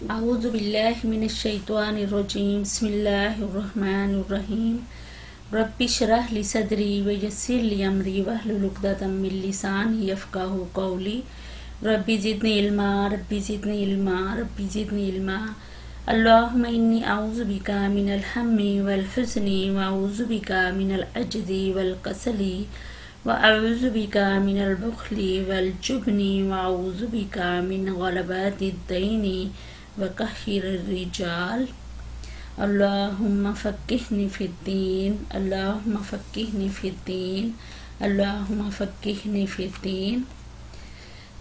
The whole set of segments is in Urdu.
اعوذ باللہ من الشیطان الرجیم بسم اللہ الرحمن الرحیم رب اشرح لی صدری ویسر لی امری واحلل عقدۃ من لسانی یفقہوا قولی رب زدنی علما رب زدنی علما رب زدنی علما اللہم انی اعوذ بک من الہم والحزن واعوذ بک من العجز والکسل وأعوذ بك من البخل والجبن وأعوذ بك من غلبات الدين وقهر الرجال اللهم فقهني في الدين اللهم فقهني في الدين اللهم فقهني في الدين۔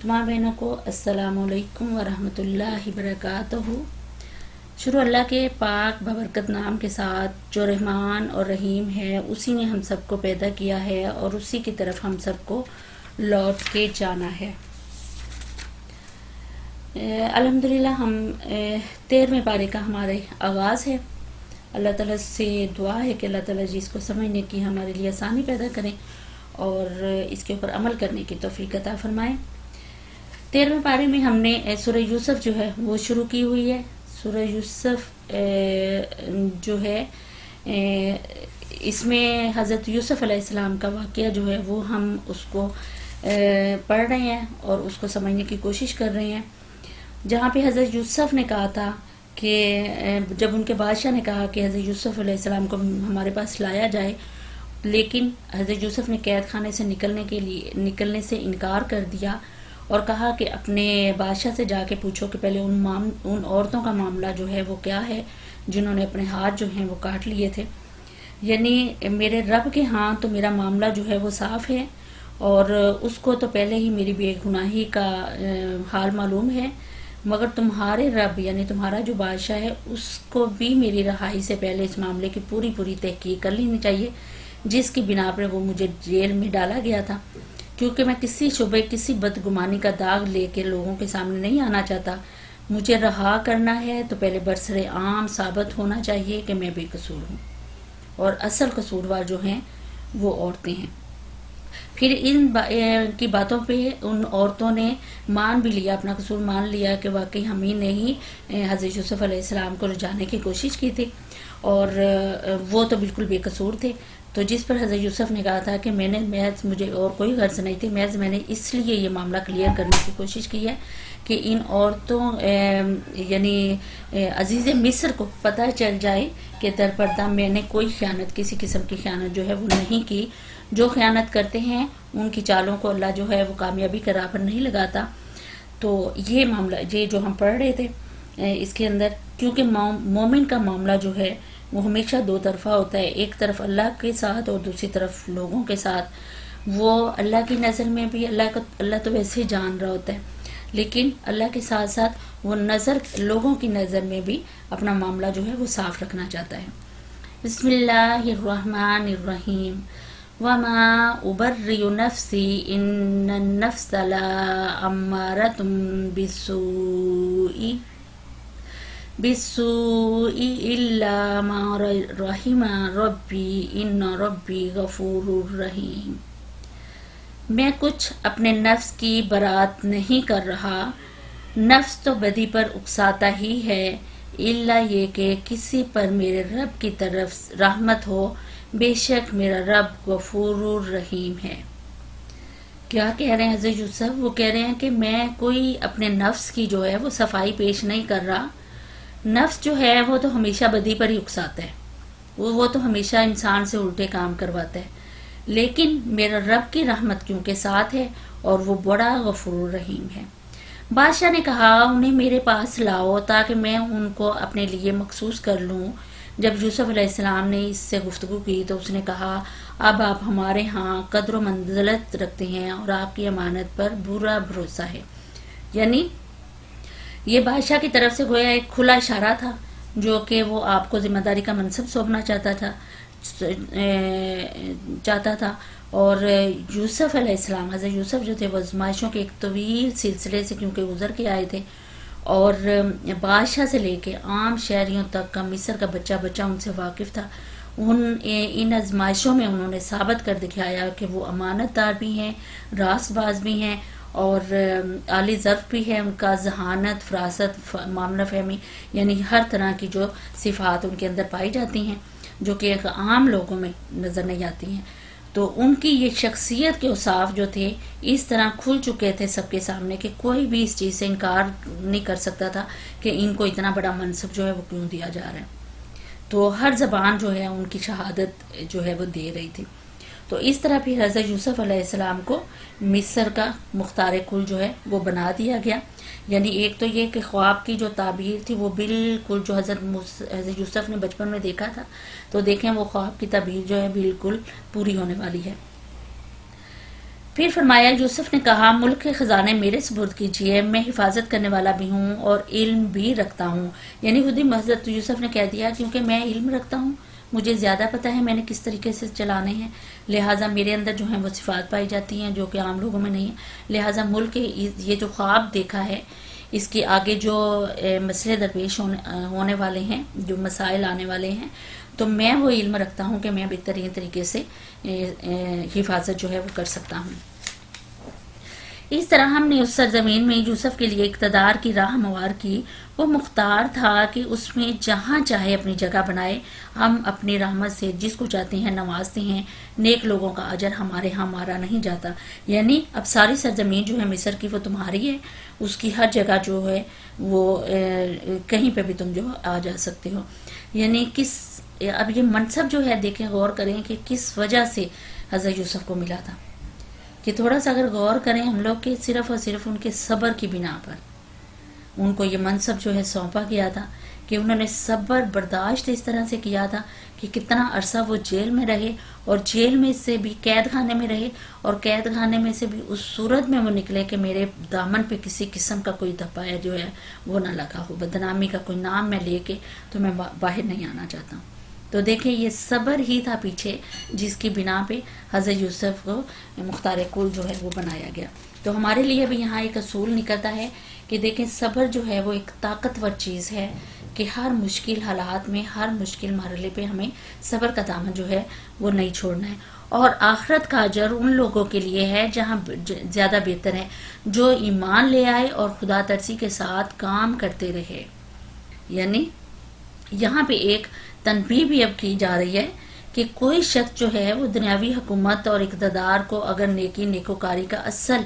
تمام بہنوں کو السلام علیکم ورحمۃ اللہ وبرکاتہ۔ شروع اللہ کے پاک بابرکت نام کے ساتھ جو رحمان اور رحیم ہے، اسی نے ہم سب کو پیدا کیا ہے اور اسی کی طرف ہم سب کو لوٹ کے جانا ہے۔ الحمدللہ ہم 13ویں پارے کا ہمارے آغاز ہے۔ اللہ تعالیٰ سے دعا ہے کہ اللہ تعالیٰ جس کو سمجھنے کی ہمارے لیے آسانی پیدا کریں اور اس کے اوپر عمل کرنے کی توفیق عطا فرمائیں۔ 13ویں پارے میں ہم نے سورہ یوسف جو ہے وہ شروع کی ہوئی ہے۔ سورہ یوسف جو ہے اس میں حضرت یوسف علیہ السلام کا واقعہ جو ہے وہ ہم اس کو پڑھ رہے ہیں اور اس کو سمجھنے کی کوشش کر رہے ہیں، جہاں پہ حضرت یوسف نے کہا تھا کہ جب ان کے بادشاہ نے کہا کہ حضرت یوسف علیہ السلام کو ہمارے پاس لایا جائے، لیکن حضرت یوسف نے قید خانے سے نکلنے سے انکار کر دیا اور کہا کہ اپنے بادشاہ سے جا کے پوچھو کہ پہلے ان عورتوں کا معاملہ جو ہے وہ کیا ہے جنہوں نے اپنے ہاتھ جو ہیں وہ کاٹ لیے تھے، یعنی میرے رب کے ہاں تو میرا معاملہ جو ہے وہ صاف ہے اور اس کو تو پہلے ہی میری بے گناہی کا حال معلوم ہے، مگر تمہارے رب یعنی تمہارا جو بادشاہ ہے اس کو بھی میری رہائی سے پہلے اس معاملے کی پوری تحقیق کر لینی چاہیے، جس کی بنا پر وہ مجھے جیل میں ڈالا گیا تھا، کیونکہ میں کسی شبے کسی بدگمانی کا داغ لے کے لوگوں کے سامنے نہیں آنا چاہتا۔ مجھے رہا کرنا ہے تو پہلے برسر عام ثابت ہونا چاہیے کہ میں بے قصور ہوں اور اصل قصوروار جو ہیں وہ عورتیں ہیں۔ پھر ان کی باتوں پہ ان عورتوں نے مان بھی لیا، اپنا قصور مان لیا کہ واقعی ہم ہی نے ہی حضرت یوسف علیہ السلام کو رجانے کی کوشش کی تھی اور وہ تو بالکل بے قصور تھے۔ تو جس پر حضرت یوسف نے کہا تھا کہ مجھے اور کوئی غرض نہیں تھی، میں نے اس لیے یہ معاملہ کلیئر کرنے کی کوشش کی ہے کہ ان عورتوں یعنی عزیز مصر کو پتہ چل جائے کہ در پردہ میں نے کوئی خیانت، کسی قسم کی خیانت جو ہے وہ نہیں کی۔ جو خیانت کرتے ہیں ان کی چالوں کو اللہ جو ہے وہ کامیابی کا راہ پر نہیں لگاتا۔ تو یہ معاملہ یہ جو ہم پڑھ رہے تھے اس کے اندر، کیونکہ مومن کا معاملہ جو ہے وہ ہمیشہ دو طرفہ ہوتا ہے، ایک طرف اللہ کے ساتھ اور دوسری طرف لوگوں کے ساتھ۔ وہ اللہ کی نظر میں بھی اللہ تو ویسے ہی جان رہا ہوتا ہے، لیکن اللہ کے ساتھ ساتھ وہ لوگوں کی نظر میں بھی اپنا معاملہ جو ہے وہ صاف رکھنا چاہتا ہے۔ بسم اللہ الرحمن الرحیم۔ وما ابرئ نفسی ان النفس لامارۃ بالسوء الا ما رحم ربی ان ربی غفور رحیم۔ میں کچھ اپنے نفس کی برات نہیں کر رہا، نفس تو بدی پر اکساتا ہی ہے، الا یہ کہ کسی پر میرے رب کی طرف رحمت ہو، بے شک میرا رب غفور رحیم ہے۔ کیا کہہ رہے ہیں حضرت یوسف؟ وہ کہہ رہے ہیں کہ میں کوئی اپنے نفس کی جو ہے وہ صفائی پیش نہیں کر رہا۔ نفس جو ہے وہ تو ہمیشہ بدی پر ہی اکساتا ہے، وہ تو ہمیشہ انسان سے الٹے کام کرواتا ہے، لیکن میرا رب کی رحمت کیونکہ ساتھ ہے اور وہ بڑا غفور رحیم ہے۔ بادشاہ نے کہا انہیں میرے پاس لاؤ تاکہ میں ان کو اپنے لیے مخصوص کر لوں۔ جب یوسف علیہ السلام نے اس سے گفتگو کی تو اس نے کہا اب آپ ہمارے ہاں قدر و منزلت رکھتے ہیں اور آپ کی امانت پر برا بھروسہ ہے، یعنی یہ بادشاہ کی طرف سے گویا ایک کھلا اشارہ تھا جو کہ وہ آپ کو ذمہ داری کا منصب سونپنا چاہتا تھا اور یوسف علیہ السلام، حضرت یوسف جو تھے وہ آزمائشوں کے ایک طویل سلسلے سے کیونکہ گزر کے آئے تھے اور بادشاہ سے لے کے عام شہریوں تک کا مصر کا بچہ ان سے واقف تھا۔ ان آزمائشوں میں انہوں نے ثابت کر دکھایا کہ وہ امانت دار بھی ہیں، راست باز بھی ہیں اور عالی ظرف بھی ہے ان کا، ذہانت، فراست، معاملہ فہمی، یعنی ہر طرح کی جو صفات ان کے اندر پائی جاتی ہیں جو کہ ایک عام لوگوں میں نظر نہیں آتی ہیں. تو ان کی یہ شخصیت کے اوصاف جو تھے اس طرح کھل چکے تھے سب کے سامنے کہ کوئی بھی اس چیز سے انکار نہیں کر سکتا تھا کہ ان کو اتنا بڑا منصب جو ہے وہ کیوں دیا جا رہا ہے. تو ہر زبان جو ہے ان کی شہادت جو ہے وہ دے رہی تھی. تو اس طرح پھر حضرت یوسف علیہ السلام کو مصر کا مختار کل جو ہے وہ بنا دیا گیا. یعنی ایک تو یہ کہ خواب کی جو تعبیر تھی وہ بالکل جو حضرت یوسف نے بچپن میں دیکھا تھا، تو دیکھیں وہ خواب کی تعبیر جو ہے بالکل پوری ہونے والی ہے. پھر فرمایا، یوسف نے کہا ملک کے خزانے میرے سپرد کیجیے، میں حفاظت کرنے والا بھی ہوں اور علم بھی رکھتا ہوں. یعنی خود ہی حضرت یوسف نے کہہ دیا کیونکہ میں علم رکھتا ہوں، مجھے زیادہ پتہ ہے میں نے کس طریقے سے چلانے ہیں، لہٰذا میرے اندر جو ہیں وہ صفات پائی جاتی ہیں جو کہ عام لوگوں میں نہیں ہیں. لہٰذا ملک کے یہ جو خواب دیکھا ہے اس کے آگے جو مسئلے درپیش ہونے والے ہیں، جو مسائل آنے والے ہیں، تو میں وہ علم رکھتا ہوں کہ میں بہترین طریقے سے حفاظت جو ہے وہ کر سکتا ہوں. اس طرح ہم نے اس سرزمین میں یوسف کے لیے اقتدار کی راہ ہموار کی. وہ مختار تھا کہ اس میں جہاں چاہے اپنی جگہ بنائے. ہم اپنی رحمت سے جس کو چاہتے ہیں نوازتے ہیں. نیک لوگوں کا اجر ہمارے ہاں مارا نہیں جاتا. یعنی اب ساری سرزمین جو ہے مصر کی وہ تمہاری ہے، اس کی ہر جگہ جو ہے وہ کہیں پہ بھی تم جو آ جا سکتے ہو. یعنی اب یہ منصب جو ہے دیکھیں، غور کریں کہ کس وجہ سے حضرت یوسف کو ملا تھا. کہ تھوڑا سا اگر غور کریں ہم لوگ کہ صرف اور صرف ان کے صبر کی بنا پر ان کو یہ منصب جو ہے سونپا گیا تھا، کہ انہوں نے صبر برداشت اس طرح سے کیا تھا کہ کتنا عرصہ وہ جیل میں رہے، اور جیل میں سے بھی قید خانے میں رہے، اور قید خانے میں سے بھی اس صورت میں وہ نکلے کہ میرے دامن پہ کسی قسم کا کوئی دھبا جو ہے وہ نہ لگا ہو، بدنامی کا کوئی نام میں لے کے تو میں باہر نہیں آنا چاہتا ہوں. تو دیکھیں یہ صبر ہی تھا پیچھے جس کی بنا پہ حضرت یوسف کو مختار کل جو ہے وہ بنایا گیا. تو ہمارے لیے بھی یہاں ایک اصول نکلتا ہے کہ دیکھیں صبر جو ہے وہ ایک طاقتور چیز ہے کہ ہر مشکل حالات میں، ہر مشکل مرحلے پہ ہمیں صبر کا دامن جو ہے وہ نہیں چھوڑنا ہے. اور آخرت کا اجر ان لوگوں کے لیے ہے جہاں زیادہ بہتر ہے جو ایمان لے آئے اور خدا ترسی کے ساتھ کام کرتے رہے. یعنی یہاں پہ ایک تنبیہ بھی اب کی جا رہی ہے کہ کوئی شخص جو ہے وہ دنیاوی حکومت اور اقتدار کو اگر نیکی نیکوکاری کا اصل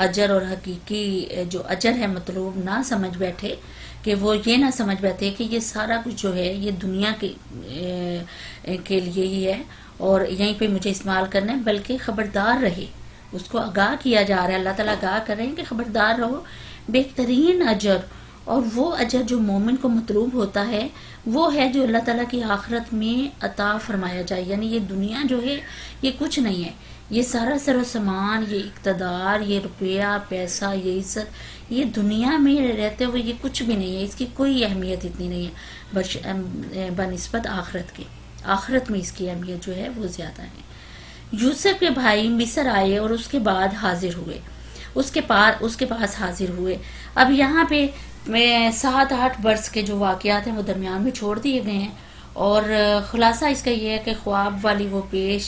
اجر اور حقیقی جو اجر ہے مطلوب نہ سمجھ بیٹھے، کہ وہ یہ نہ سمجھ بیٹھے کہ یہ سارا کچھ جو ہے یہ دنیا کے لیے ہی ہے اور یہیں پہ مجھے استعمال کرنا ہے، بلکہ خبردار رہے. اس کو آگاہ کیا جا رہا ہے، اللہ تعالیٰ آگاہ کر رہے ہیں کہ خبردار رہو. بہترین اجر اور وہ اجر جو مومن کو مطلوب ہوتا ہے وہ ہے جو اللہ تعالیٰ کی آخرت میں عطا فرمایا جائے. یعنی یہ دنیا جو ہے یہ کچھ نہیں ہے، یہ سارا سر و سامان، یہ اقتدار، یہ روپیہ پیسہ، یہ عزت، یہ دنیا میں رہتے ہوئے یہ کچھ بھی نہیں ہے، اس کی کوئی اہمیت اتنی نہیں ہے بنسبت آخرت کے. آخرت میں اس کی اہمیت جو ہے وہ زیادہ ہے. یوسف کے بھائی مصر آئے اور اس کے بعد حاضر ہوئے، اس کے پاس حاضر ہوئے. اب یہاں پہ 7-8 برس کے جو واقعات ہیں وہ درمیان میں چھوڑ دیے گئے ہیں، اور خلاصہ اس کا یہ ہے کہ خواب والی وہ پیش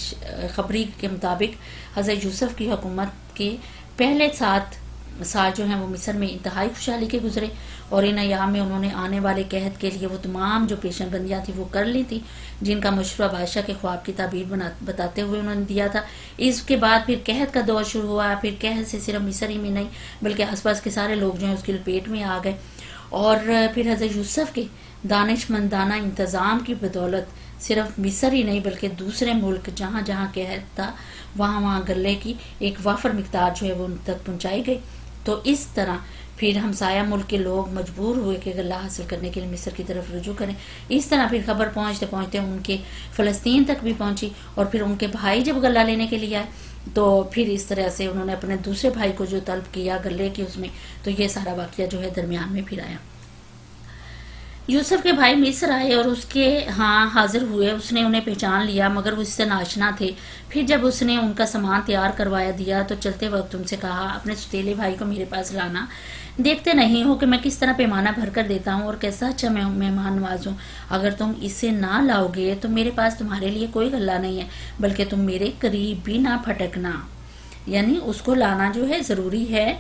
خبری کے مطابق حضرت یوسف کی حکومت کے پہلے 7 سال جو ہیں وہ مصر میں انتہائی خوشحالی کے گزرے، اور ان ایام میں انہوں نے آنے والے قحط کے لیے وہ تمام جو پیشن بندیاں تھیں وہ کر لی تھی جن کا مشورہ بادشاہ کے خواب کی تعبیر بتاتے ہوئے انہوں نے دیا تھا. اس کے بعد پھر قحط کا دور شروع ہوا. پھر قحط سے صرف مصر ہی میں نہیں بلکہ آس پاس کے سارے لوگ جو ہیں اس کی لپیٹ میں آ گئے، اور پھر حضرت یوسف کے دانش مندانہ انتظام کی بدولت صرف مصر ہی نہیں بلکہ دوسرے ملک جہاں جہاں قحط تھا وہاں غلے کی ایک وافر مقدار جو ہے وہ ان تک پہنچائی گئی. تو اس طرح پھر ہمسایہ ملک کے لوگ مجبور ہوئے کہ غلہ حاصل کرنے کے لیے مصر کی طرف رجوع کریں. اس طرح پھر خبر پہنچتے پہنچتے ان کے فلسطین تک بھی پہنچی، اور پھر ان کے بھائی جب غلہ لینے کے لیے آئے تو پھر اس طرح سے انہوں نے اپنے دوسرے بھائی کو جو طلب کیا غلے کے اس میں، تو یہ سارا واقعہ جو ہے درمیان میں پھر آیا. یوسف کے بھائی مصر آئے اور اس کے ہاں حاضر ہوئے. اس نے انہیں پہچان لیا مگر وہ اس سے ناشنا تھے. پھر جب اس نے ان کا سامان تیار کروایا دیا تو چلتے وقت ان سے کہا اپنے ستیلے بھائی کو میرے پاس لانا. دیکھتے نہیں ہو کہ میں کس طرح پیمانہ بھر کر دیتا ہوں اور کیسا اچھا مہمان نواز ہوں. اگر تم اسے نہ لاؤ گے تو میرے پاس تمہارے لیے کوئی غلہ نہیں ہے، بلکہ تم میرے قریب بھی نہ پھٹکنا. یعنی اس کو لانا جو ہے ضروری ہے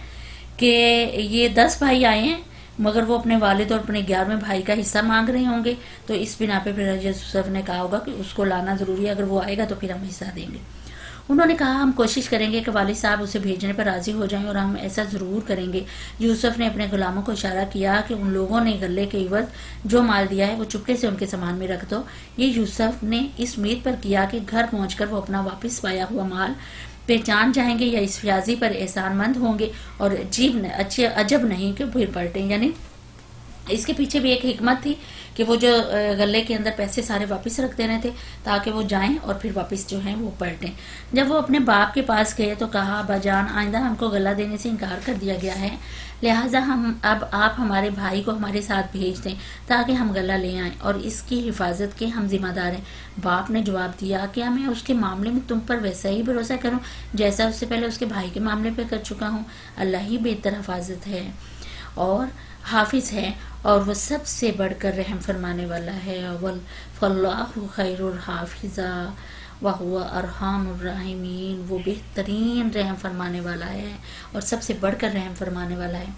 کہ یہ 10 بھائی آئے ہیں مگر وہ اپنے والد اور اپنے 11ویں بھائی کا حصہ مانگ رہے ہوں گے، تو اس بنا پہ پھر یوسف نے کہا ہوگا کہ اس کو لانا ضروری ہے، اگر وہ آئے گا تو پھر ہم حصہ دیں گے۔ انہوں نے کہا ہم کوشش کریں گے کہ والد صاحب اسے بھیجنے پر راضی ہو جائیں، اور ہم ایسا ضرور کریں گے۔ یوسف نے اپنے غلاموں کو اشارہ کیا کہ ان لوگوں نے غلے کے عوض جو مال دیا ہے وہ چپکے سے ان کے سامان میں رکھ دو۔ یہ یوسف نے اس امید پر کیا کہ گھر پہنچ کر وہ اپنا واپس پایا ہوا مال پہچان جائیں گے یا اس فیاضی پر احسان مند ہوں گے، اور عجب نہیں کہ پھر پلٹیں۔ یعنی اس کے پیچھے بھی ایک حکمت تھی کہ وہ جو غلے کے اندر پیسے سارے واپس رکھ دینے تھے تاکہ وہ جائیں اور پھر واپس جو ہیں وہ پلٹیں۔ جب وہ اپنے باپ کے پاس گئے تو کہا ابا جان، آئندہ ہم کو غلہ دینے سے انکار کر دیا گیا ہے، لہٰذا اب آپ ہمارے بھائی کو ہمارے ساتھ بھیج دیں تاکہ ہم غلہ لے آئیں اور اس کی حفاظت کے ہم ذمہ دار ہیں۔ باپ نے جواب دیا کیا میں اس کے معاملے میں تم پر ویسا ہی بھروسہ کروں جیسا اس سے پہلے اس کے بھائی کے معاملے پہ کر چکا ہوں؟ اللہ ہی بہتر حفاظت ہے اور حافظ ہے، اور وہ سب سے بڑھ کر رحم فرمانے والا ہے۔ فاللہ خیر الحافظا وہو ارحم الراحمین، وہ بہترین رحم فرمانے والا ہے اور سب سے بڑھ کر رحم فرمانے والا ہے۔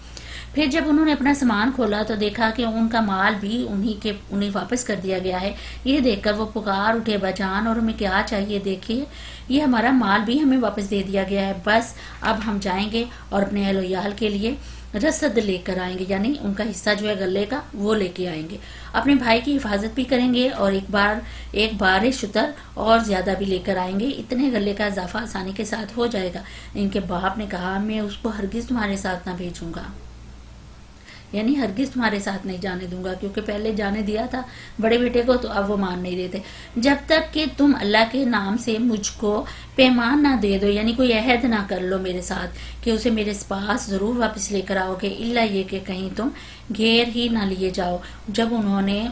پھر جب انہوں نے اپنا سامان کھولا تو دیکھا کہ ان کا مال بھی انہیں واپس کر دیا گیا ہے۔ یہ دیکھ کر وہ پکار اٹھے بجان، اور ہمیں کیا چاہیے، دیکھیے یہ ہمارا مال بھی ہمیں واپس دے دیا گیا ہے، بس اب ہم جائیں گے اور اپنے اہل و عیال کے لیے رسد لے کر آئیں گے، یعنی ان کا حصہ جو ہے غلے کا وہ لے کے آئیں گے، اپنے بھائی کی حفاظت بھی کریں گے اور ایک بار شتر اور زیادہ بھی لے کر آئیں گے، اتنے غلے کا اضافہ آسانی کے ساتھ ہو جائے گا۔ ان کے باپ نے کہا میں اس کو ہرگز تمہارے ساتھ نہ بھیجوں گا، یعنی ہرگز تمہارے ساتھ نہیں جانے دوں گا، کیونکہ پہلے جانے دیا تھا بڑے بیٹے کو تو اب وہ مان نہیں دیتے۔ جب تک کہ تم اللہ کے نام سے مجھ کو پیمان نہ دے دو، یعنی کوئی عہد نہ کر لو میرے ساتھ کہ اسے میرے پاس ضرور واپس لے کر آؤ گے، الا یہ کہ کہیں تم گھیر ہی نہ لیے جاؤ۔ جب انہوں نے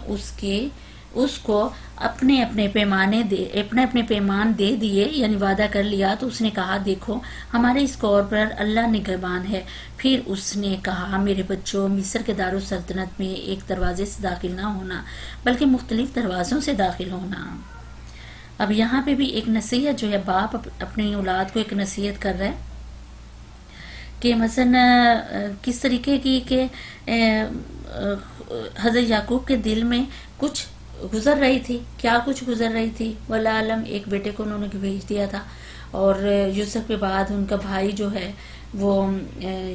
اس کو اپنے اپنے پیمان دے دیے، یعنی وعدہ کر لیا، تو اس نے کہا دیکھو ہمارے اس کور پر اللہ نگہبان ہے۔ پھر اس نے کہا میرے بچوں، مصر کے دارالسلطنت میں ایک دروازے سے داخل نہ ہونا بلکہ مختلف دروازوں سے داخل ہونا۔ اب یہاں پہ بھی ایک نصیحت جو ہے، باپ اپنی اولاد کو ایک نصیحت کر رہا ہے کہ مثلا کس طریقے کی کہ حضرت یعقوب کے دل میں کچھ گزر رہی تھی، کیا کچھ گزر رہی تھی واللہ عالم۔ ایک بیٹے کو انہوں نے بھیج دیا تھا، اور یوسف کے بعد ان کا بھائی جو ہے وہ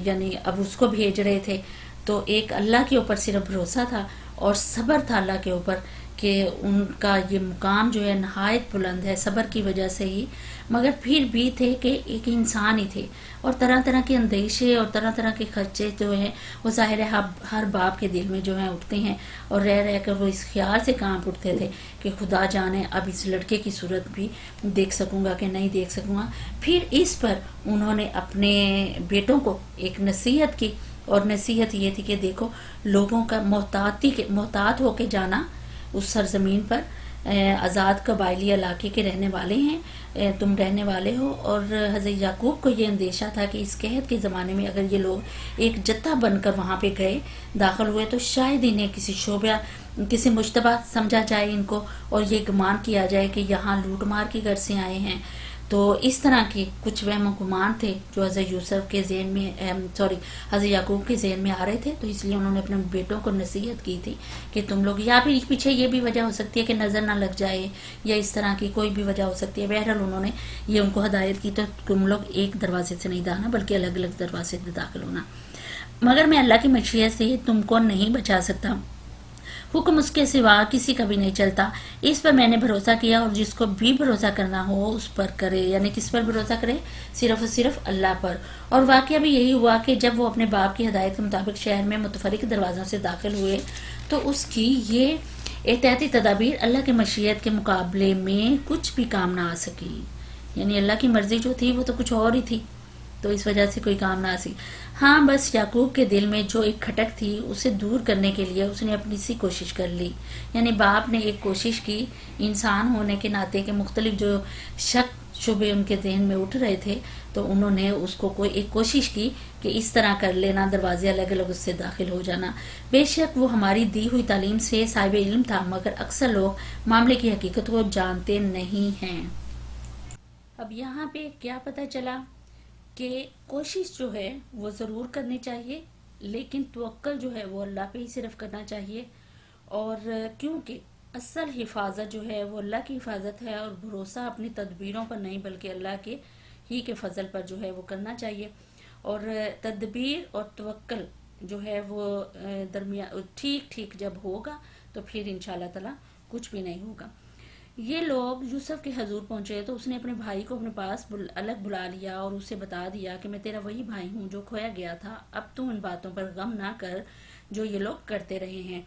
یعنی اب اس کو بھیج رہے تھے، تو ایک اللہ کے اوپر صرف بھروسہ تھا اور صبر تھا اللہ کے اوپر کہ ان کا یہ مقام جو ہے نہایت بلند ہے صبر کی وجہ سے ہی، مگر پھر بھی تھے کہ ایک انسان ہی تھے، اور طرح طرح کے اندیشے اور طرح طرح کے خدشے جو ہیں وہ ظاہر ہے ہر باپ کے دل میں جو ہیں اٹھتے ہیں، اور رہ کر وہ اس خیال سے کانپ اٹھتے تھے کہ خدا جانے اب اس لڑکے کی صورت بھی دیکھ سکوں گا کہ نہیں دیکھ سکوں گا۔ پھر اس پر انہوں نے اپنے بیٹوں کو ایک نصیحت کی، اور نصیحت یہ تھی کہ دیکھو لوگوں کا محتاط ہو کے جانا، اس سرزمین پر آزاد قبائلی علاقے کے رہنے والے ہیں تم رہنے والے ہو، اور حضرت یعقوب کو یہ اندیشہ تھا کہ اس قحط کے زمانے میں اگر یہ لوگ ایک جتھا بن کر وہاں پہ گئے داخل ہوئے تو شاید انہیں کسی مشتبہ سمجھا جائے ان کو، اور یہ گمان کیا جائے کہ یہاں لوٹ مار کی غرض سے آئے ہیں۔ تو اس طرح کے کچھ وہم و گمان تھے جو حضرت یوسف کے ذہن میں حضرت یعقوب کے ذہن میں آ رہے تھے، تو اس لیے انہوں نے اپنے بیٹوں کو نصیحت کی تھی کہ تم لوگ، یا پھر پیچھے یہ بھی وجہ ہو سکتی ہے کہ نظر نہ لگ جائے، یا اس طرح کی کوئی بھی وجہ ہو سکتی ہے، بہرحال انہوں نے یہ ان کو ہدایت کی تو تم لوگ ایک دروازے سے نہیں جانا بلکہ الگ الگ دروازے سے داخل ہونا، مگر میں اللہ کی مشیت سے تم کو نہیں بچا سکتا، حکم اس کے سوا کسی کا بھی نہیں چلتا، اس پر میں نے بھروسہ کیا، اور جس کو بھی بھروسہ کرنا ہو اس پر کرے، یعنی کس پر بھروسہ کرے، صرف اور صرف اللہ پر۔ اور واقعہ بھی یہی ہوا کہ جب وہ اپنے باپ کی ہدایت کے مطابق شہر میں متفرق دروازوں سے داخل ہوئے تو اس کی یہ احتیاطی تدابیر اللہ کی مشیت کے مقابلے میں کچھ بھی کام نہ آ سکی، یعنی اللہ کی مرضی جو تھی وہ تو کچھ اور ہی تھی، تو اس وجہ سے کوئی کام نہ آ سکی۔ ہاں بس یعقوب کے دل میں جو ایک کھٹک تھی اسے دور کرنے کے لیے اس نے اپنی سی کوشش کر لی، یعنی باپ نے ایک کوشش کی انسان ہونے کے ناطے کے مختلف جو شک شبے ان کے ذہن میں اٹھ رہے تھے، تو انہوں نے اس کو ایک کوشش کی کہ اس طرح کر لینا، دروازے الگ الگ اس سے داخل ہو جانا۔ بے شک وہ ہماری دی ہوئی تعلیم سے صاحب علم تھا، مگر اکثر لوگ معاملے کی حقیقت کو جانتے نہیں ہیں۔ اب یہاں پہ کیا پتہ چلا کہ کوشش جو ہے وہ ضرور کرنی چاہیے، لیکن توکل جو ہے وہ اللہ پہ ہی صرف کرنا چاہیے، اور کیونکہ اصل حفاظت جو ہے وہ اللہ کی حفاظت ہے، اور بھروسہ اپنی تدبیروں پر نہیں بلکہ اللہ کے ہی کے فضل پر جو ہے وہ کرنا چاہیے، اور تدبیر اور توکل جو ہے وہ درمیان ٹھیک ٹھیک جب ہوگا تو پھر انشاءاللہ تعالی کچھ بھی نہیں ہوگا۔ یہ لوگ یوسف کے حضور پہنچے تو اس نے اپنے بھائی کو اپنے پاس الگ بلا لیا اور اسے بتا دیا کہ میں تیرا وہی بھائی ہوں جو کھویا گیا تھا، اب تو ان باتوں پر غم نہ کر جو یہ لوگ کرتے رہے ہیں۔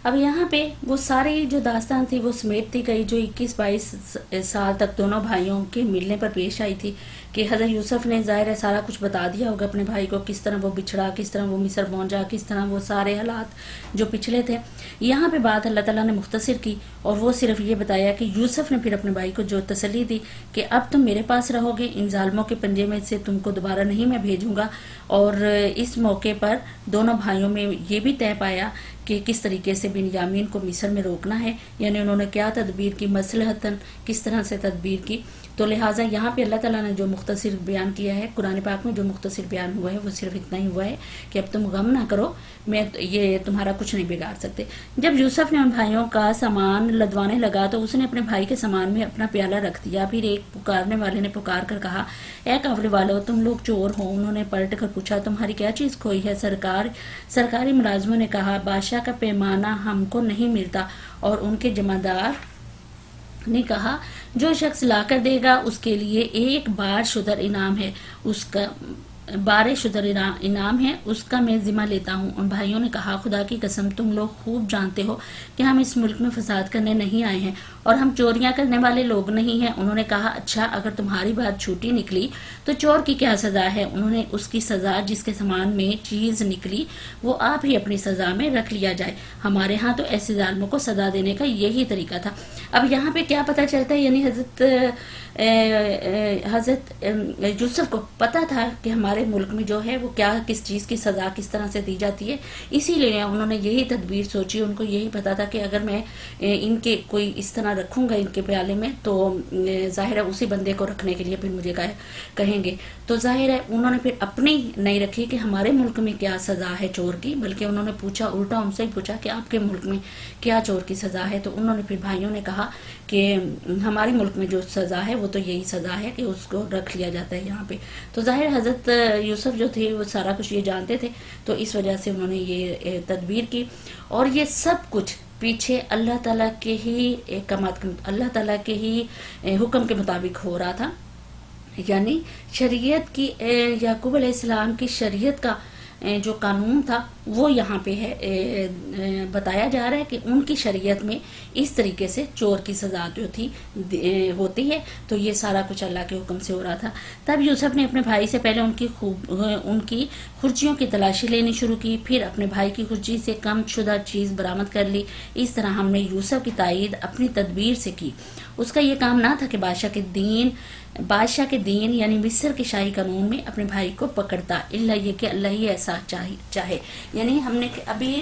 اب یہاں پہ وہ ساری جو داستان تھی وہ سمیٹتی گئی جو 21-22 سال تک دونوں بھائیوں کے ملنے پر پیش آئی تھی، کہ حضرت یوسف نے ظاہر ہے سارا کچھ بتا دیا ہوگا اپنے بھائی کو، کس طرح وہ بچھڑا، کس طرح وہ مصر پہنچا، کس طرح وہ سارے حالات جو پچھلے تھے۔ یہاں پہ بات اللہ تعالیٰ نے مختصر کی، اور وہ صرف یہ بتایا کہ یوسف نے پھر اپنے بھائی کو جو تسلی دی کہ اب تم میرے پاس رہو گے، ان ظالموں کے پنجے میں سے تم کو دوبارہ نہیں میں بھیجوں گا۔ اور اس موقع پر دونوں بھائیوں میں یہ بھی طے پایا کہ کس طریقے سے بنیامین کو مصر میں روکنا ہے، یعنی انہوں نے کیا تدبیر کی، مصلحتاً کس طرح سے تدبیر کی۔ تو لہٰذا یہاں پہ اللہ تعالیٰ نے جو مختصر بیان کیا ہے، قرآن پاک میں جو مختصر بیان ہوا ہے وہ صرف اتنا ہی ہوا ہے کہ اب تم غم نہ کرو، میں یہ تمہارا کچھ نہیں بگاڑ سکتے۔ جب یوسف نے ان بھائیوں کا سامان لدوانے لگا تو اس نے اپنے بھائی کے سامان میں اپنا پیالہ رکھ دیا، پھر ایک پکارنے والے نے پکار کر کہا، اے قافلے والو، تم لوگ چور ہو؟ انہوں نے پلٹ کر پوچھا، تمہاری کیا چیز کھوئی ہے؟ سرکاری ملازموں نے کہا، بادشاہ کا پیمانہ ہم کو نہیں ملتا۔ اور ان کے جمعدار نے کہا، جو شخص لا کر دے گا اس کے لیے ایک بار شدر انعام ہے، اس کا انعام ہے، اس کا میں ذمہ لیتا ہوں۔ ان بھائیوں نے کہا، خدا کی قسم تم لوگ خوب جانتے ہو کہ ہم اس ملک میں فساد کرنے نہیں آئے ہیں اور ہم چوریاں کرنے والے لوگ نہیں ہیں۔ انہوں نے کہا، اچھا اگر تمہاری بات جھوٹی نکلی تو چور کی کیا سزا ہے؟ انہوں نے اس کی سزا جس کے سامان میں چیز نکلی وہ آپ ہی اپنی سزا میں رکھ لیا جائے، ہمارے ہاں تو ایسے ظالموں کو سزا دینے کا یہی طریقہ تھا۔ اب یہاں پہ کیا پتہ چلتا ہے، یعنی حضرت یوسف کو پتہ تھا کہ ہمارے ملک میں جو ہے وہ کیا کس چیز کی سزا کس طرح سے دی جاتی ہے، اسی لیے انہوں نے یہی تدبیر سوچی۔ ان کو یہی پتہ تھا کہ اگر میں ان کے کوئی اس طرح رکھوں گا ان کے پیالے میں تو ظاہر ہے اسی بندے کو رکھنے کے لیے پھر مجھے کہیں گے، تو ظاہر ہے انہوں نے پھر اپنی نہیں رکھی کہ ہمارے ملک میں کیا سزا ہے چور کی، بلکہ انہوں نے پوچھا، الٹا ان سے ہی پوچھا کہ آپ کے ملک میں کیا چور کی سزا ہے۔ تو انہوں نے پھر بھائیوں نے کہا کہ ہمارے ملک میں جو سزا ہے وہ تو یہی سزا ہے کہ اس کو رکھ لیا جاتا ہے یہاں پہ۔ تو ظاہر حضرت یوسف جو تھے وہ سارا کچھ یہ جانتے تھے، تو اس وجہ سے انہوں نے یہ تدبیر کی، اور یہ سب کچھ پیچھے اللہ تعالیٰ کے ہی اللہ تعالیٰ کے ہی حکم کے مطابق ہو رہا تھا، یعنی شریعت کی یعقوب علیہ السلام کی شریعت کا جو قانون تھا وہ یہاں پہ ہے بتایا جا رہا ہے کہ ان کی شریعت میں اس طریقے سے چور کی سزا جو تھی ہوتی ہے، تو یہ سارا کچھ اللہ کے حکم سے ہو رہا تھا۔ تب یوسف نے اپنے بھائی سے پہلے ان کی خرچیوں کی تلاشی لینی شروع کی، پھر اپنے بھائی کی خرچی سے کم شدہ چیز برآمد کر لی۔ اس طرح ہم نے یوسف کی تائید اپنی تدبیر سے کی۔ اس کا یہ کام نہ تھا کہ بادشاہ کے دین یعنی مصر کے شاہی قانون میں اپنے بھائی کو پکڑتا، الا یہ کہ اللہ ہی ایسا چاہے، یعنی ہم نے ابھی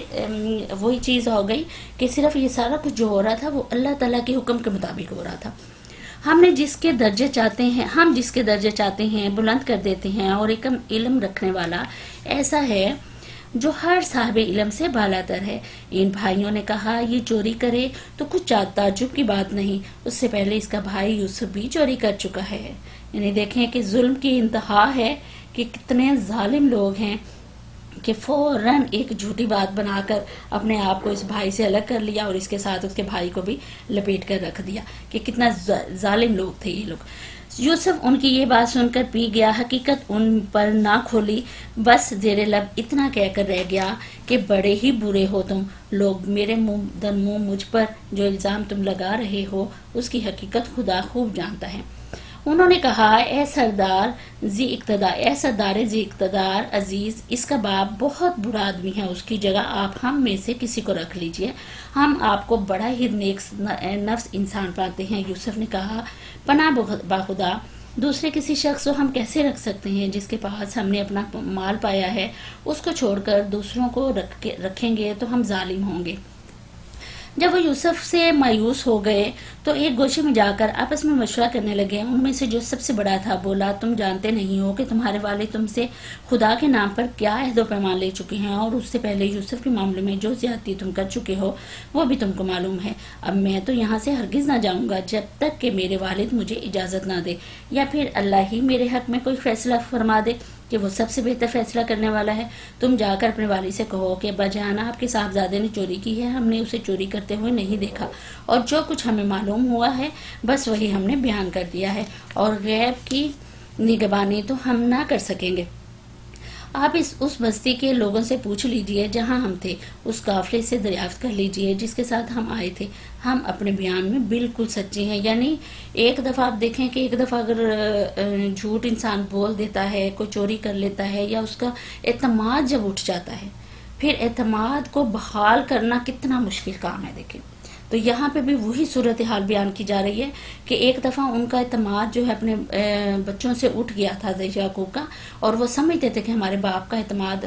وہی چیز ہو گئی کہ صرف یہ سارا کچھ جو ہو رہا تھا وہ اللہ تعالیٰ کے حکم کے مطابق ہو رہا تھا۔ ہم جس کے درجے چاہتے ہیں بلند کر دیتے ہیں، اور ایک علم رکھنے والا ایسا ہے جو ہر صاحب علم سے بالا تر ہے۔ ان بھائیوں نے کہا، یہ چوری کرے تو کچھ تعجب کی بات نہیں، اس سے پہلے اس کا بھائی یوسف بھی چوری کر چکا ہے۔ یعنی دیکھیں کہ ظلم کی انتہا ہے کہ کتنے ظالم لوگ ہیں کہ فوراً ایک جھوٹی بات بنا کر اپنے آپ کو اس بھائی سے الگ کر لیا اور اس کے ساتھ اس کے بھائی کو بھی لپیٹ کر رکھ دیا، کہ کتنا ظالم لوگ تھے یہ لوگ۔ یوسف ان کی یہ بات سن کر پی گیا، حقیقت ان پر نہ کھولی، بس زیر لب اتنا کہہ کر رہ گیا کہ بڑے ہی برے ہو تم لوگ، میرے منہ مجھ پر جو الزام تم لگا رہے ہو اس کی حقیقت خدا خوب جانتا ہے۔ انہوں نے کہا، اے سردار ذی اقتدار عزیز، اس کا باپ بہت برا آدمی ہے، اس کی جگہ آپ ہم میں سے کسی کو رکھ لیجئے، ہم آپ کو بڑا ہی نیک نفس انسان پاتے ہیں۔ یوسف نے کہا، پناہ باخدا، دوسرے کسی شخص کو ہم کیسے رکھ سکتے ہیں جس کے پاس ہم نے اپنا مال پایا ہے، اس کو چھوڑ کر دوسروں کو رکھیں گے تو ہم ظالم ہوں گے۔ جب وہ یوسف سے مایوس ہو گئے تو ایک گوشے میں جا کر آپس میں مشورہ کرنے لگے۔ ان میں سے جو سب سے بڑا تھا بولا، تم جانتے نہیں ہو کہ تمہارے والد تم سے خدا کے نام پر کیا عہد و پیمان لے چکے ہیں، اور اس سے پہلے یوسف کے معاملے میں جو زیادتی تم کر چکے ہو وہ بھی تم کو معلوم ہے۔ اب میں تو یہاں سے ہرگز نہ جاؤں گا جب تک کہ میرے والد مجھے اجازت نہ دے، یا پھر اللہ ہی میرے حق میں کوئی فیصلہ فرما دے کہ وہ سب سے بہتر فیصلہ کرنے والا ہے۔ تم جا کر اپنے والد سے کہو کہ ابا جان، آپ کے صاحبزادے نے چوری کی ہے، ہم نے اسے چوری کرتے ہوئے نہیں دیکھا، اور جو کچھ ہمیں معلوم ہوا ہے بس وہی ہم نے بیان کر دیا ہے، اور غیب کی نگہبانی تو ہم نہ کر سکیں گے۔ آپ اس بستی کے لوگوں سے پوچھ لیجئے جہاں ہم تھے، اس قافلے سے دریافت کر لیجئے جس کے ساتھ ہم آئے تھے، ہم اپنے بیان میں بالکل سچے ہیں۔ یعنی ایک دفعہ آپ دیکھیں کہ ایک دفعہ اگر جھوٹ انسان بول دیتا ہے، کوئی چوری کر لیتا ہے، یا اس کا اعتماد جب اٹھ جاتا ہے، پھر اعتماد کو بحال کرنا کتنا مشکل کام ہے۔ دیکھیں تو یہاں پہ بھی وہی صورتحال بیان کی جا رہی ہے کہ ایک دفعہ ان کا اعتماد جو ہے اپنے بچوں سے اٹھ گیا تھا یعقوب کا، اور وہ سمجھتے تھے کہ ہمارے باپ کا اعتماد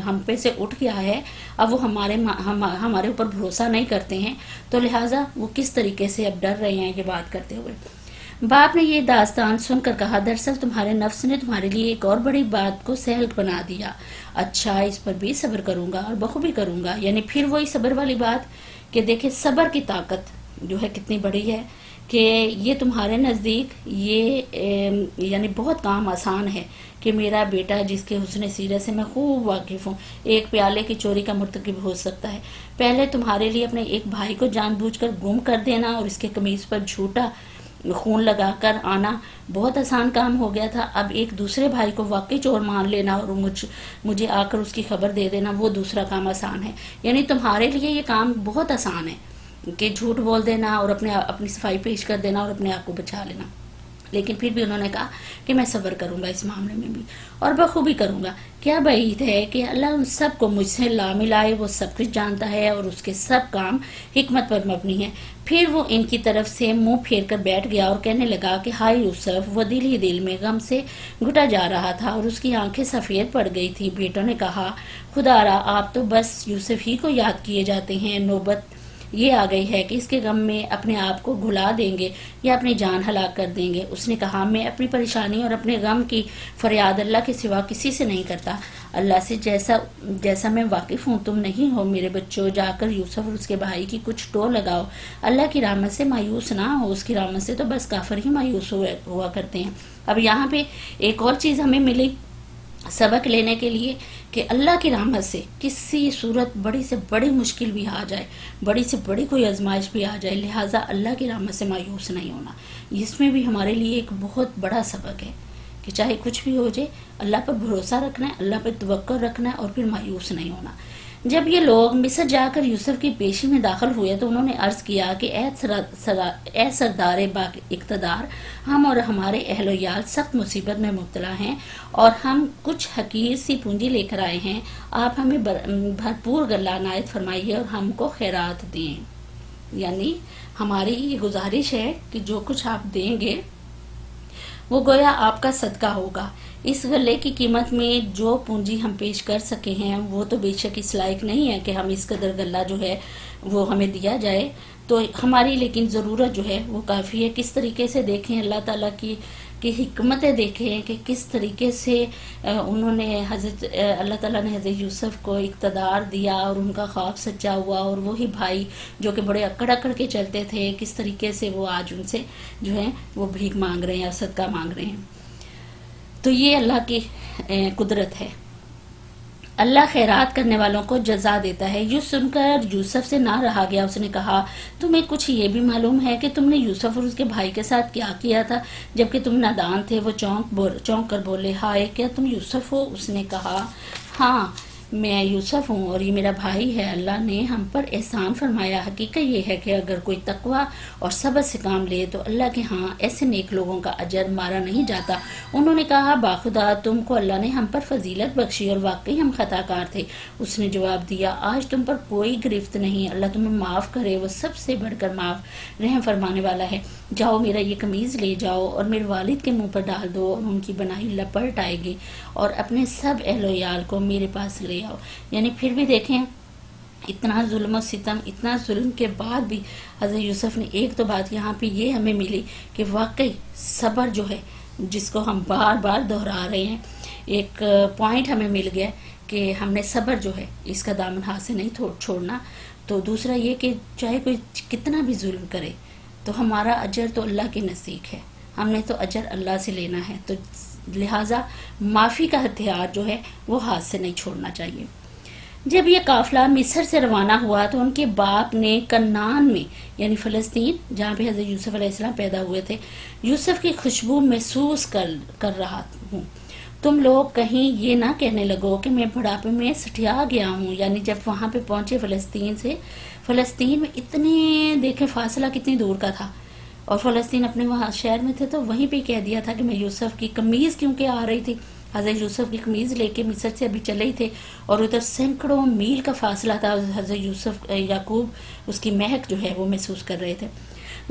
ہم پہ سے اٹھ گیا ہے، اب وہ ہمارے اوپر بھروسہ نہیں کرتے ہیں، تو لہٰذا وہ کس طریقے سے اب ڈر رہے ہیں یہ بات کرتے ہوئے۔ باپ نے یہ داستان سن کر کہا، دراصل تمہارے نفس نے تمہارے لیے ایک اور بڑی بات کو سہل بنا دیا، اچھا اس پر بھی صبر کروں گا اور بخوبی کروں گا۔ یعنی پھر وہی صبر والی بات کہ دیکھیں صبر کی طاقت جو ہے کتنی بڑی ہے، کہ یہ تمہارے نزدیک یہ یعنی بہت کام آسان ہے کہ میرا بیٹا جس کے حسن سیرت سے میں خوب واقف ہوں ایک پیالے کی چوری کا مرتکب ہو سکتا ہے۔ پہلے تمہارے لیے اپنے ایک بھائی کو جان بوجھ کر گم کر دینا اور اس کے قمیص پر جھوٹا خون لگا کر آنا بہت آسان کام ہو گیا تھا، اب ایک دوسرے بھائی کو واقعی چور مان لینا اور مجھے آ کر اس کی خبر دے دینا، وہ دوسرا کام آسان ہے۔ یعنی تمہارے لیے یہ کام بہت آسان ہے کہ جھوٹ بول دینا اور اپنی صفائی پیش کر دینا اور اپنے آپ کو بچا لینا، لیکن پھر بھی انہوں نے کہا کہ میں صبر کروں گا اس معاملے میں بھی اور بخوبی کروں گا۔ کیا بعید ہے کہ اللہ ان سب کو مجھ سے لا ملائے، وہ سب کچھ جانتا ہے اور اس کے سب کام حکمت پر مبنی ہے۔ پھر وہ ان کی طرف سے منہ پھیر کر بیٹھ گیا اور کہنے لگا کہ ہائے یوسف، وہ دل ہی دل میں غم سے گھٹا جا رہا تھا اور اس کی آنکھیں سفید پڑ گئی تھی۔ بیٹوں نے کہا، خدا را آپ تو بس یوسف ہی کو یاد کیے جاتے ہیں، نوبت یہ آ گئی ہے کہ اس کے غم میں اپنے آپ کو گھلا دیں گے یا اپنی جان ہلاک کر دیں گے۔ اس نے کہا، میں اپنی پریشانی اور اپنے غم کی فریاد اللہ کے سوا کسی سے نہیں کرتا، اللہ سے جیسا میں واقف ہوں تم نہیں ہو۔ میرے بچوں، جا کر یوسف اور اس کے بھائی کی کچھ ٹو لگاؤ، اللہ کی رحمت سے مایوس نہ ہو، اس کی رحمت سے تو بس کافر ہی مایوس ہوا کرتے ہیں۔ اب یہاں پہ ایک اور چیز ہمیں ملی سبق لینے کے لیے کہ اللہ کی رحمت سے کسی صورت بڑی سے بڑی مشکل بھی آ جائے، بڑی سے بڑی کوئی آزمائش بھی آ جائے، لہٰذا اللہ کی رحمت سے مایوس نہیں ہونا۔ اس میں بھی ہمارے لیے ایک بہت بڑا سبق ہے کہ چاہے کچھ بھی ہو جائے اللہ پر بھروسہ رکھنا ہے، اللہ پر توکل رکھنا ہے اور پھر مایوس نہیں ہونا۔ جب یہ لوگ مصر جا کر یوسف کی پیشی میں داخل ہوئے تو انہوں نے عرض کیا کہ اے سردار با اقتدار، ہم اور ہمارے اہل و عیال سخت مصیبت میں مبتلا ہیں اور ہم کچھ حقیر سی پونجی لے کر آئے ہیں، آپ ہمیں بھرپور غلہ عنایت فرمائیے اور ہم کو خیرات دیں۔ یعنی ہماری یہ گزارش ہے کہ جو کچھ آپ دیں گے وہ گویا آپ کا صدقہ ہوگا۔ اس غلے کی قیمت میں جو پونجی ہم پیش کر سکے ہیں وہ تو بے شک اس لائق نہیں ہے کہ ہم اس قدر غلہ جو ہے وہ ہمیں دیا جائے، تو ہماری لیکن ضرورت جو ہے وہ کافی ہے۔ کس طریقے سے دیکھیں اللہ تعالیٰ کی حکمتیں دیکھیں کہ کس طریقے سے انہوں نے اللہ تعالیٰ نے حضرت یوسف کو اقتدار دیا اور ان کا خواب سچا ہوا، اور وہی بھائی جو کہ بڑے اکڑ کے چلتے تھے کس طریقے سے وہ آج ان سے جو ہے وہ بھیک مانگ رہے ہیں اور صدقہ مانگ رہے ہیں۔ تو یہ اللہ کی قدرت ہے، اللہ خیرات کرنے والوں کو جزا دیتا ہے۔ یہ سن کر یوسف سے نہ رہا گیا، اس نے کہا، تمہیں کچھ یہ بھی معلوم ہے کہ تم نے یوسف اور اس کے بھائی کے ساتھ کیا کیا تھا جبکہ تم نادان تھے؟ وہ چونک کر بولے، ہائے کیا تم یوسف ہو؟ اس نے کہا، ہاں میں یوسف ہوں اور یہ میرا بھائی ہے، اللہ نے ہم پر احسان فرمایا۔ حقیقت یہ ہے کہ اگر کوئی تقوی اور صبر سے کام لے تو اللہ کے ہاں ایسے نیک لوگوں کا اجر مارا نہیں جاتا۔ انہوں نے کہا، باخدا تم کو اللہ نے ہم پر فضیلت بخشی اور واقعی ہم خطا کار تھے۔ اس نے جواب دیا، آج تم پر کوئی گرفت نہیں، اللہ تمہیں معاف کرے، وہ سب سے بڑھ کر معاف رحم فرمانے والا ہے۔ جاؤ میرا یہ قمیض لے جاؤ اور میرے والد کے منہ پر ڈال دو اور ان کی بنائی لپٹ آئے گی، اور اپنے سب اہل و عیال کو میرے پاس لے آؤ۔ یعنی پھر بھی دیکھیں اتنا ظلم و ستم، اتنا ظلم کے بعد بھی حضرت یوسف نے ایک تو بات یہاں پہ یہ ہمیں ملی کہ واقعی صبر جو ہے، جس کو ہم بار بار دہرا رہے ہیں، ایک پوائنٹ ہمیں مل گیا کہ ہم نے صبر جو ہے اس کا دامن ہاتھ سے نہیں چھوڑنا. تو دوسرا یہ کہ چاہے کوئی کتنا بھی ظلم کرے تو ہمارا اجر تو اللہ کے نزدیک ہے، ہم نے تو اجر اللہ سے لینا ہے، تو لہٰذا معافی کا ہتھیار جو ہے وہ ہاتھ سے نہیں چھوڑنا چاہیے. جب یہ قافلہ مصر سے روانہ ہوا تو ان کے باپ نے کنعان میں یعنی فلسطین جہاں پہ حضرت یوسف علیہ السلام پیدا ہوئے تھے، یوسف کی خوشبو محسوس کر رہا ہوں. تم لوگ کہیں یہ نہ کہنے لگو کہ میں بڑھاپے میں سٹیا گیا ہوں. یعنی جب وہاں پہ پہنچے فلسطین میں اتنے دیکھیں فاصلہ کتنی دور کا تھا، اور فلسطین اپنے وہاں شہر میں تھے تو وہیں پہ کہہ دیا تھا کہ میں یوسف کی قمیض کیونکہ آ رہی تھی، حضرت یوسف کی قمیض لے کے مصر سے ابھی چلے ہی تھے، اور ادھر سینکڑوں میل کا فاصلہ تھا. حضرت یوسف یعقوب اس کی مہک جو ہے وہ محسوس کر رہے تھے.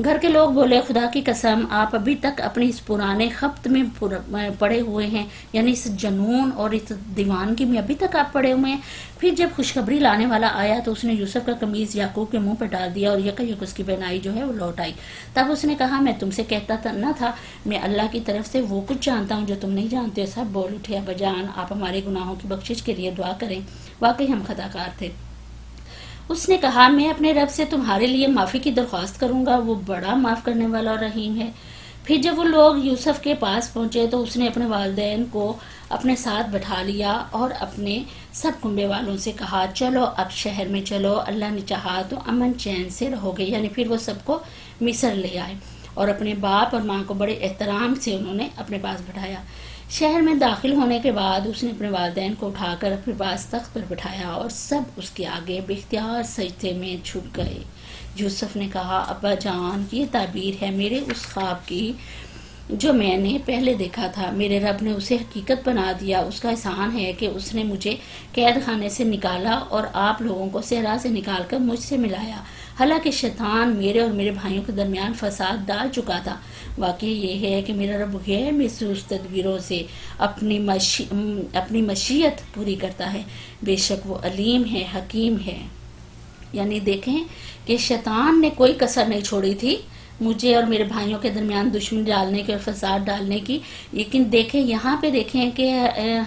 گھر کے لوگ بولے خدا کی قسم آپ ابھی تک اپنے اس پرانے خبت میں پڑے ہوئے ہیں، یعنی اس جنون اور اس دیوانگی میں ابھی تک آپ پڑے ہوئے ہیں. پھر جب خوشخبری لانے والا آیا تو اس نے یوسف کا قمیض یعقوب کے منہ پہ ڈال دیا اور یک اس کی بینائی جو ہے وہ لوٹ آئی. تب اس نے کہا میں تم سے کہتا نہ تھا میں اللہ کی طرف سے وہ کچھ جانتا ہوں جو تم نہیں جانتے ہو. سب بول اٹھے ابا جان آپ ہمارے گناہوں کی بخشش کے لیے دعا کریں، واقعی ہم خطا کار تھے. اس نے کہا میں اپنے رب سے تمہارے لیے معافی کی درخواست کروں گا، وہ بڑا معاف کرنے والا اور رحیم ہے. پھر جب وہ لوگ یوسف کے پاس پہنچے تو اس نے اپنے والدین کو اپنے ساتھ بٹھا لیا اور اپنے سب کنبے والوں سے کہا چلو اب شہر میں چلو، اللہ نے چاہا تو امن چین سے رہو گے. یعنی پھر وہ سب کو مصر لے آئے اور اپنے باپ اور ماں کو بڑے احترام سے انہوں نے اپنے پاس بٹھایا. شہر میں داخل ہونے کے بعد اس نے اپنے والدین کو اٹھا کر اپنے پاس تخت پر بٹھایا اور سب اس کے آگے بے اختیار سجدے میں جھک گئے. یوسف نے کہا ابا جان یہ تعبیر ہے میرے اس خواب کی جو میں نے پہلے دیکھا تھا. میرے رب نے اسے حقیقت بنا دیا. اس کا احسان ہے کہ اس نے مجھے قید خانے سے نکالا اور آپ لوگوں کو صحرا سے نکال کر مجھ سے ملایا. حالانکہ شیطان میرے اور میرے بھائیوں کے درمیان فساد ڈال چکا تھا. واقعی یہ ہے کہ میرا رب غیر محسوس تدبیروں سے اپنی مشیت پوری کرتا ہے. بے شک وہ علیم ہے، حکیم ہے. یعنی دیکھیں کہ شیطان نے کوئی کسر نہیں چھوڑی تھی مجھے اور میرے بھائیوں کے درمیان دشمنی ڈالنے کی اور فساد ڈالنے کی. لیکن دیکھیں یہاں پہ دیکھیں کہ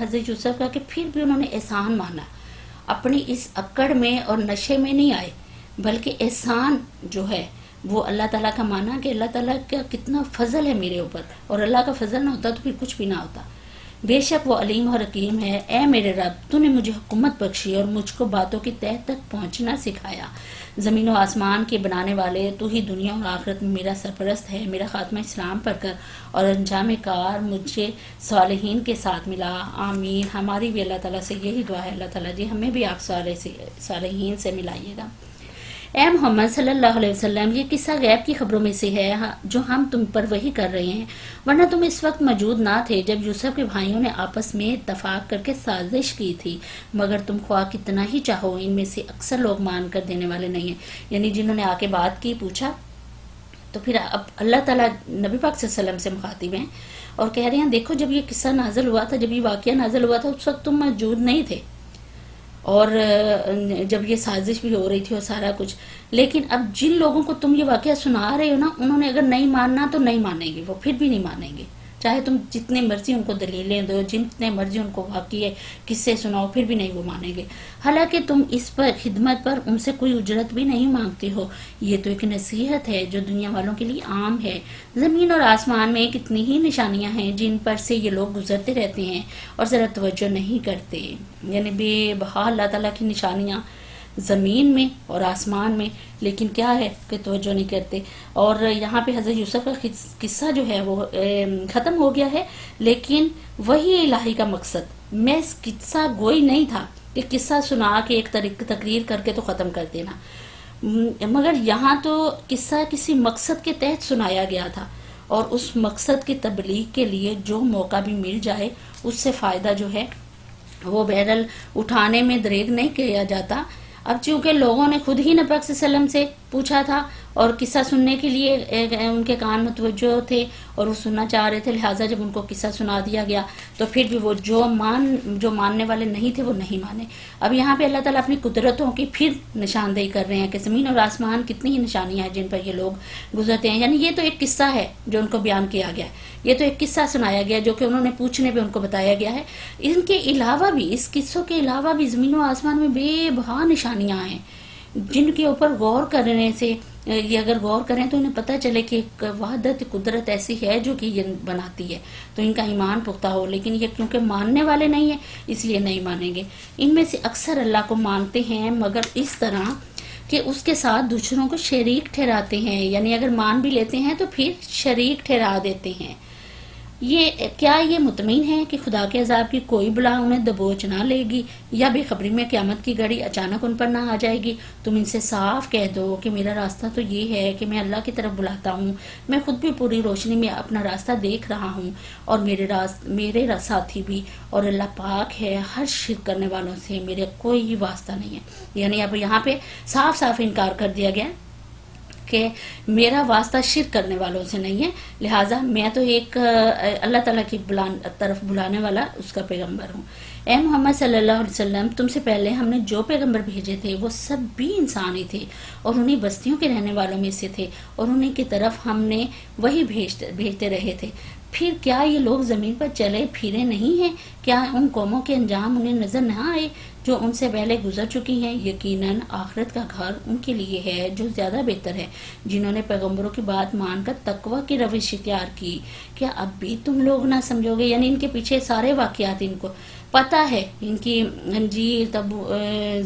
حضرت یوسف کا کہ پھر بھی انہوں نے احسان مانا، اپنی اس اکڑ میں اور نشے میں نہیں آئے، بلکہ احسان جو ہے وہ اللہ تعالیٰ کا مانا کہ اللہ تعالیٰ کا کتنا فضل ہے میرے اوپر، اور اللہ کا فضل نہ ہوتا تو پھر کچھ بھی نہ ہوتا. بے شک وہ علیم اور حکیم ہے. اے میرے رب تو نے مجھے حکومت بخشی اور مجھ کو باتوں کی تہ تک پہنچنا سکھایا. زمین و آسمان کے بنانے والے تو ہی دنیا اور آخرت میں میرا سرپرست ہے. میرا خاتمہ اسلام پر کر اور انجام کار مجھے صالحین کے ساتھ ملا. آمین. ہماری بھی اللہ تعالیٰ سے یہی دعا ہے اللہ تعالیٰ جی ہمیں بھی آپ صالحین سے ملائیے گا. اے محمد صلی اللہ علیہ وسلم یہ قصہ غیب کی خبروں میں سے ہے جو ہم تم پر وحی کر رہے ہیں، ورنہ تم اس وقت موجود نہ تھے جب یوسف کے بھائیوں نے آپس میں اتفاق کر کے سازش کی تھی، مگر تم خواہ کتنا ہی چاہو ان میں سے اکثر لوگ مان کر دینے والے نہیں ہیں. یعنی جنہوں نے آ کے بات کی پوچھا تو پھر اب اللہ تعالیٰ نبی پاک صلی اللہ علیہ وسلم سے مخاطب ہیں اور کہہ رہے ہیں دیکھو جب یہ قصہ نازل ہوا تھا، جب یہ واقعہ نازل ہوا تھا اس وقت تم موجود نہیں تھے، اور جب یہ سازش بھی ہو رہی تھی اور سارا کچھ. لیکن اب جن لوگوں کو تم یہ واقعہ سنا رہے ہو نا، انہوں نے اگر نہیں ماننا تو نہیں مانیں گے، وہ پھر بھی نہیں مانیں گے، چاہے تم جتنے مرضی ان کو دلیلیں دو، جتنے مرضی ان کو واقعے قصے سناؤ، پھر بھی نہیں وہ مانیں گے. حالانکہ تم اس پر خدمت پر ان سے کوئی اجرت بھی نہیں مانگتے ہو. یہ تو ایک نصیحت ہے جو دنیا والوں کے لیے عام ہے. زمین اور آسمان میں کتنی ہی نشانیاں ہیں جن پر سے یہ لوگ گزرتے رہتے ہیں اور ذرا توجہ نہیں کرتے. یعنی بے بہا اللہ تعالیٰ کی نشانیاں زمین میں اور آسمان میں، لیکن کیا ہے کہ توجہ نہیں کرتے. اور یہاں پہ حضرت یوسف کا قصہ جو ہے وہ ختم ہو گیا ہے، لیکن وہی الہی کا مقصد میں اس قصہ گوئی نہیں تھا کہ قصہ سنا کے ایک تقریر کر کے تو ختم کر دینا، مگر یہاں تو قصہ کسی مقصد کے تحت سنایا گیا تھا، اور اس مقصد کی تبلیغ کے لیے جو موقع بھی مل جائے اس سے فائدہ جو ہے وہ بہرحال اٹھانے میں دریغ نہیں کیا جاتا. اب چونکہ لوگوں نے خود ہی نبی پاک صلی اللہ علیہ وسلم سے پوچھا تھا اور قصہ سننے کے لیے ان کے کان متوجہ تھے اور وہ سننا چاہ رہے تھے، لہٰذا جب ان کو قصہ سنا دیا گیا تو پھر بھی وہ جو ماننے والے نہیں تھے وہ نہیں مانے۔ اب یہاں پہ اللہ تعالیٰ اپنی قدرتوں کی پھر نشاندہی کر رہے ہیں کہ زمین اور آسمان کتنی ہی نشانیاں ہیں جن پر یہ لوگ گزرتے ہیں۔ یعنی یہ تو ایک قصہ ہے جو ان کو بیان کیا گیا ہے، یہ تو ایک قصہ سنایا گیا جو کہ انہوں نے پوچھنے پہ ان کو بتایا گیا ہے۔ ان کے علاوہ بھی، اس قصوں کے علاوہ بھی زمین و آسمان میں بے بہا نشانیاں ہیں جن کے اوپر غور کرنے سے یہ اگر غور کریں تو انہیں پتہ چلے کہ ایک وحدت قدرت ایسی ہے جو کہ یہ بناتی ہے، تو ان کا ایمان پختہ ہو۔ لیکن یہ کیونکہ ماننے والے نہیں ہیں اس لیے نہیں مانیں گے۔ ان میں سے اکثر اللہ کو مانتے ہیں مگر اس طرح کہ اس کے ساتھ دوسروں کو شریک ٹھہراتے ہیں، یعنی اگر مان بھی لیتے ہیں تو پھر شریک ٹھہرا دیتے ہیں۔ یہ مطمئن ہے کہ خدا کے عذاب کی کوئی بلا انہیں دبوچ نہ لے گی یا بے خبری میں قیامت کی گھڑی اچانک ان پر نہ آ جائے گی۔ تم ان سے صاف کہہ دو کہ میرا راستہ تو یہ ہے کہ میں اللہ کی طرف بلاتا ہوں، میں خود بھی پوری روشنی میں اپنا راستہ دیکھ رہا ہوں اور میرے ساتھی بھی، اور اللہ پاک ہے ہر شرک کرنے والوں سے میرے کوئی واسطہ نہیں ہے۔ یعنی اب یہاں پہ صاف صاف انکار کر دیا گیا کہ میرا واسطہ شرک کرنے والوں سے نہیں ہے، لہٰذا میں تو ایک اللہ تعالیٰ کی طرف بلانے والا اس کا پیغمبر ہوں۔ اے محمد صلی اللہ علیہ وسلم، تم سے پہلے ہم نے جو پیغمبر بھیجے تھے وہ سب بھی انسان ہی تھے اور انہیں بستیوں کے رہنے والوں میں سے تھے، اور انہیں کی طرف ہم نے وہی بھیجتے رہے تھے۔ پھر کیا یہ لوگ زمین پر چلے پھرے نہیں ہیں؟ کیا ان قوموں کے انجام انہیں نظر نہ آئے جو ان سے پہلے گزر چکی ہیں؟ یقیناً آخرت کا گھر ان کے لیے ہے جو زیادہ بہتر ہے، جنہوں نے پیغمبروں کی بات مان کر تقوی کی روش اختیار کی۔ کیا اب بھی تم لوگ نہ سمجھو گے؟ یعنی ان کے پیچھے سارے واقعات ان کو پتہ ہے، ان کی انجیل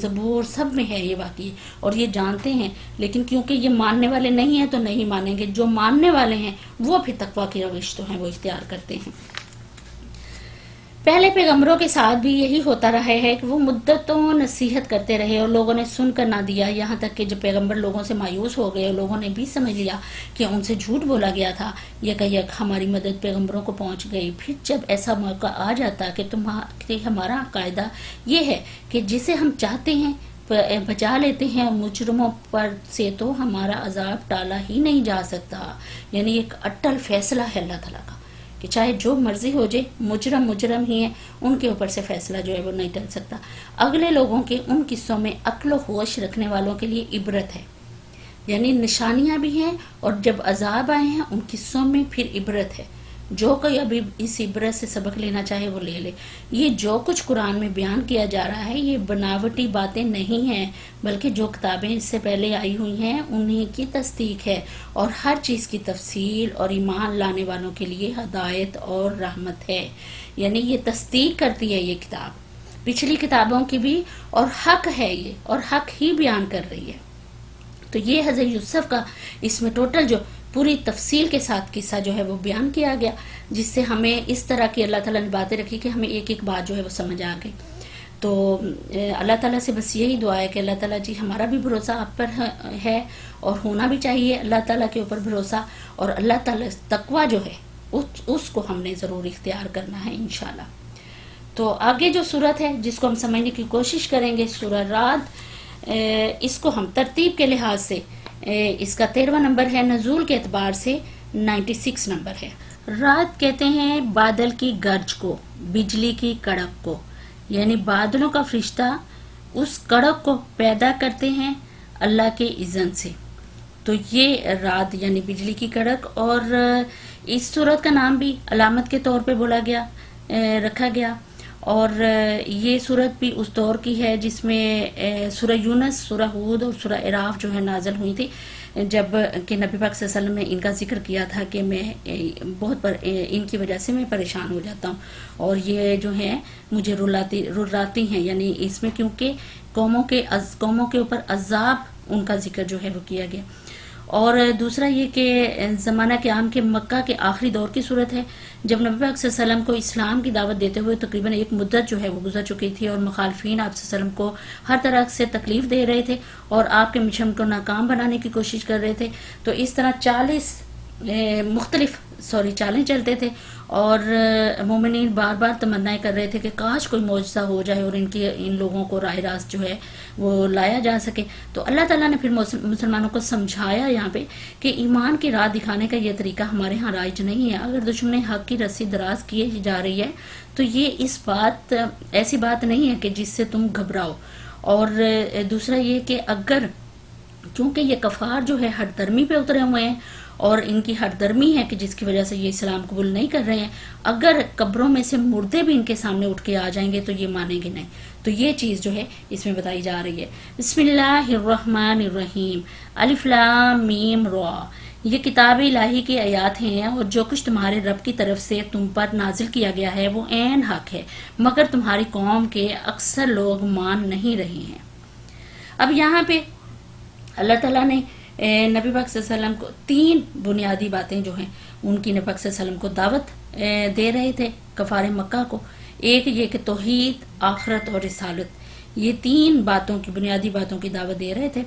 زبور سب میں ہے یہ واقعی اور یہ جانتے ہیں، لیکن کیونکہ یہ ماننے والے نہیں ہیں تو نہیں مانیں گے۔ جو ماننے والے ہیں وہ پھر تقوی کی روش تو ہیں وہ اختیار کرتے ہیں۔ پہلے پیغمبروں کے ساتھ بھی یہی ہوتا رہا ہے کہ وہ مدتوں نصیحت کرتے رہے اور لوگوں نے سن کر نہ دیا، یہاں تک کہ جب پیغمبر لوگوں سے مایوس ہو گئے اور لوگوں نے بھی سمجھ لیا کہ ان سے جھوٹ بولا گیا تھا، یک ہماری مدد پیغمبروں کو پہنچ گئی۔ پھر جب ایسا موقع آ جاتا کہ ہمارا قاعدہ یہ ہے کہ جسے ہم چاہتے ہیں بچا لیتے ہیں، مجرموں پر سے تو ہمارا عذاب ٹالا ہی نہیں جا سکتا۔ یعنی ایک اٹل فیصلہ ہے اللہ تعالیٰ کا کہ چاہے جو مرضی ہو جائے، مجرم ہی ہیں، ان کے اوپر سے فیصلہ جو ہے وہ نہیں ٹل سکتا۔ اگلے لوگوں کے ان قصوں میں عقل و ہوش رکھنے والوں کے لیے عبرت ہے، یعنی نشانیاں بھی ہیں، اور جب عذاب آئے ہیں ان قصوں میں پھر عبرت ہے۔ جو کوئی ابھی اس عبرت سے سبق لینا چاہے وہ لے لے۔ یہ جو کچھ قرآن میں بیان کیا جا رہا ہے یہ بناوٹی باتیں نہیں ہیں، بلکہ جو کتابیں اس سے پہلے آئی ہوئی ہیں انہی کی تصدیق ہے، اور ہر چیز کی تفصیل اور ایمان لانے والوں کے لیے ہدایت اور رحمت ہے۔ یعنی یہ تصدیق کرتی ہے یہ کتاب پچھلی کتابوں کی بھی، اور حق ہے یہ، اور حق ہی بیان کر رہی ہے۔ تو یہ حضرت یوسف کا اس میں ٹوٹل جو پوری تفصیل کے ساتھ قصہ جو ہے وہ بیان کیا گیا، جس سے ہمیں اس طرح کی اللہ تعالیٰ نے باتیں رکھی کہ ہمیں ایک ایک بات جو ہے وہ سمجھ آ گئی۔ تو اللہ تعالیٰ سے بس یہی دعا ہے کہ اللہ تعالیٰ جی ہمارا بھی بھروسہ آپ پر ہے اور ہونا بھی چاہیے اللہ تعالیٰ کے اوپر بھروسہ، اور اللہ تعالیٰ تقوی جو ہے اس کو ہم نے ضرور اختیار کرنا ہے انشاءاللہ۔ تو آگے جو سورت ہے جس کو ہم سمجھنے کی کوشش کریں گے، سورہ رعد، اس کو ہم ترتیب کے لحاظ سے اس کا 13واں نمبر ہے، نزول کے اعتبار سے 96 نمبر ہے۔ رعد کہتے ہیں بادل کی گرج کو، بجلی کی کڑک کو، یعنی بادلوں کا فرشتہ اس کڑک کو پیدا کرتے ہیں اللہ کے اذن سے۔ تو یہ رعد یعنی بجلی کی کڑک، اور اس سورت کا نام بھی علامت کے طور پہ رکھا گیا، اور یہ سورت بھی اس دور کی ہے جس میں سورہ یونس، سورہ ہود اور سورہ اعراف جو ہے نازل ہوئی تھی، جب کہ نبی پاک صلی اللہ علیہ وسلم نے ان کا ذکر کیا تھا کہ میں ان کی وجہ سے میں پریشان ہو جاتا ہوں، اور یہ جو ہیں مجھے رلاتی ہیں، یعنی اس میں کیونکہ قوموں کے اوپر عذاب ان کا ذکر جو ہے وہ کیا گیا۔ اور دوسرا یہ کہ زمانہ قیام کے مکہ کے آخری دور کی صورت ہے، جب نبی پاک صلی اللہ علیہ وسلم کو اسلام کی دعوت دیتے ہوئے تقریباً ایک مدت جو ہے وہ گزر چکی تھی، اور مخالفین آپ صلی اللہ علیہ وسلم کو ہر طرح سے تکلیف دے رہے تھے اور آپ کے مشن کو ناکام بنانے کی کوشش کر رہے تھے۔ تو اس طرح 40 مختلف چالیں چلتے تھے، اور مومنین بار بار تمنائیں کر رہے تھے کہ کاش کوئی معجزہ ہو جائے اور ان لوگوں کو راہ راست جو ہے وہ لایا جا سکے۔ تو اللہ تعالیٰ نے پھر مسلمانوں کو سمجھایا یہاں پہ کہ ایمان کی راہ دکھانے کا یہ طریقہ ہمارے ہاں رائج نہیں ہے۔ اگر دشمن حق کی رسی دراز کیے جا رہی ہے تو یہ ایسی بات نہیں ہے کہ جس سے تم گھبراؤ۔ اور دوسرا یہ کہ اگر کیونکہ یہ کفار جو ہے ہر درمی پہ اترے ہوئے ہیں، اور ان کی ہر درمی ہے کہ جس کی وجہ سے یہ اسلام قبول نہیں کر رہے ہیں، اگر قبروں میں سے مردے بھی ان کے سامنے اٹھ کے آ جائیں گے تو یہ مانیں گے نہیں۔ تو یہ چیز جو ہے اس میں بتائی جا رہی ہے۔ بسم اللہ الرحمن الرحیم، الف لام میم را، یہ کتاب الہی کی آیات ہیں، اور جو کچھ تمہارے رب کی طرف سے تم پر نازل کیا گیا ہے وہ عین حق ہے، مگر تمہاری قوم کے اکثر لوگ مان نہیں رہے ہیں۔ اب یہاں پہ اللہ تعالیٰ نے نبی پاک صلی اللہ علیہ وسلم کو 3 بنیادی باتیں جو ہیں ان کی نبی پاک صلی اللہ علیہ وسلم کو دعوت دے رہے تھے کفار مکہ کو۔ ایک یہ کہ توحید، آخرت اور رسالت، یہ 3 باتوں کی بنیادی باتوں کی دعوت دے رہے تھے،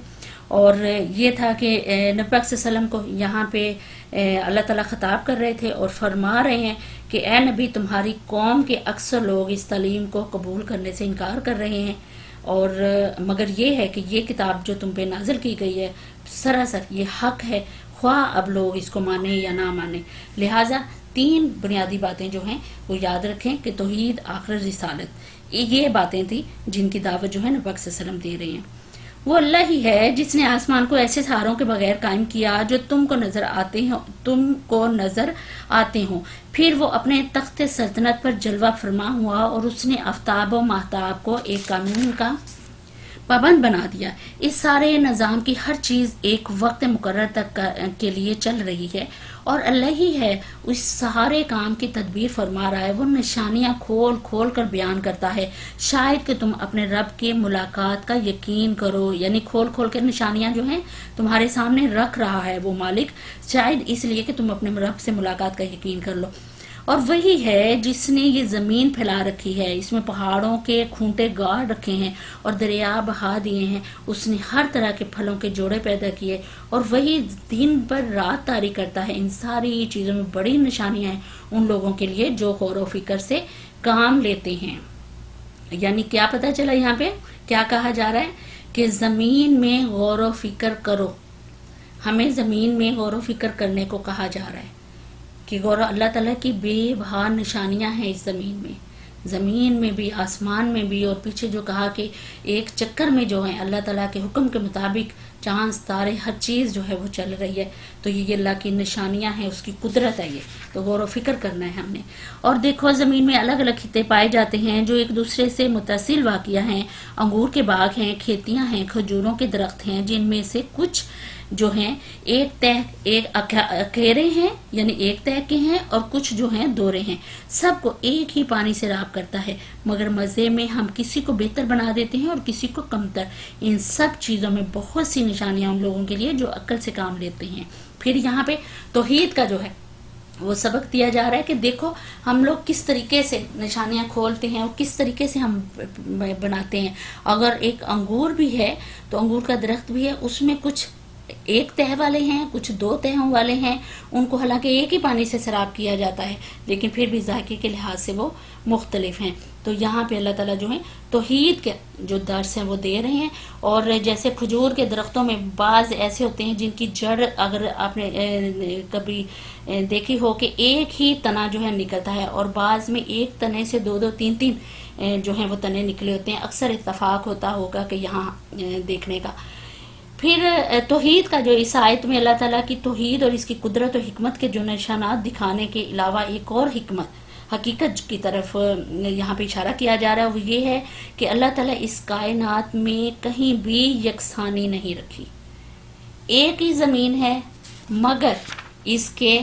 اور یہ تھا کہ نبی پاک صلی اللہ علیہ وسلم کو یہاں پہ اللہ تعالیٰ خطاب کر رہے تھے اور فرما رہے ہیں کہ اے نبی، تمہاری قوم کے اکثر لوگ اس تعلیم کو قبول کرنے سے انکار کر رہے ہیں، اور مگر یہ ہے کہ یہ کتاب جو تم پہ نازل کی گئی ہے سراسر یہ حق ہے، خواہ اب لوگ اس کو مانیں یا نہ مانیں۔ لہٰذا 3 بنیادی باتیں جو ہیں وہ یاد رکھیں کہ توحید، آخرت، رسالت، یہ باتیں تھیں جن کی دعوت جو ہے نبی صلی اللہ علیہ وسلم دے رہے ہیں۔ وہ اللہ ہی ہے جس نے آسمان کو ایسے سہاروں کے بغیر قائم کیا جو تم کو نظر آتے ہوں، پھر وہ اپنے تخت سلطنت پر جلوہ فرما ہوا، اور اس نے آفتاب و ماہتاب کو ایک قانون کا پابند بنا دیا۔ اس سارے نظام کی ہر چیز ایک وقت مقرر تک کے لیے چل رہی ہے، اور اللہ ہی ہے اس سارے کام کی تدبیر فرما رہا ہے۔ وہ نشانیاں کھول کھول کر بیان کرتا ہے، شاید کہ تم اپنے رب کے ملاقات کا یقین کرو، یعنی کھول کھول کے نشانیاں جو ہیں تمہارے سامنے رکھ رہا ہے وہ مالک، شاید اس لیے کہ تم اپنے رب سے ملاقات کا یقین کر لو۔ اور وہی ہے جس نے یہ زمین پھیلا رکھی ہے، اس میں پہاڑوں کے کھونٹے گاڑ رکھے ہیں اور دریا بہا دیے ہیں، اس نے ہر طرح کے پھلوں کے جوڑے پیدا کیے، اور وہی دن پر رات طاری کرتا ہے۔ ان ساری چیزوں میں بڑی نشانیاں ہیں ان لوگوں کے لیے جو غور و فکر سے کام لیتے ہیں۔ یعنی کیا پتہ چلا یہاں پہ کیا کہا جا رہا ہے کہ زمین میں غور و فکر کرو، ہمیں زمین میں غور و فکر کرنے کو کہا جا رہا ہے کہ اللہ تعالیٰ کی بے بہا نشانیاں ہیں اس زمین میں بھی، آسمان میں بھی، اور پیچھے جو کہا کہ ایک چکر میں جو ہے اللہ تعالیٰ کے حکم کے مطابق چاند ستارے ہر چیز جو ہے وہ چل رہی ہے، تو یہ اللہ کی نشانیاں ہیں، اس کی قدرت ہے، یہ تو غور و فکر کرنا ہے ہم نے۔ اور دیکھو زمین میں الگ الگ خطے پائے جاتے ہیں جو ایک دوسرے سے متصل واقع ہیں، انگور کے باغ ہیں، کھیتیاں ہیں، کھجوروں کے درخت ہیں، جن میں سے کچھ جو ہیں ایک اکیرے ہیں، یعنی ایک تہہ کے ہیں، اور کچھ جو ہیں دورے ہیں، سب کو ایک ہی پانی سے راب کرتا ہے، مگر مزے میں ہم کسی کو بہتر بنا دیتے ہیں اور کسی کو کمتر۔ ان سب چیزوں میں بہت سی نشانیاں ان لوگوں کے لیے جو عقل سے کام لیتے ہیں۔ پھر یہاں پہ توحید کا جو ہے وہ سبق دیا جا رہا ہے کہ دیکھو ہم لوگ کس طریقے سے نشانیاں کھولتے ہیں اور کس طریقے سے ہم بناتے ہیں۔ اگر ایک انگور بھی ہے تو انگور کا درخت بھی ہے، اس میں کچھ ایک تہہ والے ہیں، کچھ 2 تہوں والے ہیں، ان کو حالانکہ ایک ہی پانی سے سراب کیا جاتا ہے، لیکن پھر بھی ذائقے کے لحاظ سے وہ مختلف ہیں۔ تو یہاں پہ اللہ تعالیٰ جو ہے توحید کے جو درس ہیں وہ دے رہے ہیں۔ اور جیسے کھجور کے درختوں میں بعض ایسے ہوتے ہیں جن کی جڑ اگر آپ نے کبھی دیکھی ہو کہ ایک ہی تنا جو ہے نکلتا ہے، اور بعض میں ایک تنے سے 2 3 جو ہیں وہ تنے نکلے ہوتے ہیں، اکثر اتفاق ہوتا ہوگا کہ یہاں دیکھنے کا۔ پھر توحید کا جو اس آیت میں اللہ تعالیٰ کی توحید اور اس کی قدرت و حکمت کے جو نشانات دکھانے کے علاوہ ایک اور حقیقت کی طرف یہاں پہ اشارہ کیا جا رہا ہے، وہ یہ ہے کہ اللہ تعالیٰ اس کائنات میں کہیں بھی یکسانی نہیں رکھی۔ ایک ہی زمین ہے، مگر اس کے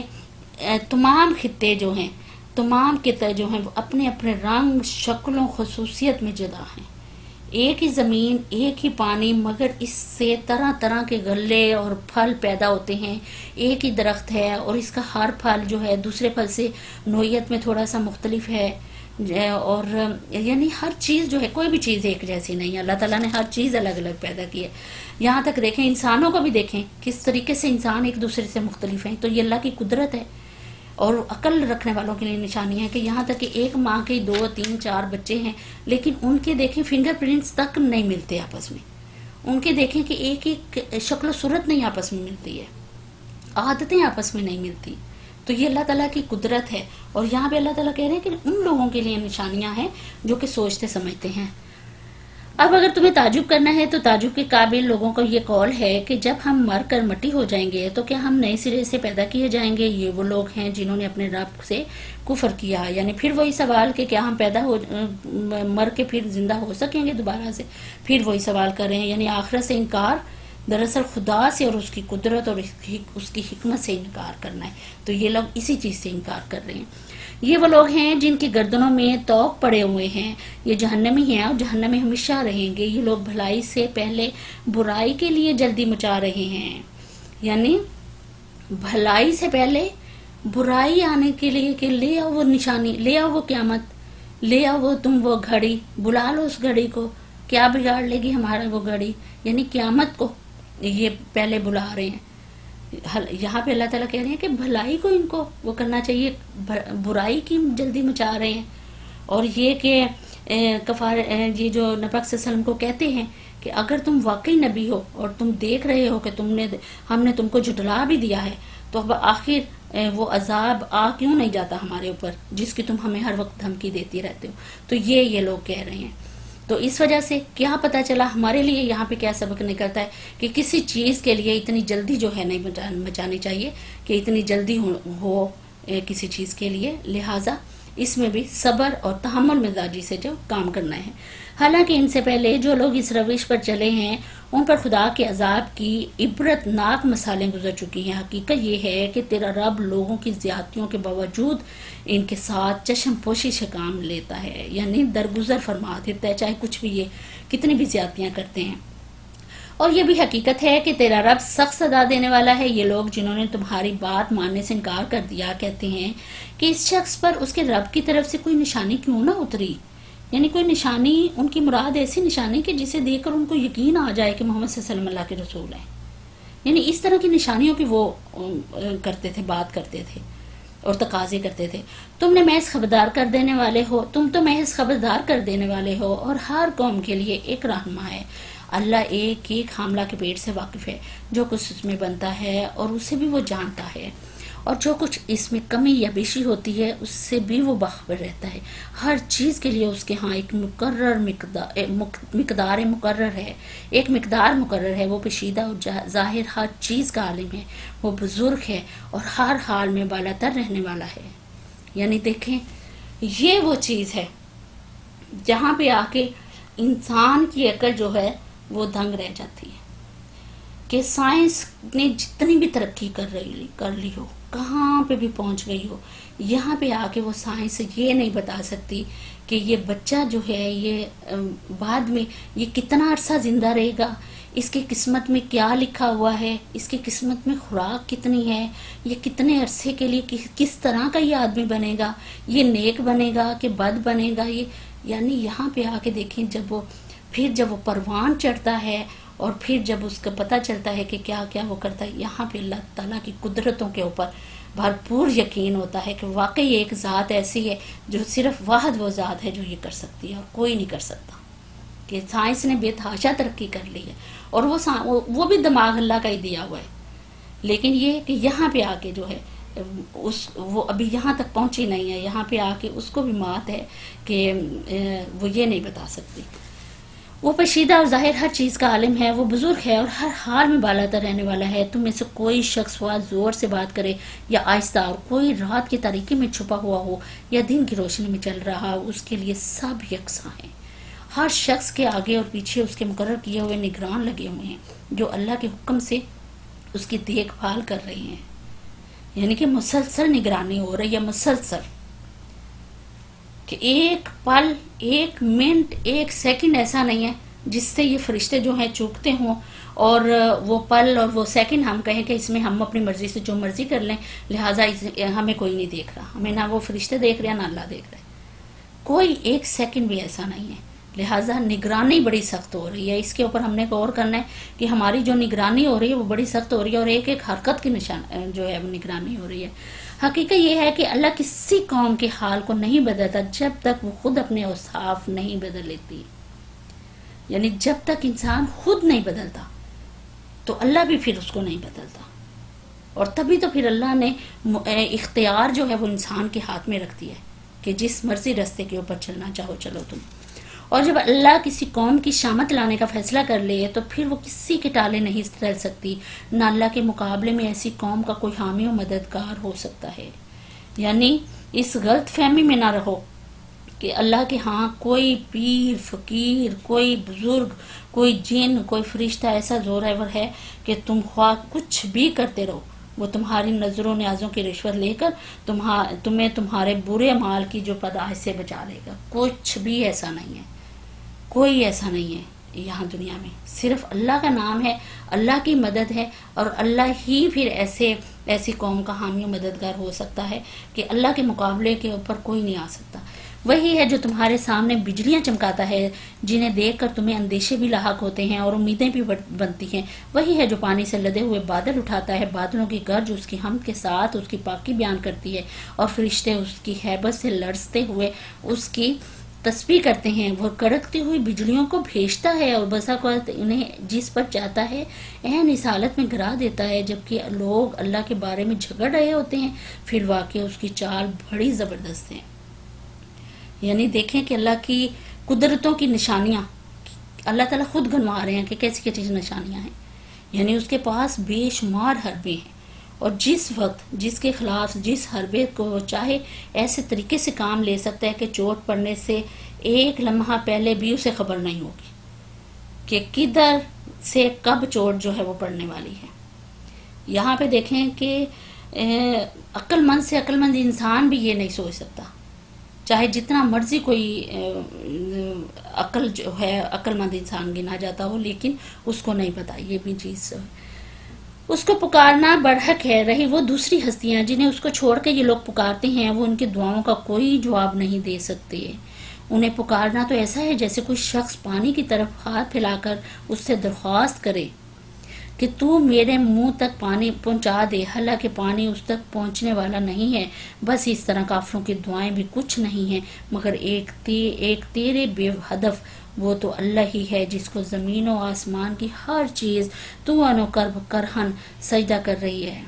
تمام خطے جو ہیں، تمام خطے جو ہیں وہ اپنے اپنے رنگ، شکلوں، خصوصیت میں جدا ہیں۔ ایک ہی زمین، ایک ہی پانی، مگر اس سے طرح طرح کے غلے اور پھل پیدا ہوتے ہیں۔ ایک ہی درخت ہے اور اس کا ہر پھل جو ہے دوسرے پھل سے نوعیت میں تھوڑا سا مختلف ہے، اور یعنی ہر چیز جو ہے، کوئی بھی چیز ایک جیسی نہیں ہے۔ اللہ تعالیٰ نے ہر چیز الگ الگ پیدا کی ہے۔ یہاں تک دیکھیں انسانوں کو بھی دیکھیں کس طریقے سے انسان ایک دوسرے سے مختلف ہیں، تو یہ اللہ کی قدرت ہے۔ اور عقل رکھنے والوں کے لیے نشانی ہے کہ یہاں تک کہ ایک ماں کے 2 3 4 بچے ہیں لیکن ان کے دیکھیں فنگر پرنٹس تک نہیں ملتے آپس میں، ان کے دیکھیں کہ ایک شکل و صورت نہیں آپس میں ملتی ہے، عادتیں آپس میں نہیں ملتی. تو یہ اللہ تعالیٰ کی قدرت ہے. اور یہاں پہ اللہ تعالیٰ کہہ رہے ہیں کہ ان لوگوں کے لیے نشانیاں ہیں جو کہ سوچتے سمجھتے ہیں. اب اگر تمہیں تعجب کرنا ہے تو تعجب کے قابل لوگوں کا یہ قول ہے کہ جب ہم مر کر مٹی ہو جائیں گے تو کیا ہم نئے سرے سے پیدا کیے جائیں گے؟ یہ وہ لوگ ہیں جنہوں نے اپنے رب سے کفر کیا. یعنی پھر وہی سوال کہ کیا ہم مر کے پھر زندہ ہو سکیں گے دوبارہ سے؟ پھر وہی سوال کر رہے ہیں. یعنی آخرت سے انکار دراصل خدا سے اور اس کی قدرت اور اس کی حکمت سے انکار کرنا ہے. تو یہ لوگ اسی چیز سے انکار کر رہے ہیں. یہ وہ لوگ ہیں جن کی گردنوں میں توق پڑے ہوئے ہیں، یہ جہنمی ہیں اور جہنم میں ہمیشہ رہیں گے. یہ لوگ بھلائی سے پہلے برائی کے لیے جلدی مچا رہے ہیں. یعنی بھلائی سے پہلے برائی آنے کے لیے کہ لے آؤ وہ نشانی، لے آؤ وہ قیامت، لے آؤ وہ تم وہ گھڑی، بلا لو اس گھڑی کو، کیا بگاڑ لے گی ہمارا وہ گھڑی. یعنی قیامت کو یہ پہلے بلا رہے ہیں. یہاں پہ اللہ تعالیٰ کہہ رہے ہیں کہ بھلائی کو ان کو وہ کرنا چاہیے، برائی کی جلدی مچا رہے ہیں. اور یہ کہ یہ جو نبی صلی اللہ علیہ وسلم کو کہتے ہیں کہ اگر تم واقعی نبی ہو اور تم دیکھ رہے ہو کہ ہم نے تم کو جھٹلا بھی دیا ہے تو اب آخر وہ عذاب کیوں نہیں جاتا ہمارے اوپر جس کی تم ہمیں ہر وقت دھمکی دیتی رہتے ہو. تو یہ لوگ کہہ رہے ہیں. تو اس وجہ سے کیا پتہ چلا ہمارے لیے یہاں پہ کیا سبق نکلتا ہے کہ کسی چیز کے لیے اتنی جلدی جو ہے نہیں مچانی چاہیے کہ اتنی جلدی ہو کسی چیز کے لیے. لہٰذا اس میں بھی صبر اور تحمل مزاجی سے جو کام کرنا ہے. حالانکہ ان سے پہلے جو لوگ اس روش پر چلے ہیں ان پر خدا کے عذاب کی عبرت ناک مثالیں گزر چکی ہیں. حقیقت یہ ہے کہ تیرا رب لوگوں کی زیادتیوں کے باوجود ان کے ساتھ چشم پوشی سے کام لیتا ہے. یعنی درگزر فرما دیتا ہے چاہے کچھ بھی یہ کتنی بھی زیادتیاں کرتے ہیں. اور یہ بھی حقیقت ہے کہ تیرا رب سخت سزا دینے والا ہے. یہ لوگ جنہوں نے تمہاری بات ماننے سے انکار کر دیا کہتے ہیں کہ اس شخص پر اس کے رب کی طرف سے کوئی نشانی کیوں نہ اتری. یعنی کوئی نشانی، ان کی مراد ایسی نشانی کہ جسے دیکھ کر ان کو یقین آ جائے کہ محمد صلی اللہ علیہ وسلم اللہ کے رسول ہیں. یعنی اس طرح کی نشانیوں کی وہ کرتے تھے، بات کرتے تھے اور تقاضے کرتے تھے. تم نے محض خبردار کر دینے والے ہو، تم تو محض خبردار کر دینے والے ہو اور ہر قوم کے لیے ایک رہنما ہے. اللہ ایک ایک حاملہ کے پیٹ سے واقف ہے، جو کچھ اس میں بنتا ہے اور اسے بھی وہ جانتا ہے، اور جو کچھ اس میں کمی یا بیشی ہوتی ہے اس سے بھی وہ باخبر رہتا ہے. ہر چیز کے لیے اس کے ہاں ایک مقدار مقرر ہے، ایک مقدار مقرر ہے. وہ پوشیدہ اور ظاہر ہر چیز کا عالم ہے. وہ بزرگ ہے اور ہر حال میں بالا تر رہنے والا ہے. یعنی دیکھیں یہ وہ چیز ہے جہاں پہ آ کے انسان کی عقل جو ہے وہ دنگ رہ جاتی ہے کہ سائنس نے جتنی بھی ترقی کر لی ہو، کہاں پہ بھی پہنچ گئی ہو، یہاں پہ آ کے وہ سائنس یہ نہیں بتا سکتی کہ یہ بچہ جو ہے یہ بعد میں یہ کتنا عرصہ زندہ رہے گا، اس کی قسمت میں کیا لکھا ہوا ہے، اس کی قسمت میں خوراک کتنی ہے، یہ کتنے عرصے کے لیے کس طرح کا یہ آدمی بنے گا، یہ نیک بنے گا کہ بد بنے گا. یعنی یہاں پہ آ کے دیکھیں جب وہ پروان چڑھتا ہے اور پھر جب اس کا پتہ چلتا ہے کہ کیا کیا وہ کرتا ہے، یہاں پہ اللہ تعالیٰ کی قدرتوں کے اوپر بھرپور یقین ہوتا ہے کہ واقعی ایک ذات ایسی ہے جو صرف واحد وہ ذات ہے جو یہ کر سکتی ہے اور کوئی نہیں کر سکتا. کہ سائنس نے بے تحاشا ترقی کر لی ہے اور وہ بھی دماغ اللہ کا ہی دیا ہوا ہے، لیکن یہ کہ یہاں پہ آ کے جو ہے وہ ابھی یہاں تک پہنچی نہیں ہے. یہاں پہ آ کے اس کو بھی مات ہے کہ وہ یہ نہیں بتا سکتی. وہ پوشیدہ اور ظاہر ہر چیز کا عالم ہے. وہ بزرگ ہے اور ہر حال میں بالا تر رہنے والا ہے. تم میں سے کوئی شخص ہوا زور سے بات کرے یا آہستہ، اور کوئی رات کی تاریکی میں چھپا ہوا ہو یا دن کی روشنی میں چل رہا ہو، اس کے لیے سب یکساں ہیں. ہر شخص کے آگے اور پیچھے اس کے مقرر کیے ہوئے نگران لگے ہوئے ہیں جو اللہ کے حکم سے اس کی دیکھ بھال کر رہے ہیں. یعنی کہ مسلسل نگرانی ہو رہی ہے، مسلسل، کہ ایک پل، ایک منٹ، ایک سیکنڈ ایسا نہیں ہے جس سے یہ فرشتے جو ہیں چوکتے ہوں اور وہ پل اور وہ سیکنڈ ہم کہیں کہ اس میں ہم اپنی مرضی سے جو مرضی کر لیں، لہٰذا ہمیں کوئی نہیں دیکھ رہا، ہمیں نہ وہ فرشتے دیکھ رہے ہیں نہ اللہ دیکھ رہے. کوئی ایک سیکنڈ بھی ایسا نہیں ہے لہٰذا نگرانی بڑی سخت ہو رہی ہے. اس کے اوپر ہم نے غور کرنا ہے کہ ہماری جو نگرانی ہو رہی ہے وہ بڑی سخت ہو رہی ہے، اور ایک ایک حرکت کی جو ہے وہ نگرانی ہو رہی ہے. حقیقت یہ ہے کہ اللہ کسی قوم کے حال کو نہیں بدلتا جب تک وہ خود اپنے اوصاف نہیں بدل لیتی. یعنی جب تک انسان خود نہیں بدلتا تو اللہ بھی پھر اس کو نہیں بدلتا. اور تبھی تو پھر اللہ نے اختیار جو ہے وہ انسان کے ہاتھ میں رکھ دیا ہے کہ جس مرضی راستے کے اوپر چلنا چاہو چلو تم. اور جب اللہ کسی قوم کی شامت لانے کا فیصلہ کر لے تو پھر وہ کسی کے ٹالے نہیں چل سکتی. نہ اللہ کے مقابلے میں ایسی قوم کا کوئی حامی و مددگار ہو سکتا ہے. یعنی اس غلط فہمی میں نہ رہو کہ اللہ کے ہاں کوئی پیر فقیر، کوئی بزرگ، کوئی جن، کوئی فرشتہ ایسا زورآور ہے کہ تم خواہ کچھ بھی کرتے رہو وہ تمہاری نظروں نیازوں کی رشوت لے کر تمہیں تمہارے برے اعمال کی جو پیدائش سے بچا لے گا. کچھ بھی ایسا نہیں ہے، کوئی ایسا نہیں ہے یہاں دنیا میں. صرف اللہ کا نام ہے، اللہ کی مدد ہے، اور اللہ ہی پھر ایسی قوم کا حامی و مددگار ہو سکتا ہے کہ اللہ کے مقابلے کے اوپر کوئی نہیں آ سکتا. وہی ہے جو تمہارے سامنے بجلیاں چمکاتا ہے، جنہیں دیکھ کر تمہیں اندیشے بھی لاحق ہوتے ہیں اور امیدیں بھی بنتی ہیں. وہی ہے جو پانی سے لدے ہوئے بادل اٹھاتا ہے، بادلوں کی گرج اس کی حمد کے ساتھ اس کی پاکی بیان کرتی ہے، اور فرشتے اس کی ہیبت سے لرزتے ہوئے اس کی تسبیح کرتے ہیں. وہ کڑکتی ہوئی بجلیوں کو بھیجتا ہے اور بسا اوقات انہیں جس پر چاہتا ہے عین اس حالت میں گرا دیتا ہے جبکہ لوگ اللہ کے بارے میں جھگڑ رہے ہوتے ہیں. پھر واقعہ اس کی چال بڑی زبردست ہے. یعنی دیکھیں کہ اللہ کی قدرتوں کی نشانیاں اللہ تعالیٰ خود گنوا رہے ہیں کہ کیسی کیسی نشانیاں ہیں. یعنی اس کے پاس بے شمار حربے ہیں، اور جس وقت جس کے خلاف جس حربے کو وہ چاہے ایسے طریقے سے کام لے سکتا ہے کہ چوٹ پڑنے سے ایک لمحہ پہلے بھی اسے خبر نہیں ہوگی کہ کدھر سے کب چوٹ جو ہے وہ پڑنے والی ہے. یہاں پہ دیکھیں کہ عقل مند سے عقل مند انسان بھی یہ نہیں سوچ سکتا، چاہے جتنا مرضی کوئی عقل جو ہے عقل مند انسان گنا جاتا ہو، لیکن اس کو نہیں پتا یہ بھی چیز. اس کو پکارنا برحق ہے. رہی وہ دوسری ہستیاں جنہیں اس کو چھوڑ کے یہ لوگ پکارتے ہیں، وہ ان کی دعاؤں کا کوئی جواب نہیں دے سکتے. انہیں پکارنا تو ایسا ہے جیسے کوئی شخص پانی کی طرف ہاتھ پھیلا کر اس سے درخواست کرے کہ تو میرے منہ تک پانی پہنچا دے، حالانکہ پانی اس تک پہنچنے والا نہیں ہے. بس اس طرح کافروں کی دعائیں بھی کچھ نہیں ہیں مگر ایک تیرے بے ہدف. وہ تو اللہ ہی ہے جس کو زمین و آسمان کی ہر چیز توان و کرب کرہن سجدہ کر رہی ہے،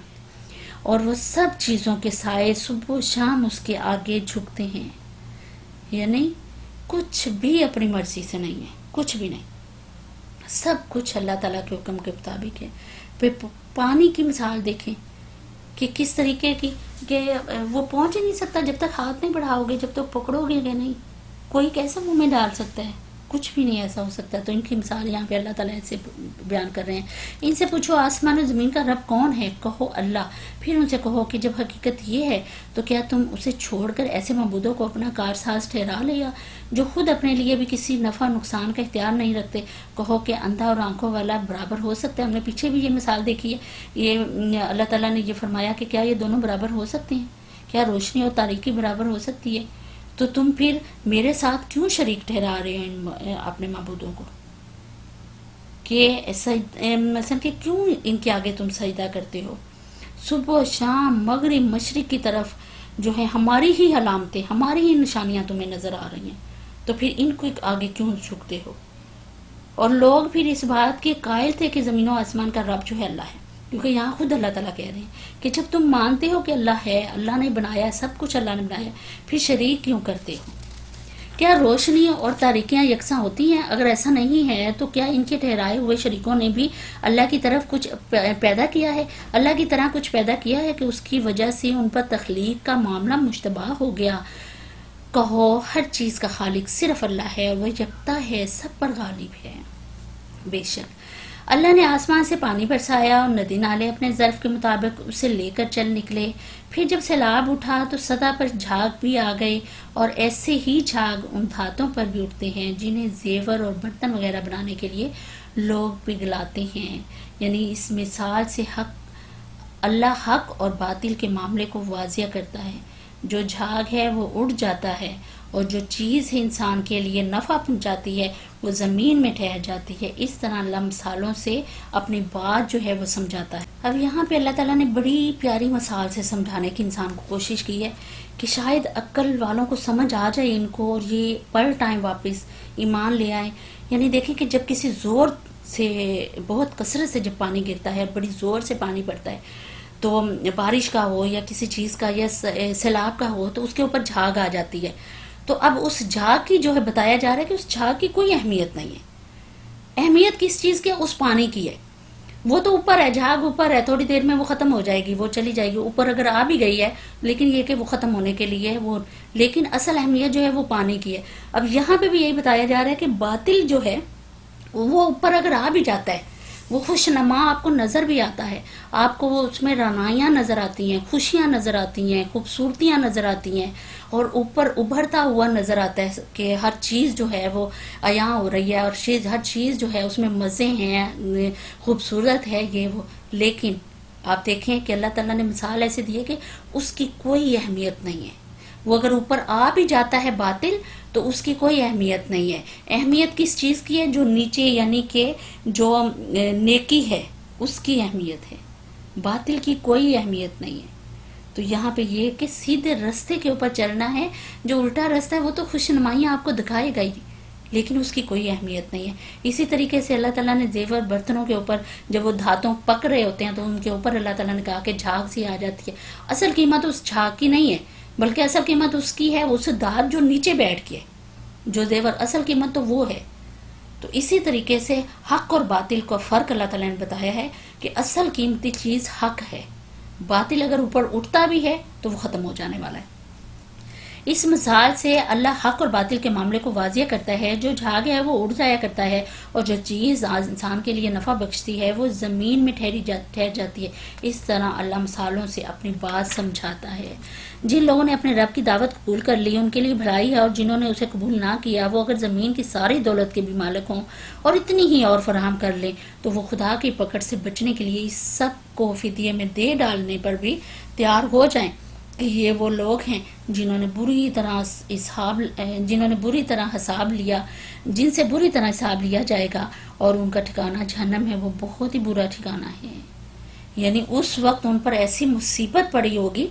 اور وہ سب چیزوں کے سائے صبح و شام اس کے آگے جھکتے ہیں. یعنی کچھ بھی اپنی مرضی سے نہیں ہے، کچھ بھی نہیں، سب کچھ اللہ تعالیٰ کے حکم کے مطابق ہے. پھر پانی کی مثال دیکھیں کہ کس طریقے کی کہ وہ پہنچ ہی نہیں سکتا جب تک ہاتھ نہیں بڑھاؤ گے، جب تک پکڑو گے نہیں. کوئی کیسے منہ میں ڈال سکتا ہے؟ کچھ بھی نہیں ایسا ہو سکتا. تو ان کی مثال یہاں پہ اللہ تعالیٰ سے بیان کر رہے ہیں. ان سے پوچھو آسمان و زمین کا رب کون ہے؟ کہو اللہ. پھر ان سے کہو کہ جب حقیقت یہ ہے تو کیا تم اسے چھوڑ کر ایسے معبودوں کو اپنا کارساز ٹھہرا لیا جو خود اپنے لیے بھی کسی نفع نقصان کا اختیار نہیں رکھتے؟ کہو کہ اندھا اور آنکھوں والا برابر ہو سکتا ہے؟ ہم نے پیچھے بھی یہ مثال دیکھی ہے. یہ اللہ تعالیٰ نے یہ فرمایا کہ کیا یہ دونوں برابر ہو سکتے ہیں؟ کیا روشنی اور تاریکی برابر ہو سکتی ہے؟ تو تم پھر میرے ساتھ کیوں شریک ٹھہرا رہے ہو اپنے معبودوں کو؟ کہ مثلا کہ کیوں ان کے آگے تم سجدہ کرتے ہو؟ صبح شام مغرب مشرق کی طرف جو ہے ہماری ہی علامتیں، ہماری ہی نشانیاں تمہیں نظر آ رہی ہیں، تو پھر ان کو آگے کیوں جھکتے ہو؟ اور لوگ پھر اس بات کے قائل تھے کہ زمین و آسمان کا رب جو ہے اللہ ہے، کیونکہ یہاں خود اللہ تعالیٰ کہہ رہے ہیں کہ جب تم مانتے ہو کہ اللہ ہے، اللہ نے بنایا سب کچھ، اللہ نے بنایا، پھر شریک کیوں کرتے ہو؟ کیا روشنی اور تاریکیاں یکساں ہوتی ہیں؟ اگر ایسا نہیں ہے تو کیا ان کے ٹھہرائے ہوئے شریکوں نے بھی اللہ کی طرف کچھ پیدا کیا ہے، اللہ کی طرح کچھ پیدا کیا ہے کہ اس کی وجہ سے ان پر تخلیق کا معاملہ مشتبہ ہو گیا؟ کہو ہر چیز کا خالق صرف اللہ ہے، وہ یکتا ہے، سب پر غالب ہے. بے شک اللہ نے آسمان سے پانی برسایا اور ندی نالے اپنے ظرف کے مطابق اسے لے کر چل نکلے. پھر جب سیلاب اٹھا تو سطح پر جھاگ بھی آ گئے، اور ایسے ہی جھاگ ان دھاتوں پر بھی اٹھتے ہیں جنہیں زیور اور برتن وغیرہ بنانے کے لیے لوگ پگھلاتے ہیں. یعنی اس مثال سے اللہ حق اور باطل کے معاملے کو واضح کرتا ہے. جو جھاگ ہے وہ اڑ جاتا ہے اور جو چیز ہے انسان کے لیے نفع پہنچاتی ہے وہ زمین میں ٹھہر جاتی ہے. اس طرح اللہ مثالوں سے اپنی بات جو ہے وہ سمجھاتا ہے. اب یہاں پہ اللہ تعالیٰ نے بڑی پیاری مثال سے سمجھانے کی انسان کو کوشش کی ہے کہ شاید عقل والوں کو سمجھ آ جائے ان کو، اور یہ پلٹ آئیں، واپس ایمان لے آئیں. یعنی دیکھیں کہ جب کسی زور سے، بہت کثرت سے جب پانی گرتا ہے، بڑی زور سے پانی پڑتا ہے، تو بارش کا ہو یا کسی چیز کا یا سیلاب کا ہو، تو اس کے اوپر جھاگ آ جاتی ہے. تو اب اس جھاگ کی جو ہے بتایا جا رہا ہے کہ اس جھاگ کی کوئی اہمیت نہیں ہے. اہمیت کس چیز کی ہے؟ اس پانی کی ہے. وہ تو اوپر ہے، جھاگ اوپر ہے، تھوڑی دیر میں وہ ختم ہو جائے گی، وہ چلی جائے گی اوپر اگر آ بھی گئی ہے، لیکن یہ کہ وہ ختم ہونے کے لیے وہ، لیکن اصل اہمیت جو ہے وہ پانی کی ہے. اب یہاں پہ بھی یہی بتایا جا رہا ہے کہ باطل جو ہے وہ اوپر اگر آ بھی جاتا ہے، وہ خوش نما آپ کو نظر بھی آتا ہے، آپ کو وہ اس میں رعنائیاں نظر آتی ہیں، خوشیاں نظر آتی ہیں، خوبصورتیاں نظر آتی ہیں، اور اوپر ابھرتا ہوا نظر آتا ہے کہ ہر چیز جو ہے وہ عیاں ہو رہی ہے، اور ہر چیز جو ہے اس میں مزے ہیں، خوبصورت ہے یہ وہ. لیکن آپ دیکھیں کہ اللہ تعالیٰ نے مثال ایسے دی ہے کہ اس کی کوئی اہمیت نہیں ہے. وہ اگر اوپر آ بھی جاتا ہے باطل تو اس کی کوئی اہمیت نہیں ہے. اہمیت کس چیز کی ہے؟ جو نیچے، یعنی کہ جو نیکی ہے اس کی اہمیت ہے. باطل کی کوئی اہمیت نہیں ہے. تو یہاں پہ یہ کہ سیدھے رستے کے اوپر چلنا ہے. جو الٹا رستہ ہے وہ تو خوش نمائیاں آپ کو دکھائے گا ہی، لیکن اس کی کوئی اہمیت نہیں ہے. اسی طریقے سے اللہ تعالیٰ نے زیور برتنوں کے اوپر جب وہ دھاتوں پک رہے ہوتے ہیں تو ان کے اوپر اللہ تعالیٰ نے کہا کہ جھاگ سی آ جاتی ہے. اصل قیمت اس جھاگ کی نہیں ہے، بلکہ اصل قیمت اس کی ہے اس دھات جو نیچے بیٹھ کے، جو زیور اصل قیمت تو وہ ہے. تو اسی طریقے سے حق اور باطل کا فرق اللہ تعالیٰ نے بتایا ہے کہ اصل قیمتی چیز حق ہے. باطل اگر اوپر اٹھتا بھی ہے تو وہ ختم ہو جانے والا ہے. اس مثال سے اللہ حق اور باطل کے معاملے کو واضح کرتا ہے. جو جھاگ ہے وہ اڑ جایا کرتا ہے، اور جو چیز انسان کے لیے نفع بخشتی ہے وہ زمین میں ٹھہر جاتی ہے. اس طرح اللہ مثالوں سے اپنی بات سمجھاتا ہے. جن لوگوں نے اپنے رب کی دعوت قبول کر لی ان کے لیے بھلائی ہے، اور جنہوں نے اسے قبول نہ کیا وہ اگر زمین کی ساری دولت کے بھی مالک ہوں اور اتنی ہی اور فراہم کر لیں تو وہ خدا کی پکڑ سے بچنے کے لیے اس سب کو فدیے میں دے ڈالنے پر بھی تیار ہو جائیں. کہ یہ وہ لوگ ہیں جنہوں نے بری طرح حساب لیا، جن سے بری طرح حساب لیا جائے گا، اور ان کا ٹھکانہ جہنم ہے، وہ بہت ہی برا ٹھکانہ ہے. یعنی اس وقت ان پر ایسی مصیبت پڑی ہوگی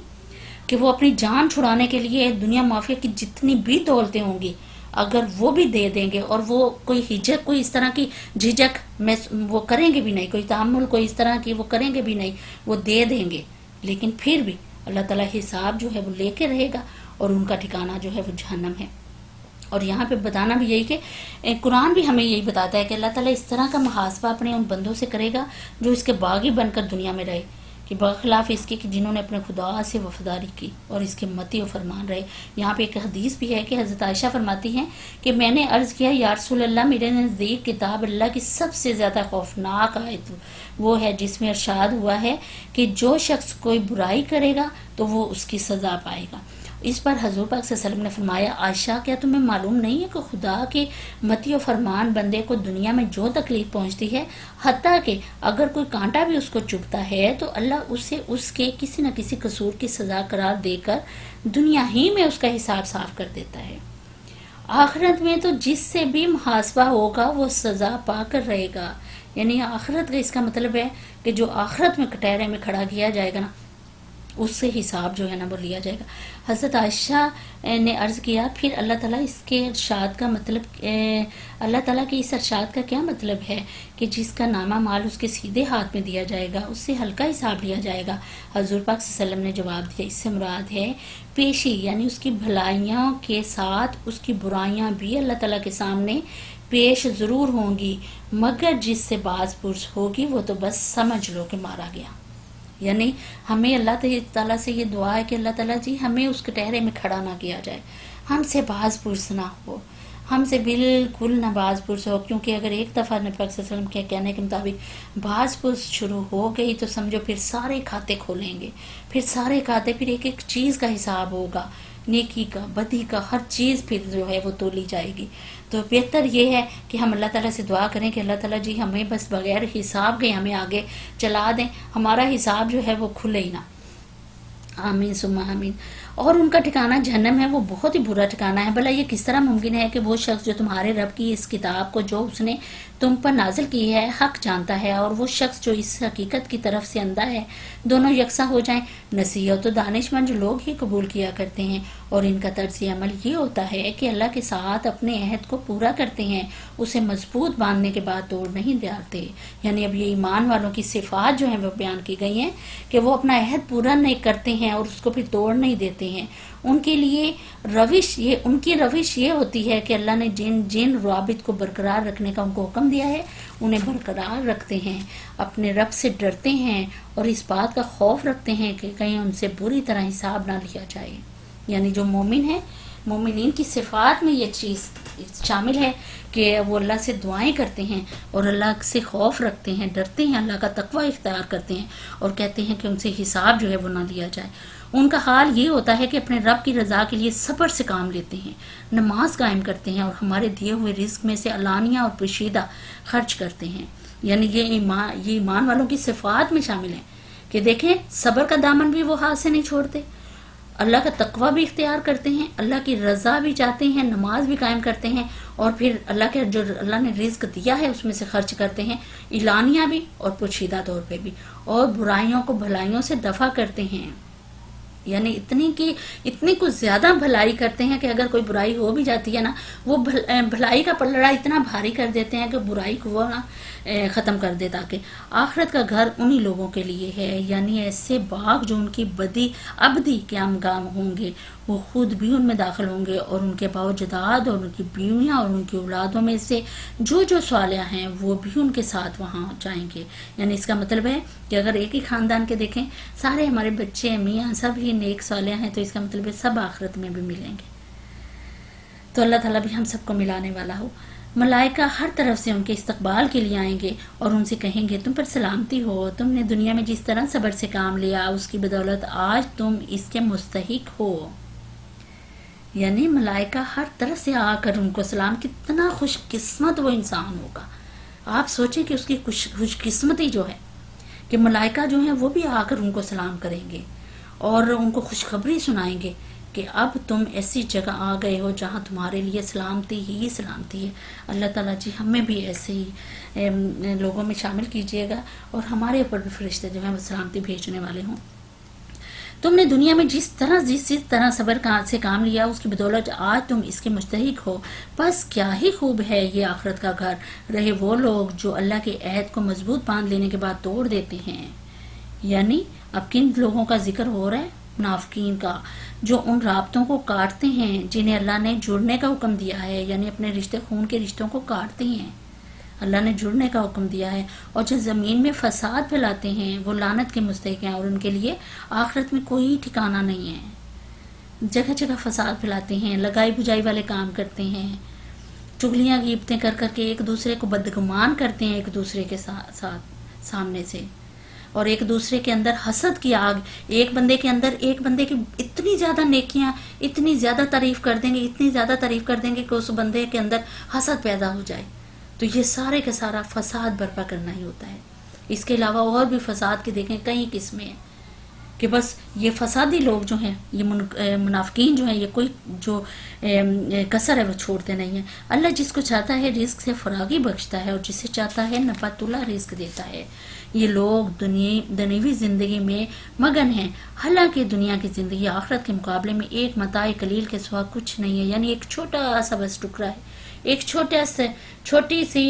کہ وہ اپنی جان چھڑانے کے لیے دنیا مافیا کی جتنی بھی دولتیں ہوں گی اگر وہ بھی دے دیں گے، اور وہ کوئی ہجک، کوئی اس طرح کی جھجک میں وہ کریں گے بھی نہیں، کوئی تعامل کوئی اس طرح کی وہ کریں گے بھی نہیں، وہ دے دیں گے. لیکن پھر بھی اللہ تعالیٰ حساب جو ہے وہ لے کے رہے گا، اور ان کا ٹھکانہ جو ہے وہ جہنم ہے. اور یہاں پہ بتانا بھی یہی کہ قرآن بھی ہمیں یہی بتاتا ہے کہ اللہ تعالیٰ اس طرح کا محاسبہ اپنے ان بندوں سے کرے گا جو اس کے باغی بن کر دنیا میں رہے، کہ برخلاف اس کے کہ جنہوں نے اپنے خدا سے وفاداری کی اور اس کے متی و فرمان رہے. یہاں پہ ایک حدیث بھی ہے کہ حضرت عائشہ فرماتی ہیں کہ میں نے عرض کیا یا رسول اللہ، میرے نزدیک کتاب اللہ کی سب سے زیادہ خوفناک آیت وہ ہے جس میں ارشاد ہوا ہے کہ جو شخص کوئی برائی کرے گا تو وہ اس کی سزا پائے گا. اس پر حضور پاک صلی اللہ علیہ وسلم نے فرمایا، عائشہ کیا تمہیں معلوم نہیں ہے کہ خدا کے متی و فرمان بندے کو دنیا میں جو تکلیف پہنچتی ہے، حتیٰ کہ اگر کوئی کانٹا بھی اس کو چبھتا ہے تو اللہ اسے اس کے کسی نہ کسی قصور کی سزا قرار دے کر دنیا ہی میں اس کا حساب صاف کر دیتا ہے. آخرت میں تو جس سے بھی محاسبہ ہوگا وہ سزا پا کر رہے گا. یعنی آخرت کا اس کا مطلب ہے کہ جو آخرت میں کٹہرے میں کھڑا کیا جائے گا نا، اس سے حساب جو ہے نا وہ لیا جائے گا. حضرت عائشہ نے عرض کیا پھر اللہ تعالیٰ اس کے ارشاد کا مطلب اللہ تعالیٰ کے اس ارشاد کا کیا مطلب ہے کہ جس کا نامہ مال اس کے سیدھے ہاتھ میں دیا جائے گا اس سے ہلکا حساب لیا جائے گا. حضور پاک صلی اللہ علیہ وسلم نے جواب دیا، اس سے مراد ہے پیشی، یعنی اس کی بھلائیاں کے ساتھ اس کی برائیاں بھی اللہ تعالیٰ کے سامنے پیش ضرور ہوں گی، مگر جس سے باز پرس ہوگی وہ تو بس سمجھ لو کہ مارا گیا. یعنی ہمیں اللہ تعالیٰ سے یہ دعا ہے کہ اللہ تعالیٰ جی ہمیں اس کٹہرے میں کھڑا نہ کیا جائے، ہم سے باز پرس نہ ہو، ہم سے بالکل نہ باز پرس ہو. کیونکہ اگر ایک دفعہ نبی پاک صلی اللہ علیہ وسلم کے کہنے کے مطابق باز پرس شروع ہو گئی تو سمجھو پھر سارے کھاتے کھولیں گے، پھر سارے کھاتے، پھر ایک ایک چیز کا حساب ہوگا، نیکی کا، بدی کا، ہر چیز پھر جو ہے وہ تولی جائے گی. تو بہتر یہ ہے کہ ہم اللہ تعالیٰ سے دعا کریں کہ اللہ تعالیٰ جی ہمیں بس بغیر حساب کے ہمیں آگے چلا دیں، ہمارا حساب جو ہے وہ کھلے ہی نہ. آمین ثم آمین۔ اور ان کا ٹھکانہ جہنم ہے، وہ بہت ہی برا ٹھکانہ ہے۔ بھلا یہ کس طرح ممکن ہے کہ وہ شخص جو تمہارے رب کی اس کتاب کو جو اس نے تم پر نازل کی ہے حق جانتا ہے، اور وہ شخص جو اس حقیقت کی طرف سے اندھا ہے، دونوں یکساں ہو جائیں؟ نصیحت و دانش مند لوگ ہی قبول کیا کرتے ہیں، اور ان کا طرز عمل یہ ہوتا ہے کہ اللہ کے ساتھ اپنے عہد کو پورا کرتے ہیں، اسے مضبوط باندھنے کے بعد توڑ نہیں ڈالتے۔ یعنی اب یہ ایمان والوں کی صفات جو ہیں وہ بیان کی گئی ہیں کہ وہ اپنا عہد پورا نہیں کرتے ہیں اور اس کو پھر توڑ نہیں دیتے ہیں۔ ان کی روش یہ ہوتی ہے کہ اللہ نے جن روابط کو برقرار رکھنے کا ان کو حکم دیا ہے انہیں برقرار رکھتے ہیں، اپنے رب سے ڈرتے ہیں اور اس بات کا خوف رکھتے ہیں کہ کہیں ان سے بری طرح حساب نہ لیا جائے۔ یعنی جو مومن ہیں، مومنین کی صفات میں یہ چیز شامل ہے کہ وہ اللہ سے دعائیں کرتے ہیں اور اللہ سے خوف رکھتے ہیں، ڈرتے ہیں، اللہ کا تقوی اختیار کرتے ہیں اور کہتے ہیں کہ ان سے حساب جو ہے وہ نہ لیا جائے۔ ان کا حال یہ ہوتا ہے کہ اپنے رب کی رضا کے لیے صبر سے کام لیتے ہیں، نماز قائم کرتے ہیں اور ہمارے دیے ہوئے رزق میں سے علانیہ اور پوشیدہ خرچ کرتے ہیں۔ یعنی یہ ایمان والوں کی صفات میں شامل ہیں کہ دیکھیں صبر کا دامن بھی وہ ہاتھ سے نہیں چھوڑتے، اللہ کا تقوی بھی اختیار کرتے ہیں، اللہ کی رضا بھی چاہتے ہیں، نماز بھی قائم کرتے ہیں، اور پھر اللہ کے جو اللہ نے رزق دیا ہے اس میں سے خرچ کرتے ہیں، اعلانیہ بھی اور پوشیدہ طور پہ بھی، اور برائیوں کو بھلائیوں سے دفع کرتے ہیں۔ یعنی اتنی کچھ زیادہ بھلائی کرتے ہیں کہ اگر کوئی برائی ہو بھی جاتی ہے نا، وہ بھلائی کا پلڑا اتنا بھاری کر دیتے ہیں کہ برائی کو وہ ختم کر دے، تاکہ آخرت کا گھر انہی لوگوں کے لیے ہے۔ یعنی ایسے باغ جو ان کی ابدی قیام گاہ ہوں گے، وہ خود بھی ان میں داخل ہوں گے، اور ان کے باوجداد اور ان کی بیویاں اور ان کی اولادوں میں سے جو صالح ہیں وہ بھی ان کے ساتھ وہاں جائیں گے۔ یعنی اس کا مطلب ہے کہ اگر ایک ہی خاندان کے دیکھیں سارے ہمارے بچے میاں سب ہی نیک صالح ہیں، تو اس کا مطلب ہے سب آخرت میں بھی ملیں گے۔ تو اللہ تعالیٰ بھی ہم سب کو ملانے والا ہو۔ ملائکہ ہر طرف سے ان کے استقبال کے لیے آئیں گے اور ان سے کہیں گے تم پر سلامتی ہو، تم نے دنیا میں جس طرح صبر سے کام لیا اس کی بدولت آج تم اس کے مستحق ہو۔ یعنی ملائکہ ہر طرف سے آ کر ان کو سلام، کتنا خوش قسمت وہ انسان ہوگا۔ آپ سوچیں کہ اس کی خوش قسمتی جو ہے کہ ملائکہ جو ہیں وہ بھی آ کر ان کو سلام کریں گے اور ان کو خوشخبری سنائیں گے کہ اب تم ایسی جگہ آ گئے ہو جہاں تمہارے لیے سلامتی ہی سلامتی ہے۔ اللہ تعالیٰ جی ہمیں بھی ایسے ہی لوگوں میں شامل کیجیے گا، اور ہمارے اوپر بھی فرشتے جو ہیں وہ سلامتی بھیجنے والے ہوں۔ تم نے دنیا میں جس طرح صبر سے کام لیا اس کی بدولت آج تم اس کے مستحق ہو، بس کیا ہی خوب ہے یہ آخرت کا گھر۔ رہے وہ لوگ جو اللہ کے عہد کو مضبوط باندھ لینے کے بعد توڑ دیتے ہیں۔ یعنی اب کن لوگوں کا ذکر ہو رہا ہے؟ منافقین کا، جو ان رابطوں کو کاٹتے ہیں جنہیں اللہ نے جڑنے کا حکم دیا ہے، یعنی اپنے رشتے خون کے رشتوں کو کاٹتے ہیں، اللہ نے جڑنے کا حکم دیا ہے، اور جو زمین میں فساد پھیلاتے ہیں وہ لعنت کے مستحق ہیں، اور ان کے لیے آخرت میں کوئی ٹھکانہ نہیں ہے۔ جگہ جگہ فساد پھیلاتے ہیں، لگائی بجائی والے کام کرتے ہیں، چغلیاں غیبتیں کر کر کے ایک دوسرے کو بدگمان کرتے ہیں ایک دوسرے کے ساتھ سامنے سے، اور ایک دوسرے کے اندر حسد کی آگ، ایک بندے کی اتنی زیادہ نیکیاں اتنی زیادہ تعریف کر دیں گے کہ اس بندے کے اندر حسد پیدا ہو جائے۔ تو یہ سارے کا سارا فساد برپا کرنا ہی ہوتا ہے۔ اس کے علاوہ اور بھی فساد کے دیکھیں کئی قسمیں ہیں کہ بس یہ فسادی لوگ جو ہیں، یہ منافقین جو ہیں، یہ کوئی جو کسر ہے وہ چھوڑتے نہیں ہیں۔ اللہ جس کو چاہتا ہے رزق سے فراغی بخشتا ہے، اور جسے چاہتا ہے نپاتلا رزق دیتا ہے۔ یہ لوگ دنیوی زندگی میں مگن ہیں، حالانکہ دنیا کی زندگی آخرت کے مقابلے میں ایک متاع قلیل کے سوا کچھ نہیں ہے۔ یعنی ایک چھوٹا سا بس ٹکڑا ہے، ایک چھوٹی سی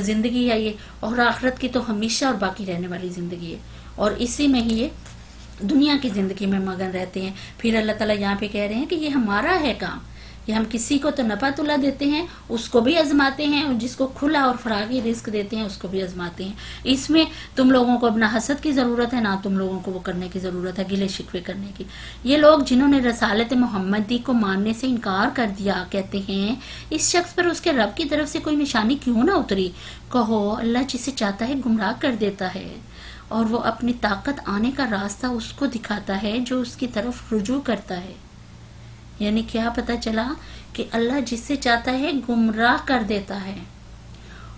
زندگی ہے یہ، اور آخرت کی تو ہمیشہ اور باقی رہنے والی زندگی ہے، اور اسی میں ہی یہ دنیا کی زندگی میں مگن رہتے ہیں۔ پھر اللہ تعالیٰ یہاں پہ کہہ رہے ہیں کہ یہ ہمارا ہے کام، یہ ہم کسی کو تو نفع تلا دیتے ہیں اس کو بھی آزماتے ہیں، اور جس کو کھلا اور فراغی رزق دیتے ہیں اس کو بھی آزماتے ہیں۔ اس میں تم لوگوں کو اپنا حسد کی ضرورت ہے، نہ تم لوگوں کو وہ کرنے کی ضرورت ہے گلے شکوے کرنے کی۔ یہ لوگ جنہوں نے رسالت محمدی کو ماننے سے انکار کر دیا کہتے ہیں اس شخص پر اس کے رب کی طرف سے کوئی نشانی کیوں نہ اتری؟ کہو اللہ جسے چاہتا ہے گمراہ کر دیتا ہے، اور وہ اپنی طاقت آنے کا راستہ اس کو دکھاتا ہے جو اس کی طرف رجوع کرتا ہے۔ یعنی کیا پتہ چلا کہ اللہ جس سے چاہتا ہے گمراہ کر دیتا ہے۔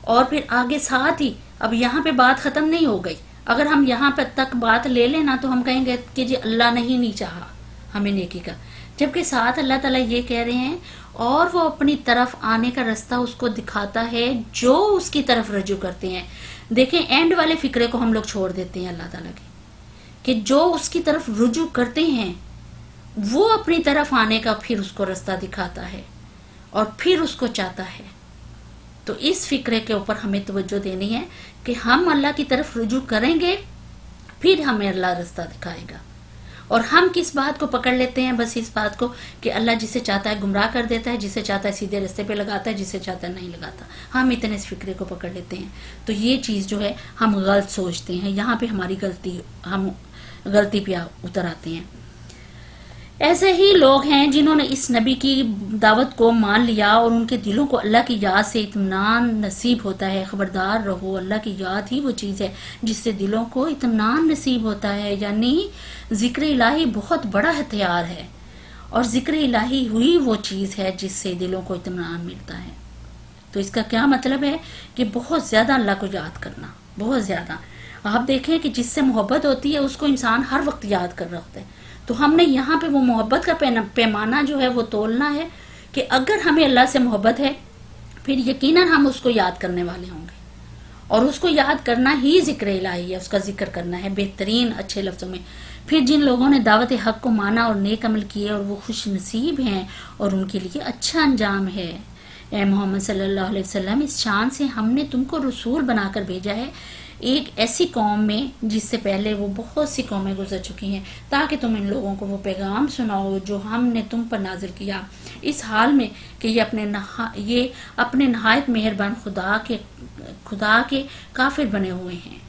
اور پھر آگے ساتھ ہی اب یہاں پہ بات ختم نہیں ہو گئی، اگر ہم یہاں پر تک بات لے لینا تو ہم کہیں گے کہ جی اللہ نے ہی نہیں چاہا ہمیں نیکی کا، جبکہ ساتھ اللہ تعالیٰ یہ کہہ رہے ہیں اور وہ اپنی طرف آنے کا راستہ اس کو دکھاتا ہے جو اس کی طرف رجوع کرتے ہیں. دیکھیں اینڈ والے فکرے کو ہم لوگ چھوڑ دیتے ہیں اللہ تعالیٰ کے، کہ جو اس کی طرف رجوع کرتے ہیں وہ اپنی طرف آنے کا پھر اس کو راستہ دکھاتا ہے اور پھر اس کو چاہتا ہے. تو اس فکرے کے اوپر ہمیں توجہ دینی ہے کہ ہم اللہ کی طرف رجوع کریں گے پھر ہمیں اللہ راستہ دکھائے گا. اور ہم کس بات کو پکڑ لیتے ہیں؟ بس اس بات کو کہ اللہ جسے چاہتا ہے گمراہ کر دیتا ہے، جسے چاہتا ہے سیدھے راستے پہ لگاتا ہے، جسے چاہتا ہے نہیں لگاتا. ہم اتنے اس فکرے کو پکڑ لیتے ہیں. تو یہ چیز جو ہے ہم غلط سوچتے ہیں، یہاں پہ ہماری ہم غلطی پہ اتر آتے ہیں. ایسے ہی لوگ ہیں جنہوں نے اس نبی کی دعوت کو مان لیا اور ان کے دلوں کو اللہ کی یاد سے اطمینان نصیب ہوتا ہے. خبردار رہو، اللہ کی یاد ہی وہ چیز ہے جس سے دلوں کو اطمینان نصیب ہوتا ہے. یعنی ذکر الہی بہت بڑا ہتھیار ہے، اور ذکر الہی ہوئی وہ چیز ہے جس سے دلوں کو اطمینان ملتا ہے. تو اس کا کیا مطلب ہے کہ بہت زیادہ اللہ کو یاد کرنا، بہت زیادہ. آپ دیکھیں کہ جس سے محبت ہوتی ہے اس کو انسان ہر وقت یاد کر رہا ہوتا ہے. تو ہم نے یہاں پہ وہ محبت کا پیمانہ جو ہے وہ تولنا ہے کہ اگر ہمیں اللہ سے محبت ہے پھر یقیناً ہم اس کو یاد کرنے والے ہوں گے، اور اس کو یاد کرنا ہی ذکر الہی ہے، اس کا ذکر کرنا ہے بہترین اچھے لفظوں میں. پھر جن لوگوں نے دعوت حق کو مانا اور نیک عمل کیے اور وہ خوش نصیب ہیں اور ان کے لیے اچھا انجام ہے. اے محمد صلی اللہ علیہ وسلم، اس شان سے ہم نے تم کو رسول بنا کر بھیجا ہے ایک ایسی قوم میں جس سے پہلے وہ بہت سی قومیں گزر چکی ہیں، تاکہ تم ان لوگوں کو وہ پیغام سناؤ جو ہم نے تم پر نازل کیا، اس حال میں کہ یہ اپنے نہایت مہربان خدا کے کافر بنے ہوئے ہیں.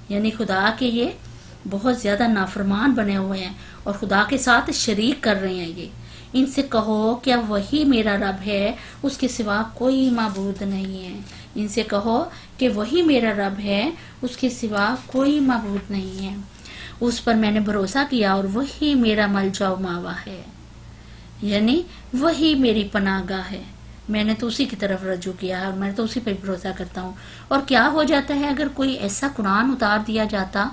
یعنی خدا کے یہ بہت زیادہ نافرمان بنے ہوئے ہیں اور خدا کے ساتھ شریک کر رہے ہیں. یہ ان سے کہو کیا وہی میرا رب ہے، اس کے سوا کوئی معبود نہیں ہے. ان سے کہو کہ وہی میرا رب ہے، اس کے سوا کوئی معبود نہیں ہے. اس پر میں نے بھروسہ کیا اور وہی میرا ملجا و ماوا ہے. یعنی وہی میری پناہ گاہ ہے. میں نے تو اسی کی طرف رجوع کیا ہے اور میں تو اسی پہ بھروسہ کرتا ہوں. اور کیا ہو جاتا ہے اگر کوئی ایسا قرآن اتار دیا جاتا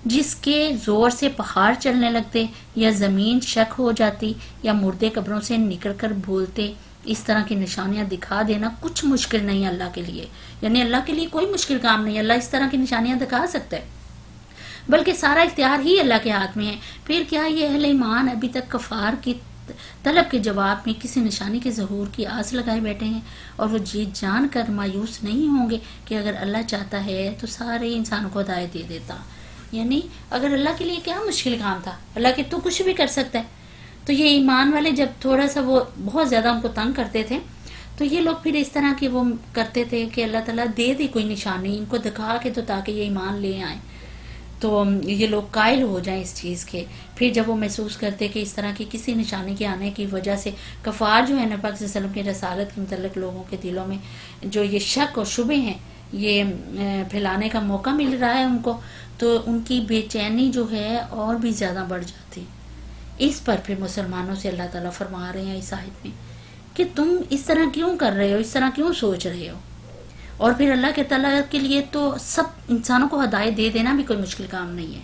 جس کے زور سے پہاڑ چلنے لگتے یا زمین شک ہو جاتی یا مردے قبروں سے نکل کر بولتے. اس طرح کی نشانیاں دکھا دینا کچھ مشکل نہیں اللہ کے لیے. یعنی اللہ کے لیے کوئی مشکل کام نہیں، اللہ اس طرح کی نشانیاں دکھا سکتا ہے، بلکہ سارا اختیار ہی اللہ کے ہاتھ میں ہے. پھر کیا یہ اہل ایمان ابھی تک کفار کی طلب کے جواب میں کسی نشانی کے ظہور کی آس لگائے بیٹھے ہیں، اور وہ جیت جان کر مایوس نہیں ہوں گے کہ اگر اللہ چاہتا ہے تو سارے انسانوں کو ہدایت دے دیتا. یعنی اگر اللہ کے لیے کیا مشکل کام تھا، اللہ کے تو کچھ بھی کر سکتا ہے. تو یہ ایمان والے جب تھوڑا سا وہ بہت زیادہ ان کو تنگ کرتے تھے تو یہ لوگ پھر اس طرح کی وہ کرتے تھے کہ اللہ تعالیٰ دے دی کوئی نشانی ان کو دکھا کے تو تاکہ یہ ایمان لے آئیں، تو یہ لوگ قائل ہو جائیں اس چیز کے. پھر جب وہ محسوس کرتے کہ اس طرح کی کسی نشانی کے آنے کی وجہ سے کفار جو ہے نبی پاک صلی اللہ علیہ وسلم کی رسالت کے متعلق لوگوں کے دلوں میں جو یہ شک اور شبہ ہیں یہ پھیلانے کا موقع مل رہا ہے ان کو، تو ان کی بے چینی جو ہے اور بھی زیادہ بڑھ جاتی. اس پر پھر مسلمانوں سے اللہ تعالیٰ فرما رہے ہیں اس آیت میں کہ تم اس طرح کیوں کر رہے ہو، اس طرح کیوں سوچ رہے ہو. اور پھر اللہ کے تعالیٰ کے لیے تو سب انسانوں کو ہدایت دے دینا بھی کوئی مشکل کام نہیں ہے.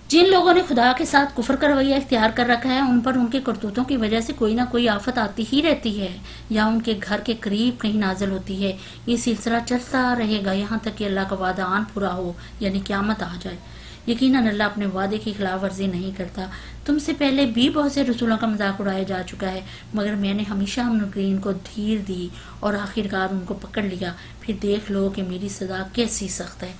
جن لوگوں نے خدا کے ساتھ کفر کا رویہ اختیار کر رکھا ہے ان پر ان کے کرتوتوں کی وجہ سے کوئی نہ کوئی آفت آتی ہی رہتی ہے، یا ان کے گھر کے قریب کہیں نازل ہوتی ہے. یہ سلسلہ چلتا رہے گا یہاں تک کہ اللہ کا وعدہ آن پورا ہو، یعنی قیامت آ جائے. یقیناً اللہ اپنے وعدے کی خلاف ورزی نہیں کرتا. تم سے پہلے بھی بہت سے رسولوں کا مذاق اڑایا جا چکا ہے، مگر میں نے ہمیشہ منکرین کو دھیر دی اور آخرکار ان کو پکڑ لیا. پھر دیکھ لو کہ میری سزا کیسی سخت ہے.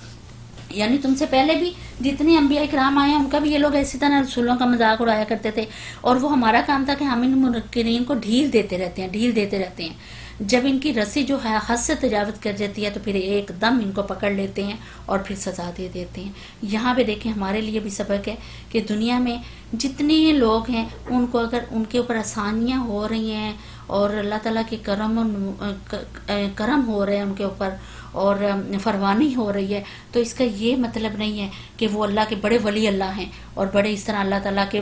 یعنی تم سے پہلے بھی جتنے انبیاء کرام آئے ہیں ان کا بھی یہ لوگ اسی طرح رسولوں کا مذاق اڑایا کرتے تھے، اور وہ ہمارا کام تھا کہ ہم ان منکرین کو ڈھیل دیتے رہتے ہیں. جب ان کی رسی جو ہے حد سے تجاوز کر جاتی ہے تو پھر ایک دم ان کو پکڑ لیتے ہیں اور پھر سزا دے دیتے ہیں. یہاں پہ دیکھیں ہمارے لیے بھی سبق ہے کہ دنیا میں جتنے لوگ ہیں ان کو اگر ان کے اوپر آسانیاں ہو رہی ہیں اور اللہ تعالیٰ کے کرم ہو رہے ہیں ان کے اوپر اور فروانی ہو رہی ہے، تو اس کا یہ مطلب نہیں ہے کہ وہ اللہ کے بڑے ولی اللہ ہیں اور بڑے اس طرح اللہ تعالیٰ کے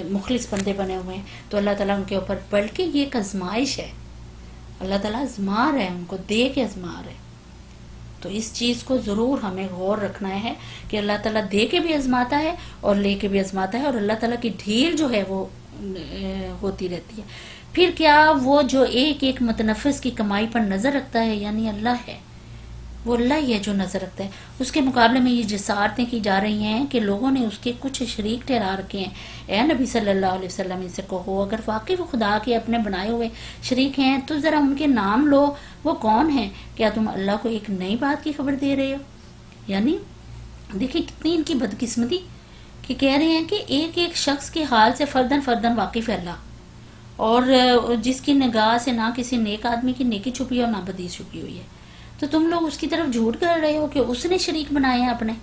مخلص بندے بنے ہوئے ہیں تو اللہ تعالیٰ ان کے اوپر، بلکہ یہ ایک آزمائش ہے. اللہ تعالیٰ آزما رہا ہے، ان کو دے کے آزما رہا ہے. تو اس چیز کو ضرور ہمیں غور رکھنا ہے کہ اللہ تعالیٰ دے کے بھی آزماتا ہے اور لے کے بھی آزماتا ہے، اور اللہ تعالیٰ کی ڈھیل جو ہے وہ ہوتی رہتی ہے۔ پھر کیا وہ جو ایک ایک متنفس کی کمائی پر نظر رکھتا ہے، یعنی اللہ ہے، وہ اللہ ہی ہے جو نظر رکھتا ہے۔ اس کے مقابلے میں یہ جسارتیں کی جا رہی ہیں کہ لوگوں نے اس کے کچھ شریک ٹھہرا رکھے ہیں۔ اے نبی صلی اللہ علیہ وسلم ان سے کہو اگر واقعی وہ خدا کے اپنے بنائے ہوئے شریک ہیں تو ذرا ان کے نام لو، وہ کون ہیں؟ کیا تم اللہ کو ایک نئی بات کی خبر دے رہے ہو؟ یعنی دیکھیں کتنی ان کی بدقسمتی کہ کہہ رہے ہیں کہ ایک ایک شخص کے حال سے فردن فردن واقف ہے اللہ، اور جس کی نگاہ سے نہ کسی نیک آدمی کی نیکی چھپی اور نہ بدی چھپی ہوئی ہے، تو تم لوگ اس کی طرف جھوٹ کر رہے ہو کہ اس نے شریک بنائے ہیں اپنے۔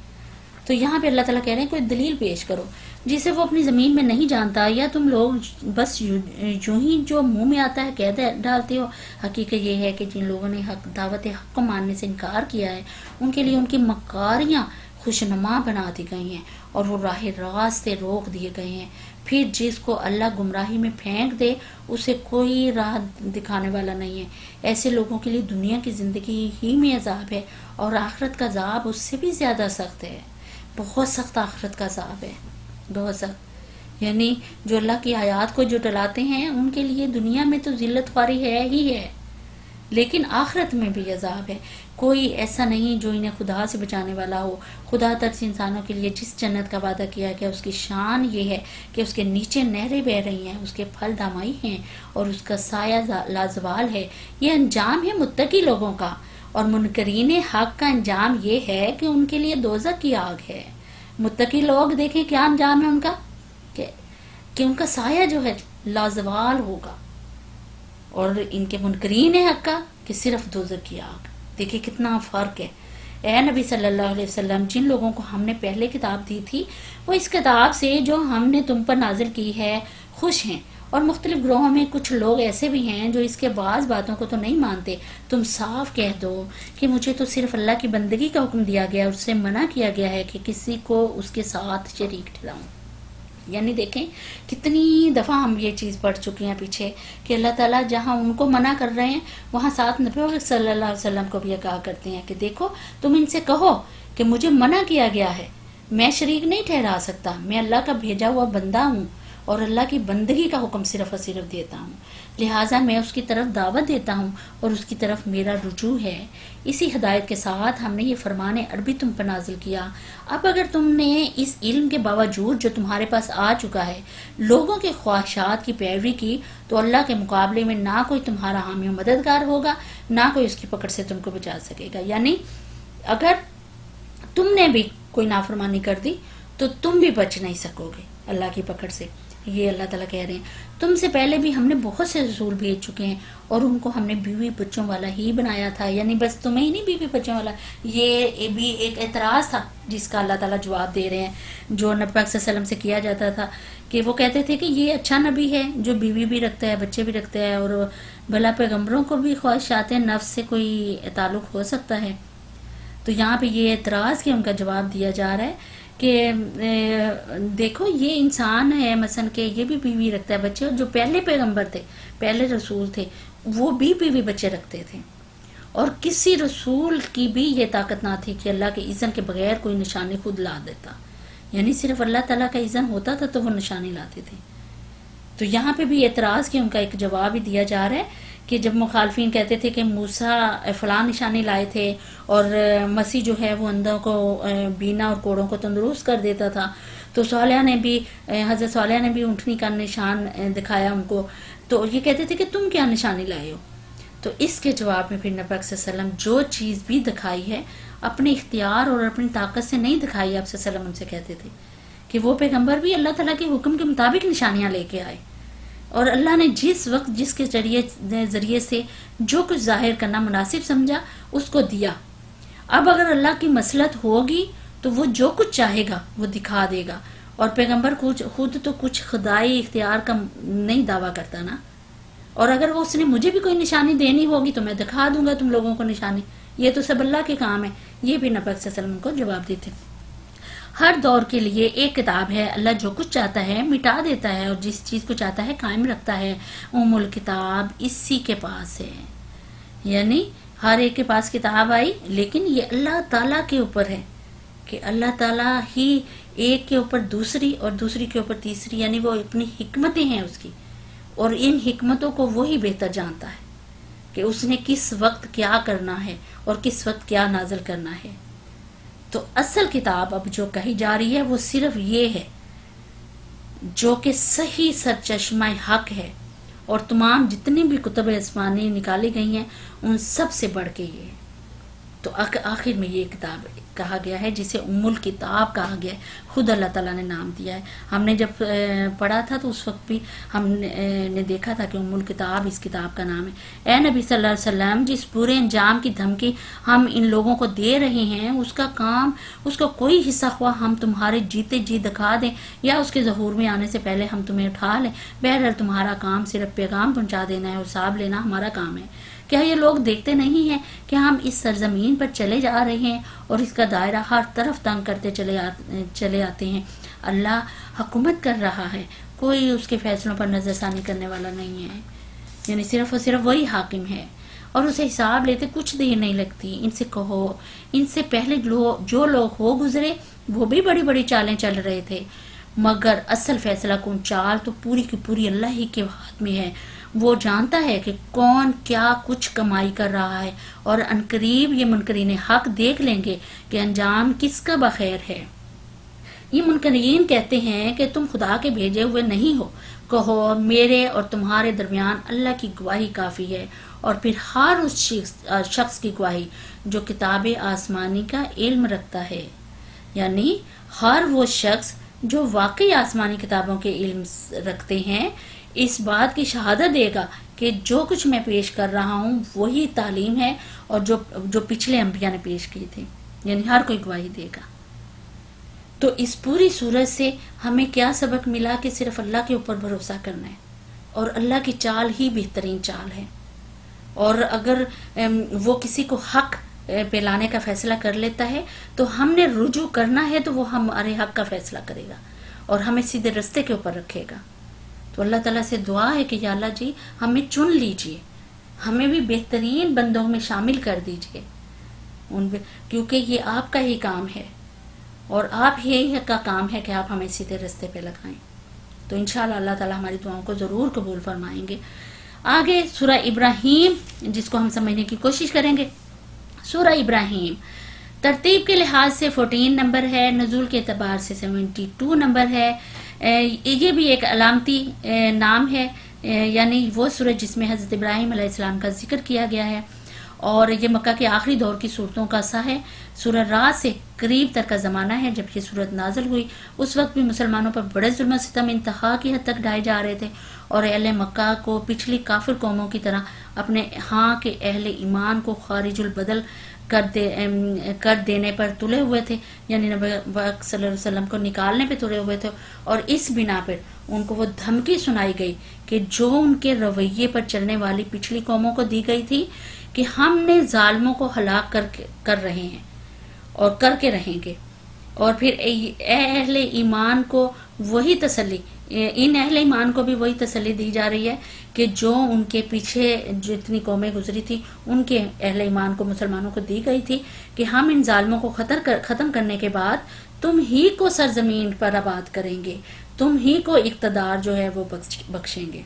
تو یہاں پہ اللہ تعالیٰ کہہ رہے ہیں کوئی دلیل پیش کرو جسے وہ اپنی زمین میں نہیں جانتا، یا تم لوگ بس یوں ہی جو منہ میں آتا ہے کہہ ڈالتے ہو۔ حقیقت یہ ہے کہ جن لوگوں نے دعوت حق کو ماننے سے انکار کیا ہے ان کے لیے ان کی مکاریاں خوشنما بنا دی گئی ہیں اور وہ راہ راست سے روک دیے گئے ہیں۔ پھر جس کو اللہ گمراہی میں پھینک دے اسے کوئی راہ دکھانے والا نہیں ہے۔ ایسے لوگوں کے لیے دنیا کی زندگی ہی میں عذاب ہے اور آخرت کا عذاب اس سے بھی زیادہ سخت ہے، بہت سخت آخرت کا عذاب ہے، بہت سخت۔ یعنی جو اللہ کی آیات کو جو ٹلاتے ہیں ان کے لیے دنیا میں تو ذلت خواری ہے ہی ہے، لیکن آخرت میں بھی عذاب ہے۔ کوئی ایسا نہیں جو انہیں خدا سے بچانے والا ہو۔ خدا ترس انسانوں کے لیے جس جنت کا وعدہ کیا گیا اس کی شان یہ ہے کہ اس کے نیچے نہریں بہہ رہی ہیں، اس کے پھل دامائی ہیں اور اس کا سایہ لازوال ہے۔ یہ انجام ہے متقی لوگوں کا، اور منکرین حق کا انجام یہ ہے کہ ان کے لیے دوزخ کی آگ ہے۔ متقی لوگ دیکھیں کیا انجام ہے ان کا، کہ ان کا سایہ جو ہے لازوال ہوگا، اور ان کے منکرین حق کا کہ صرف دوزخ کی آگ۔ دیکھیں کتنا فرق ہے۔ اے نبی صلی اللہ علیہ وسلم، جن لوگوں کو ہم نے پہلے کتاب دی تھی وہ اس کتاب سے جو ہم نے تم پر نازل کی ہے خوش ہیں، اور مختلف گروہوں میں کچھ لوگ ایسے بھی ہیں جو اس کے بعض باتوں کو تو نہیں مانتے۔ تم صاف کہہ دو کہ مجھے تو صرف اللہ کی بندگی کا حکم دیا گیا اور اس سے منع کیا گیا ہے کہ کسی کو اس کے ساتھ شریک ٹھہراؤں۔ یعنی دیکھیں کتنی دفعہ ہم یہ چیز پڑھ چکے ہیں پیچھے کہ اللہ تعالیٰ جہاں ان کو منع کر رہے ہیں وہاں ساتھ نبی صلی اللہ علیہ وسلم کو بھی یہ کہا کرتے ہیں کہ دیکھو تم ان سے کہو کہ مجھے منع کیا گیا ہے، میں شریک نہیں ٹھہرا سکتا، میں اللہ کا بھیجا ہوا بندہ ہوں اور اللہ کی بندگی کا حکم صرف اور صرف دیتا ہوں، لہٰذا میں اس کی طرف دعوت دیتا ہوں اور اس کی طرف میرا رجوع ہے۔ اسی ہدایت کے ساتھ ہم نے یہ فرمان عربی تم پر نازل کیا۔ اب اگر تم نے اس علم کے باوجود جو تمہارے پاس آ چکا ہے لوگوں کے خواہشات کی پیروی کی تو اللہ کے مقابلے میں نہ کوئی تمہارا حامی و مددگار ہوگا، نہ کوئی اس کی پکڑ سے تم کو بچا سکے گا۔ یعنی اگر تم نے بھی کوئی نافرمانی کر دی تو تم بھی بچ نہیں سکو گے اللہ کی پکڑ سے۔ یہ اللہ تعالیٰ کہہ رہے ہیں تم سے پہلے بھی ہم نے بہت سے رسول بھیج چکے ہیں اور ان کو ہم نے بیوی بچوں والا ہی بنایا تھا، یعنی بس تمہیں ہی نہیں بیوی بچوں والا۔ یہ بھی ایک اعتراض تھا جس کا اللہ تعالیٰ جواب دے رہے ہیں جو نبی پاک صلی اللہ علیہ وسلم سے کیا جاتا تھا، کہ وہ کہتے تھے کہ یہ اچھا نبی ہے جو بیوی بھی رکھتا ہے، بچے بھی رکھتا ہے، اور بھلا پیغمبروں کو بھی خواہشات نفس سے کوئی تعلق ہو سکتا ہے۔ تو یہاں پہ یہ اعتراض کہ ان کا جواب دیا جا رہا ہے کہ دیکھو یہ انسان ہے مثلا کہ یہ بھی بیوی رکھتا ہے بچے، اور جو پہلے پیغمبر تھے پہلے رسول تھے وہ بھی بیوی بچے رکھتے تھے، اور کسی رسول کی بھی یہ طاقت نہ تھی کہ اللہ کے اذن کے بغیر کوئی نشانی خود لا دیتا، یعنی صرف اللہ تعالیٰ کا اذن ہوتا تھا تو وہ نشانی لاتے تھے۔ تو یہاں پہ بھی اعتراض کہ ان کا ایک جواب ہی دیا جا رہا ہے کہ جب مخالفین کہتے تھے کہ موسیٰ فلاں نشانی لائے تھے اور مسیح جو ہے وہ اندھوں کو بینا اور کوڑوں کو تندرست کر دیتا تھا، تو حضرت صالحہ نے بھی اونٹنی کا نشان دکھایا ان کو، تو یہ کہتے تھے کہ تم کیا نشانی لائے ہو؟ تو اس کے جواب میں پھر نبی پاک صلی اللہ علیہ وسلم جو چیز بھی دکھائی ہے اپنے اختیار اور اپنی طاقت سے نہیں دکھائی، آپ صلی اللہ علیہ وسلم ان سے کہتے تھے کہ وہ پیغمبر بھی اللہ تعالیٰ کے حکم کے مطابق نشانیاں لے کے آئے، اور اللہ نے جس وقت جس کے ذریعے سے جو کچھ ظاہر کرنا مناسب سمجھا اس کو دیا۔ اب اگر اللہ کی مصلحت ہوگی تو وہ جو کچھ چاہے گا وہ دکھا دے گا، اور پیغمبر خود تو کچھ خدائی اختیار کا نہیں دعویٰ کرتا نا، اور اگر وہ اس نے مجھے بھی کوئی نشانی دینی ہوگی تو میں دکھا دوں گا تم لوگوں کو نشانی، یہ تو سب اللہ کے کام ہے۔ یہ بھی نبی صلی اللہ علیہ وسلم کو جواب دیتے۔ ہر دور کے لیے ایک کتاب ہے، اللہ جو کچھ چاہتا ہے مٹا دیتا ہے اور جس چیز کو چاہتا ہے قائم رکھتا ہے، الکتاب اسی کے پاس ہے۔ یعنی ہر ایک کے پاس کتاب آئی، لیکن یہ اللہ تعالیٰ کے اوپر ہے کہ اللہ تعالیٰ ہی ایک کے اوپر دوسری اور دوسری کے اوپر تیسری، یعنی وہ اپنی حکمتیں ہیں اس کی، اور ان حکمتوں کو وہی بہتر جانتا ہے کہ اس نے کس وقت کیا کرنا ہے اور کس وقت کیا نازل کرنا ہے۔ تو اصل کتاب اب جو کہی جا رہی ہے وہ صرف یہ ہے جو کہ صحیح سرچشمہ حق ہے، اور تمام جتنی بھی کتب آسمانی نکالی گئی ہیں ان سب سے بڑھ کے یہ ہے۔ تو آخر میں یہ کتاب کہا گیا ہے جسے ام الکتاب کہا گیا ہے، خود اللہ تعالیٰ نے نام دیا ہے۔ ہم نے جب پڑھا تھا تو اس وقت بھی ہم نے دیکھا تھا کہ ام الکتاب اس کتاب کا نام ہے۔ اے نبی صلی اللہ علیہ وسلم، جس برے انجام کی دھمکی ہم ان لوگوں کو دے رہے ہیں اس کا کوئی حصہ خواہ ہم تمہارے جیتے جی دکھا دیں یا اس کے ظہور میں آنے سے پہلے ہم تمہیں اٹھا لیں، بہرحال تمہارا کام صرف پیغام پہنچا دینا ہے اور حساب لینا ہمارا کام ہے۔ کیا یہ لوگ دیکھتے نہیں ہیں کہ ہم اس سرزمین پر چلے جا رہے ہیں اور اس کا دائرہ ہر طرف تنگ کرتے چلے آتے ہیں؟ اللہ حکومت کر رہا ہے، کوئی اس کے فیصلوں پر نظر ثانی کرنے والا نہیں ہے، یعنی صرف اور صرف وہی حاکم ہے، اور اسے حساب لیتے کچھ دیر نہیں لگتی۔ ان سے کہو، ان سے پہلے جو لوگ ہو گزرے وہ بھی بڑی بڑی چالیں چل رہے تھے، مگر اصل فیصلہ کن چال تو پوری کی پوری اللہ ہی کے ہاتھ میں ہے۔ وہ جانتا ہے کہ کون کیا کچھ کمائی کر رہا ہے، اور عنقریب یہ منکرین حق دیکھ لیں گے کہ انجام کس کا بخیر ہے۔ یہ منکرین کہتے ہیں کہ تم خدا کے بھیجے ہوئے نہیں ہو۔ کہو، میرے اور تمہارے درمیان اللہ کی گواہی کافی ہے، اور پھر ہر اس شخص کی گواہی جو کتاب آسمانی کا علم رکھتا ہے، یعنی ہر وہ شخص جو واقعی آسمانی کتابوں کے علم رکھتے ہیں اس بات کی شہادت دے گا کہ جو کچھ میں پیش کر رہا ہوں وہی تعلیم ہے اور جو پچھلے انبیاء نے پیش کی تھی، یعنی ہر کوئی گواہی دے گا۔ تو اس پوری صورت سے ہمیں کیا سبق ملا کہ صرف اللہ کے اوپر بھروسہ کرنا ہے، اور اللہ کی چال ہی بہترین چال ہے، اور اگر وہ کسی کو حق پہ لانے کا فیصلہ کر لیتا ہے تو ہم نے رجوع کرنا ہے، تو وہ ہمارے حق کا فیصلہ کرے گا اور ہمیں سیدھے رستے کے اوپر رکھے گا۔ تو اللہ تعالیٰ سے دعا ہے کہ یا اللہ جی ہمیں چن لیجئے، ہمیں بھی بہترین بندوں میں شامل کر دیجئے، کیونکہ یہ آپ کا ہی کام ہے، اور آپ ہی کا کام ہے کہ آپ ہمیں سیدھے رستے پہ لگائیں۔ تو انشاءاللہ اللہ تعالیٰ ہماری دعاؤں کو ضرور قبول فرمائیں گے۔ آگے سورہ ابراہیم جس کو ہم سمجھنے کی کوشش کریں گے۔ سورہ ابراہیم ترتیب کے لحاظ سے 14 نمبر ہے، نزول کے اعتبار سے 72 نمبر ہے۔ یہ بھی ایک علامتی نام ہے، یعنی وہ سورج جس میں حضرت ابراہیم علیہ السلام کا ذکر کیا گیا ہے، اور یہ مکہ کے آخری دور کی صورتوں کا سا ہے۔ سورہ رات سے قریب تر کا زمانہ ہے جب یہ صورت نازل ہوئی۔ اس وقت بھی مسلمانوں پر بڑے ظلم و ستم انتہا کی حد تک ڈھائے جا رہے تھے، اور اہل مکہ کو پچھلی کافر قوموں کی طرح اپنے ہاں کے اہل ایمان کو خارج البدل کر دینے پر تلے ہوئے تھے، یعنی نبی صلی اللہ علیہ وسلم کو نکالنے پہ تلے ہوئے تھے، اور اس بنا پر ان کو وہ دھمکی سنائی گئی کہ جو ان کے رویے پر چلنے والی پچھلی قوموں کو دی گئی تھی کہ ہم نے ظالموں کو ہلاک کر رہے ہیں اور کر کے رہیں گے۔ اور پھر اہل ایمان کو وہی تسلی، ان اہل ایمان کو بھی وہی تسلی دی جا رہی ہے کہ جو ان کے پیچھے جتنی قومیں گزری تھی ان کے اہل ایمان کو، مسلمانوں کو دی گئی تھی کہ ہم ان ظالموں کو ختم کرنے کے بعد تم ہی کو سرزمین پر آباد کریں گے، تم ہی کو اقتدار جو ہے وہ بخشیں گے۔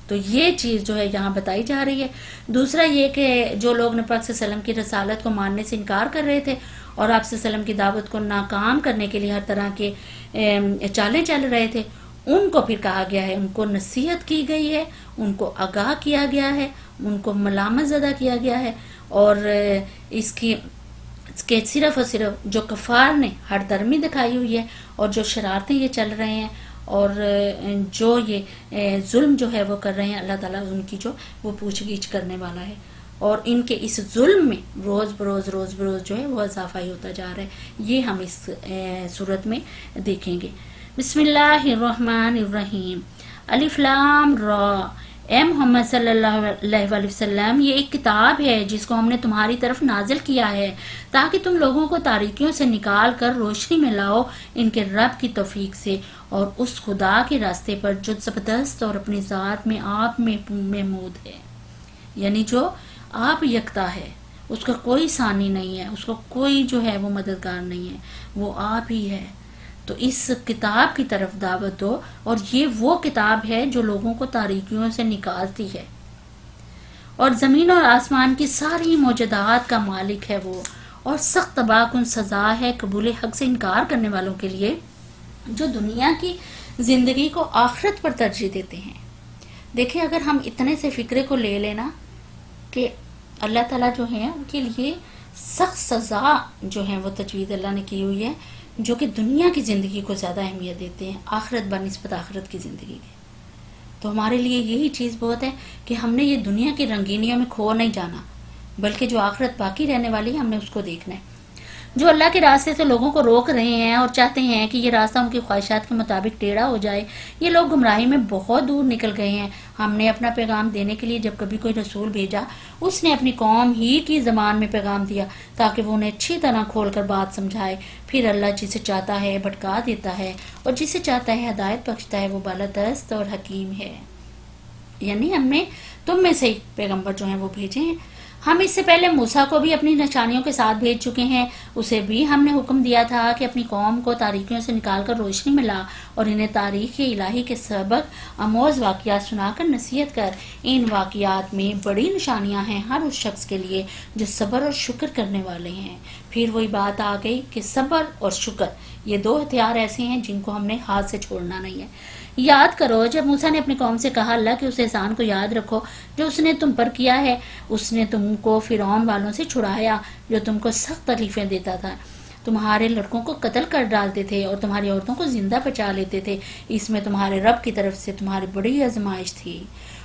تو یہ چیز جو ہے یہاں بتائی جا رہی ہے۔ دوسرا یہ کہ جو لوگ نبی پاک صلی اللہ علیہ وسلم کی رسالت کو ماننے سے انکار کر رہے تھے اور آپ صلی اللہ علیہ وسلم کی دعوت کو ناکام کرنے کے لیے ہر طرح کے چالیں چل رہے تھے، ان کو پھر کہا گیا ہے، ان کو نصیحت کی گئی ہے، ان کو آگاہ کیا گیا ہے، ان کو ملامت زدہ کیا گیا ہے، اور اس کے صرف اور صرف جو کفار نے ہر درمی دکھائی ہوئی ہے اور جو شرارتیں یہ چل رہے ہیں اور جو یہ ظلم جو ہے وہ کر رہے ہیں، اللہ تعالیٰ ان کی جو وہ پوچھ گچھ کرنے والا ہے، اور ان کے اس ظلم میں روز بروز جو ہے وہ اضافہ ہی ہوتا جا رہا ہے۔ یہ ہم اس صورت میں دیکھیں گے۔ بسم اللہ الرحمن الرحیم۔ الف لام را۔ اے محمد صلی اللہ علیہ وآلہ وسلم، یہ ایک کتاب ہے جس کو ہم نے تمہاری طرف نازل کیا ہے تاکہ تم لوگوں کو تاریکیوں سے نکال کر روشنی میں لاؤ ان کے رب کی توفیق سے، اور اس خدا کے راستے پر جو زبردست اور اپنی ذات میں آپ میں محمود ہے، یعنی جو آپ یکتا ہے اس کا کوئی ثانی نہیں ہے، اس کا کوئی جو ہے وہ مددگار نہیں ہے، وہ آپ ہی ہے۔ تو اس کتاب کی طرف دعوت دو، اور یہ وہ کتاب ہے جو لوگوں کو تاریکیوں سے نکالتی ہے، اور زمین اور آسمان کی ساری موجودات کا مالک ہے وہ، اور سخت تباہ کن سزا ہے قبول حق سے انکار کرنے والوں کے لیے جو دنیا کی زندگی کو آخرت پر ترجیح دیتے ہیں۔ دیکھیں اگر ہم اتنے سے فکرے کو لے لینا کہ اللہ تعالیٰ جو ہے ان کے لیے سخت سزا جو ہے وہ تجویز اللہ نے کی ہوئی ہے، جو کہ دنیا کی زندگی کو زیادہ اہمیت دیتے ہیں آخرت بنسبت آخرت کی زندگی کے۔ تو ہمارے لیے یہی چیز بہت ہے کہ ہم نے یہ دنیا کی رنگینیوں میں کھو نہیں جانا، بلکہ جو آخرت باقی رہنے والی ہے ہم نے اس کو دیکھنا ہے۔ جو اللہ کے راستے سے لوگوں کو روک رہے ہیں اور چاہتے ہیں کہ یہ راستہ ان کی خواہشات کے مطابق ٹیڑھا ہو جائے، یہ لوگ گمراہی میں بہت دور نکل گئے ہیں۔ ہم نے اپنا پیغام دینے کے لیے جب کبھی کوئی رسول بھیجا، اس نے اپنی قوم ہی کی زبان میں پیغام دیا تاکہ وہ انہیں اچھی طرح کھول کر بات سمجھائے۔ پھر اللہ جسے چاہتا ہے بھٹکا دیتا ہے، اور جسے چاہتا ہے ہدایت بخشتا ہے۔ وہ بالادست اور حکیم ہے۔ یعنی ہم نے تم میں سے پیغمبر جو ہیں وہ بھیجے ہیں۔ ہم اس سے پہلے موسیٰ کو بھی اپنی نشانیوں کے ساتھ بھیج چکے ہیں۔ اسے بھی ہم نے حکم دیا تھا کہ اپنی قوم کو تاریکیوں سے نکال کر روشنی میں لا، اور انہیں تاریخ الہی کے سبق آموز واقعات سنا کر نصیحت کر۔ ان واقعات میں بڑی نشانیاں ہیں ہر اس شخص کے لیے جو صبر اور شکر کرنے والے ہیں۔ پھر وہی بات آ گئی کہ صبر اور شکر یہ دو ہتھیار ایسے ہیں جن کو ہم نے ہاتھ سے چھوڑنا نہیں ہے۔ یاد کرو جب موسیٰ نے اپنی قوم سے کہا، اللہ کے اس احسان کو یاد رکھو جو اس نے تم پر کیا ہے۔ اس نے تم کو فرعون والوں سے چھڑایا جو تم کو سخت تکلیفیں دیتا تھا، تمہارے لڑکوں کو قتل کر ڈالتے تھے اور تمہاری عورتوں کو زندہ بچا لیتے تھے۔ اس میں تمہارے رب کی طرف سے تمہاری بڑی آزمائش تھی۔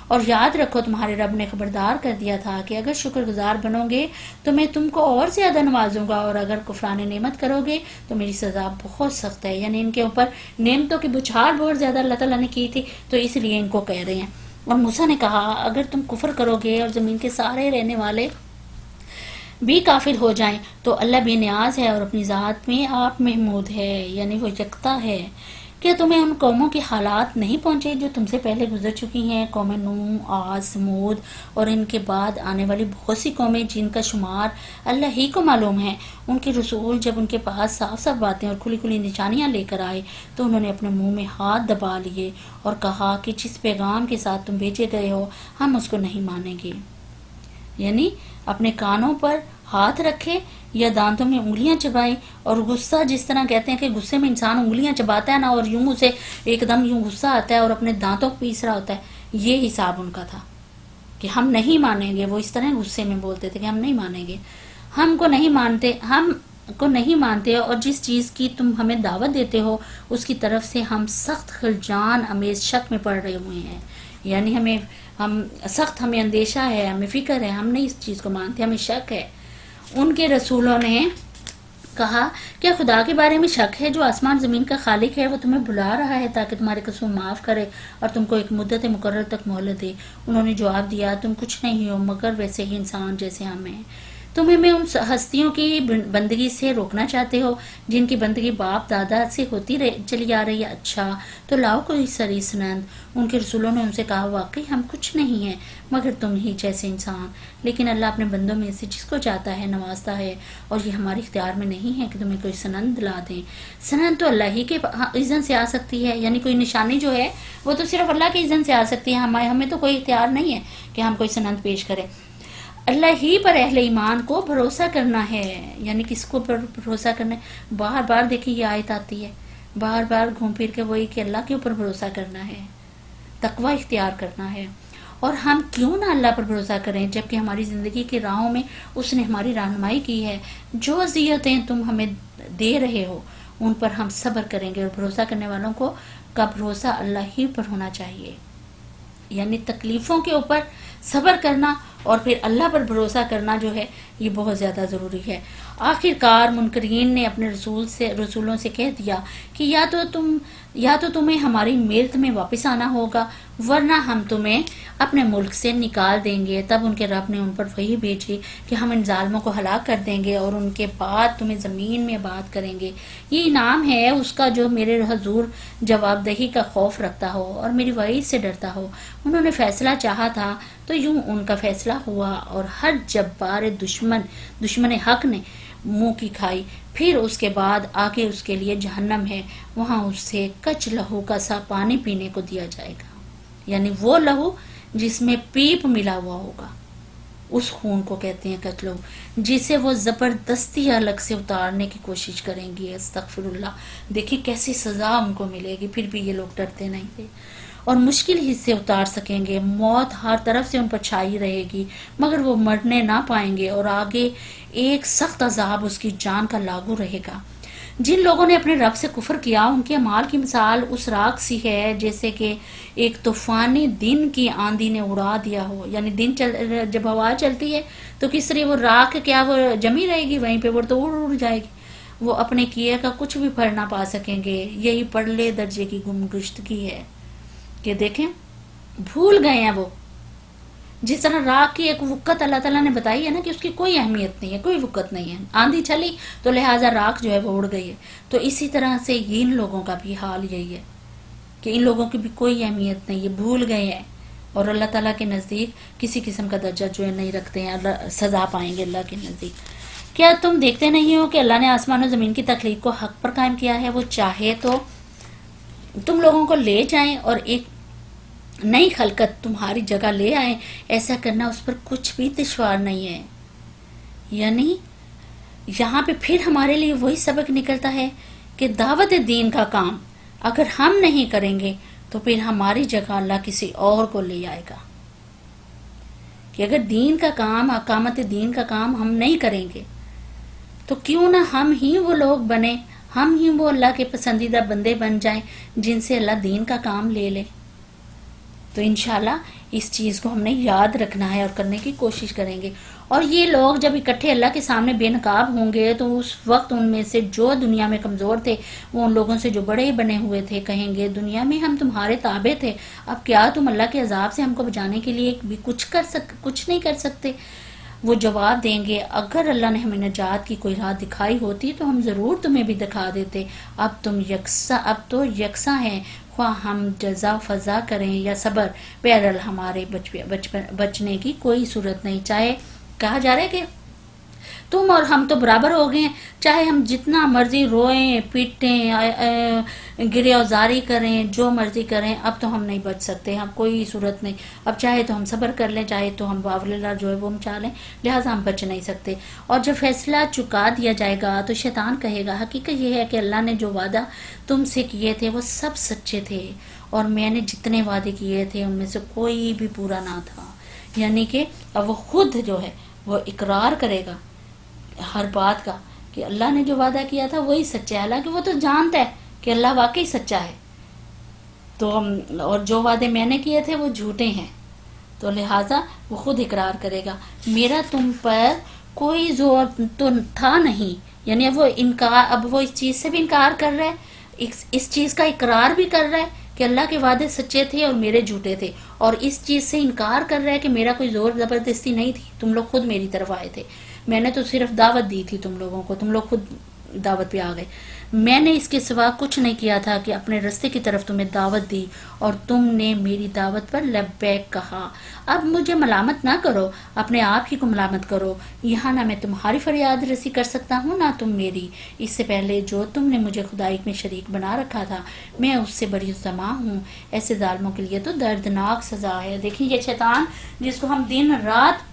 اور یاد رکھو تمہارے رب نے خبردار کر دیا تھا کہ اگر شکر گزار بنو گے تو میں تم کو اور زیادہ نوازوں گا، اور اگر کفران نعمت کرو گے تو میری سزا بہت سخت ہے۔ یعنی ان کے اوپر نعمتوں کی بچھار بہت زیادہ اللہ تعالیٰ نے کی تھی، تو اس لیے ان کو کہہ رہے ہیں۔ اور موسیٰ نے کہا اگر تم کفر کرو گے اور زمین کے سارے رہنے والے بھی کافر ہو جائیں تو اللہ بے نیاز ہے اور اپنی ذات میں آپ محمود ہے، یعنی وہ یکتا ہے۔ کیا تمہیں ان قوموں کے حالات نہیں پہنچے جو تم سے پہلے گزر چکی ہیں؟ قوم نوح، عاد، سمود اور ان کے بعد آنے والی بہت سی قومیں جن کا شمار اللہ ہی کو معلوم ہے۔ ان کے رسول جب ان کے پاس صاف صاف باتیں اور کھلی کھلی نشانیاں لے کر آئے تو انہوں نے اپنے منہ میں ہاتھ دبا لیے اور کہا کہ جس پیغام کے ساتھ تم بھیجے گئے ہو ہم اس کو نہیں مانیں گے۔ یعنی اپنے کانوں پر ہاتھ رکھے یا دانتوں میں انگلیاں چبائیں، اور غصہ جس طرح کہتے ہیں کہ غصے میں انسان انگلیاں چباتا ہے نا، اور یوں اسے ایک دم یوں غصہ آتا ہے اور اپنے دانتوں کو پیس رہا ہوتا ہے، یہ حساب ان کا تھا کہ ہم نہیں مانیں گے۔ وہ اس طرح غصے میں بولتے تھے کہ ہم نہیں مانیں گے، ہم کو نہیں مانتے، اور جس چیز کی تم ہمیں دعوت دیتے ہو اس کی طرف سے ہم سخت خلجان امیز شک میں پڑ رہے ہوئے ہیں۔ یعنی ہمیں اندیشہ ہے، ہمیں فکر ہے، ہم نہیں اس چیز کو مانتے، ہمیں شک ہے۔ ان کے رسولوں نے کہا کیا خدا کے بارے میں شک ہے جو آسمان زمین کا خالق ہے؟ وہ تمہیں بلا رہا ہے تاکہ تمہارے قصور معاف کرے اور تم کو ایک مدت مقرر تک مہلت دے۔ انہوں نے جواب دیا تم کچھ نہیں ہو مگر ویسے ہی انسان جیسے ہم ہیں۔ تمہیں میں ان ہستیوں کی بندگی سے روکنا چاہتے ہو جن کی بندگی باپ دادا سے ہوتی چلی آ رہی ہے؟ اچھا تو لاؤ کوئی سری سنند۔ ان کے رسولوں نے ان سے کہا واقعی ہم کچھ نہیں ہیں مگر تم ہی جیسے انسان، لیکن اللہ اپنے بندوں میں سے جس کو چاہتا ہے نوازتا ہے، اور یہ ہمارے اختیار میں نہیں ہے کہ تمہیں کوئی سنند لا دیں۔ سنند تو اللہ ہی کے اذن سے آ سکتی ہے، یعنی کوئی نشانی جو ہے وہ تو صرف اللہ کے اذن سے آ سکتی ہے، ہمیں تو کوئی اختیار نہیں ہے کہ ہم کوئی سنند پیش کریں۔ اللہ ہی پر اہل ایمان کو بھروسہ کرنا ہے، یعنی کس کو بھروسہ کرنا ہے؟ بار بار دیکھیے یہ آیت آتی ہے، بار بار گھوم پھر کے وہی کہ اللہ کے اوپر بھروسہ کرنا ہے، تقوی اختیار کرنا ہے۔ اور ہم کیوں نہ اللہ پر بھروسہ کریں جبکہ ہماری زندگی کی راہوں میں اس نے ہماری رہنمائی کی ہے۔ جو اذیتیں تم ہمیں دے رہے ہو ان پر ہم صبر کریں گے، اور بھروسہ کرنے والوں کو کا بھروسہ اللہ ہی پر ہونا چاہیے۔ یعنی تکلیفوں کے اوپر صبر کرنا اور پھر اللہ پر بھروسہ کرنا جو ہے یہ بہت زیادہ ضروری ہے۔ آخر کار منکرین نے اپنے رسولوں سے کہہ دیا کہ یا تو تمہیں ہماری ملت میں واپس آنا ہوگا ورنہ ہم تمہیں اپنے ملک سے نکال دیں گے۔ تب ان کے رب نے ان پر وحی بھیجی کہ ہم ان ظالموں کو ہلاک کر دیں گے اور ان کے بعد تمہیں زمین میں آباد کریں گے۔ یہ انعام ہے اس کا جو میرے حضور جواب دہی کا خوف رکھتا ہو اور میری وعید سے ڈرتا ہو۔ انہوں نے فیصلہ چاہا تھا تو تو یوں ان کا فیصلہ ہوا اور ہر جبار دشمن حق نے منہ کی کھائی. پھر اس کے بعد آگے اس کے لیے جہنم ہے، وہاں اسے کچ لہو کا سا پانی پینے کو دیا جائے گا. یعنی وہ لہو جس میں پیپ ملا ہوا ہوگا، اس خون کو کہتے ہیں کچ لہو، جسے وہ زبردستی الگ سے اتارنے کی کوشش کریں گی. استغفر اللہ. دیکھیں کیسی سزا ان کو ملے گی، پھر بھی یہ لوگ ڈرتے نہیں تھے. اور مشکل ہی سے اتار سکیں گے. موت ہر طرف سے ان پر چھائی رہے گی مگر وہ مرنے نہ پائیں گے، اور آگے ایک سخت عذاب اس کی جان کا لاگو رہے گا. جن لوگوں نے اپنے رب سے کفر کیا ان کے اعمال کی مثال اس راکھ سی ہے جیسے کہ ایک طوفانی دن کی آندھی نے اڑا دیا ہو. یعنی جب ہوا چلتی ہے تو کس طرح وہ راکھ کیا وہ جمی رہے گی وہیں پہ، وہ تو اڑ جائے گی. وہ اپنے کیے کا کچھ بھی پھل نہ پا سکیں گے. یہی پرلے درجے کی گمگشتگی ہے کہ دیکھیں بھول گئے ہیں وہ. جس طرح راکھ کی ایک وقت اللہ تعالیٰ نے بتائی ہے نا کہ اس کی کوئی اہمیت نہیں ہے، کوئی وقت نہیں ہے، آندھی چلی تو لہٰذا راکھ جو ہے وہ اڑ گئی ہے. تو اسی طرح سے ان لوگوں کا بھی حال یہی ہے کہ ان لوگوں کی بھی کوئی اہمیت نہیں ہے، بھول گئے ہیں اور اللہ تعالیٰ کے نزدیک کسی قسم کا درجہ جو ہے نہیں رکھتے ہیں. اللہ سزا پائیں گے اللہ کے نزدیک. کیا تم دیکھتے نہیں ہو کہ اللہ نے آسمان و زمین کی تخلیق کو حق پر قائم کیا ہے؟ وہ چاہے تو تم لوگوں کو لے جائیں اور ایک نئی خلقت تمہاری جگہ لے آئیں. ایسا کرنا اس پر کچھ بھی دشوار نہیں ہے. یعنی یہاں پہ پھر ہمارے لیے وہی سبق نکلتا ہے کہ دعوت دین کا کام اگر ہم نہیں کریں گے تو پھر ہماری جگہ اللہ کسی اور کو لے آئے گا. کہ اگر دین کا کام، اقامت دین کا کام ہم نہیں کریں گے تو کیوں نہ ہم ہی وہ لوگ بنے، ہم ہی وہ اللہ کے پسندیدہ بندے بن جائیں جن سے اللہ دین کا کام لے لے. تو انشاءاللہ اس چیز کو ہم نے یاد رکھنا ہے اور کرنے کی کوشش کریں گے. اور یہ لوگ جب اکٹھے اللہ کے سامنے بے نقاب ہوں گے تو اس وقت ان میں سے جو دنیا میں کمزور تھے وہ ان لوگوں سے جو بڑے بنے ہوئے تھے کہیں گے دنیا میں ہم تمہارے تابع تھے، اب کیا تم اللہ کے عذاب سے ہم کو بچانے کے لیے بھی کچھ نہیں کر سکتے؟ وہ جواب دیں گے اگر اللہ نے ہمیں نجات کی کوئی راہ دکھائی ہوتی تو ہم ضرور تمہیں بھی دکھا دیتے. اب تو یکساں ہیں، خواہ ہم جزا فضا کریں یا صبر، بہرحال ہمارے بچنے کی کوئی صورت نہیں. چاہے کہا جا رہا ہے کہ تم اور ہم تو برابر ہو گئے ہیں، چاہے ہم جتنا مرضی روئیں پیٹیں گرے اوزاری کریں جو مرضی کریں، اب تو ہم نہیں بچ سکتے، ہم کوئی صورت نہیں. اب چاہے تو ہم صبر کر لیں، چاہے تو ہم واوللہ جو ہے وہ مچا لیں، لہٰذا ہم بچ نہیں سکتے. اور جب فیصلہ چکا دیا جائے گا تو شیطان کہے گا حقیقت یہ ہے کہ اللہ نے جو وعدہ تم سے کیے تھے وہ سب سچے تھے اور میں نے جتنے وعدے کیے تھے ان میں سے کوئی بھی پورا نہ تھا. یعنی کہ اب وہ خود جو ہے وہ اقرار کرے گا ہر بات کا کہ اللہ نے جو وعدہ کیا تھا وہی سچا ہے، حالانکہ وہ تو جانتا ہے کہ اللہ واقعی سچا ہے تو اور جو وعدے میں نے کیے تھے وہ جھوٹے ہیں. تو لہٰذا وہ خود اقرار کرے گا میرا تم پر کوئی زور تو تھا نہیں. یعنی اب وہ اس چیز سے بھی انکار کر رہا ہے، اس چیز کا اقرار بھی کر رہا ہے کہ اللہ کے وعدے سچے تھے اور میرے جھوٹے تھے، اور اس چیز سے انکار کر رہا ہے کہ میرا کوئی زور زبردستی نہیں تھی، تم لوگ خود میری طرف آئے تھے، میں نے تو صرف دعوت دی تھی تم لوگوں کو، تم لوگ خود دعوت پہ آ گئے. میں نے اس کے سوا کچھ نہیں کیا تھا کہ اپنے رستے کی طرف تمہیں دعوت دی اور تم نے میری دعوت پر لبیک کہا. اب مجھے ملامت نہ کرو، اپنے آپ ہی کو ملامت کرو. یہاں نہ میں تمہاری فریاد رسی کر سکتا ہوں نہ تم میری. اس سے پہلے جو تم نے مجھے خدائی میں شریک بنا رکھا تھا میں اس سے بری زماں ہوں. ایسے ظالموں کے لیے تو دردناک سزا ہے. دیکھیں یہ شیطان جس کو ہم دن رات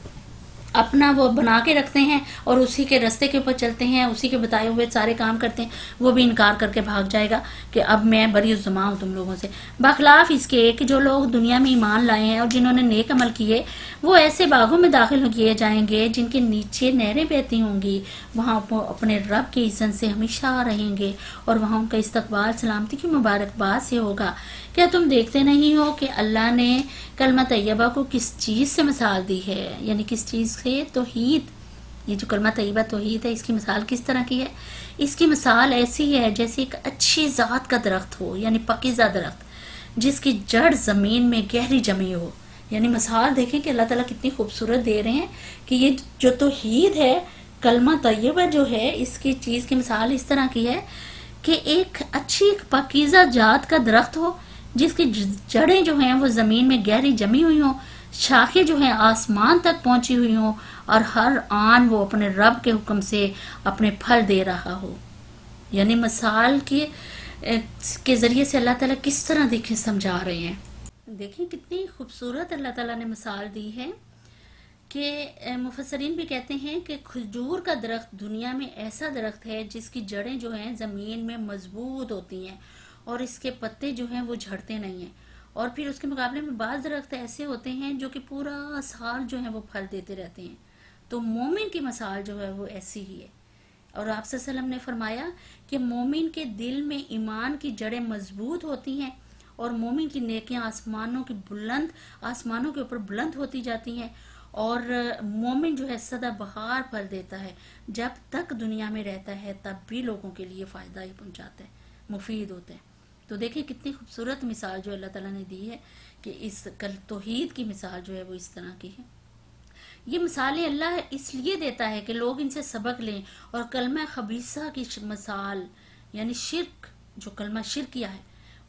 اپنا وہ بنا کے رکھتے ہیں اور اسی کے رستے کے اوپر چلتے ہیں، اسی کے بتائے ہوئے سارے کام کرتے ہیں، وہ بھی انکار کر کے بھاگ جائے گا کہ اب میں بری الزماں ہوں تم لوگوں سے. بخلاف اس کے کہ جو لوگ دنیا میں ایمان لائے ہیں اور جنہوں نے نیک عمل کیے وہ ایسے باغوں میں داخل کیے جائیں گے جن کے نیچے نہریں بہتی ہوں گی، وہاں اپنے رب کے اذن سے ہمیشہ رہیں گے اور وہاں ان کا استقبال سلامتی کی مبارکباد سے ہوگا. کیا تم دیکھتے نہیں ہو کہ اللہ نے کلمہ طیبہ کو کس چیز سے مثال دی ہے؟ یعنی کس چیز سے؟ توحید. یہ جو کلمہ طیبہ توحید ہے اس کی مثال کس طرح کی ہے؟ اس کی مثال ایسی ہے جیسے ایک اچھی ذات کا درخت ہو، یعنی پاکیزہ درخت جس کی جڑ زمین میں گہری جمی ہو. یعنی مثال دیکھیں کہ اللہ تعالیٰ کتنی خوبصورت دے رہے ہیں کہ یہ جو توحید ہے، کلمہ طیبہ جو ہے، اس کی چیز کی مثال اس طرح کی ہے کہ ایک اچھی پاکیزہ ذات کا درخت ہو جس کی جڑیں جو ہیں وہ زمین میں گہری جمی ہوئی ہوں شاخیں جو ہیں آسمان تک پہنچی ہوئی ہوں اور ہر آن وہ اپنے رب کے حکم سے اپنے پھل دے رہا ہو. یعنی مثال کے ذریعے سے اللہ تعالیٰ کس طرح دیکھیں سمجھا رہے ہیں. دیکھیں کتنی خوبصورت اللہ تعالیٰ نے مثال دی ہے کہ مفسرین بھی کہتے ہیں کہ کھجور کا درخت دنیا میں ایسا درخت ہے جس کی جڑیں جو ہیں زمین میں مضبوط ہوتی ہیں اور اس کے پتے جو ہیں وہ جھڑتے نہیں ہیں. اور پھر اس کے مقابلے میں بعض درخت ایسے ہوتے ہیں جو کہ پورا سال جو ہیں وہ پھل دیتے رہتے ہیں. تو مومن کی مثال جو ہے وہ ایسی ہی ہے. اور آپ صلی اللہ علیہ وسلم نے فرمایا کہ مومن کے دل میں ایمان کی جڑیں مضبوط ہوتی ہیں اور مومن کی نیکیاں آسمانوں کے اوپر بلند ہوتی جاتی ہیں. اور مومن جو ہے سدا بہار پھل دیتا ہے، جب تک دنیا میں رہتا ہے تب بھی لوگوں کے لیے فائدہ ہی پہنچاتا ہے، مفید ہوتا ہے. تو دیکھیں کتنی خوبصورت مثال جو اللہ تعالیٰ نے دی ہے کہ اس توحید کی مثال جو ہے وہ اس طرح کی ہے. یہ مثالیں اللہ اس لیے دیتا ہے کہ لوگ ان سے سبق لیں. اور کلمہ خبیثہ کی مثال یعنی شرک، جو کلمہ شرک کیا ہے،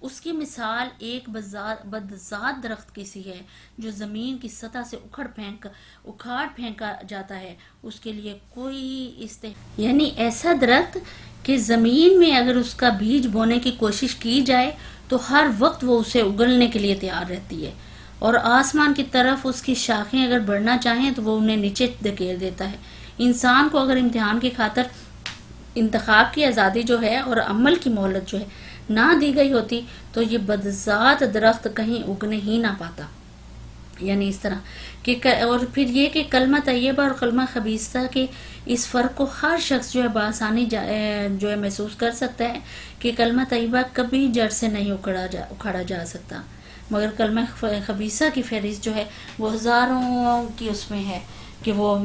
اس کی مثال ایک بدذات درخت کی سی ہے جو زمین کی سطح سے اکھاڑ پھینکا جاتا ہے. اس کے لیے کوئی یعنی ایسا درخت کہ زمین میں اگر اس کا بیج بونے کی کوشش کی جائے تو ہر وقت وہ اسے اگلنے کے لیے تیار رہتی ہے، اور آسمان کی طرف اس کی شاخیں اگر بڑھنا چاہیں تو وہ انہیں نیچے دھکیل دیتا ہے. انسان کو اگر امتحان کی خاطر انتخاب کی آزادی جو ہے اور عمل کی مہلت جو ہے نہ دی گئی ہوتی تو یہ بدذات درخت کہیں اگنے ہی نہ پاتا. یعنی اس طرح کہ اور پھر یہ کہ کلمہ طیبہ اور کلمہ خبیثہ کے اس فرق کو ہر شخص جو ہے بآسانی جو ہے محسوس کر سکتا ہے کہ کلمہ طیبہ کبھی جڑ سے نہیں اکھاڑا جا سکتا، مگر کلمہ خبیثہ کی فہرست جو ہے وہ ہزاروں کی اس میں ہے کہ وہ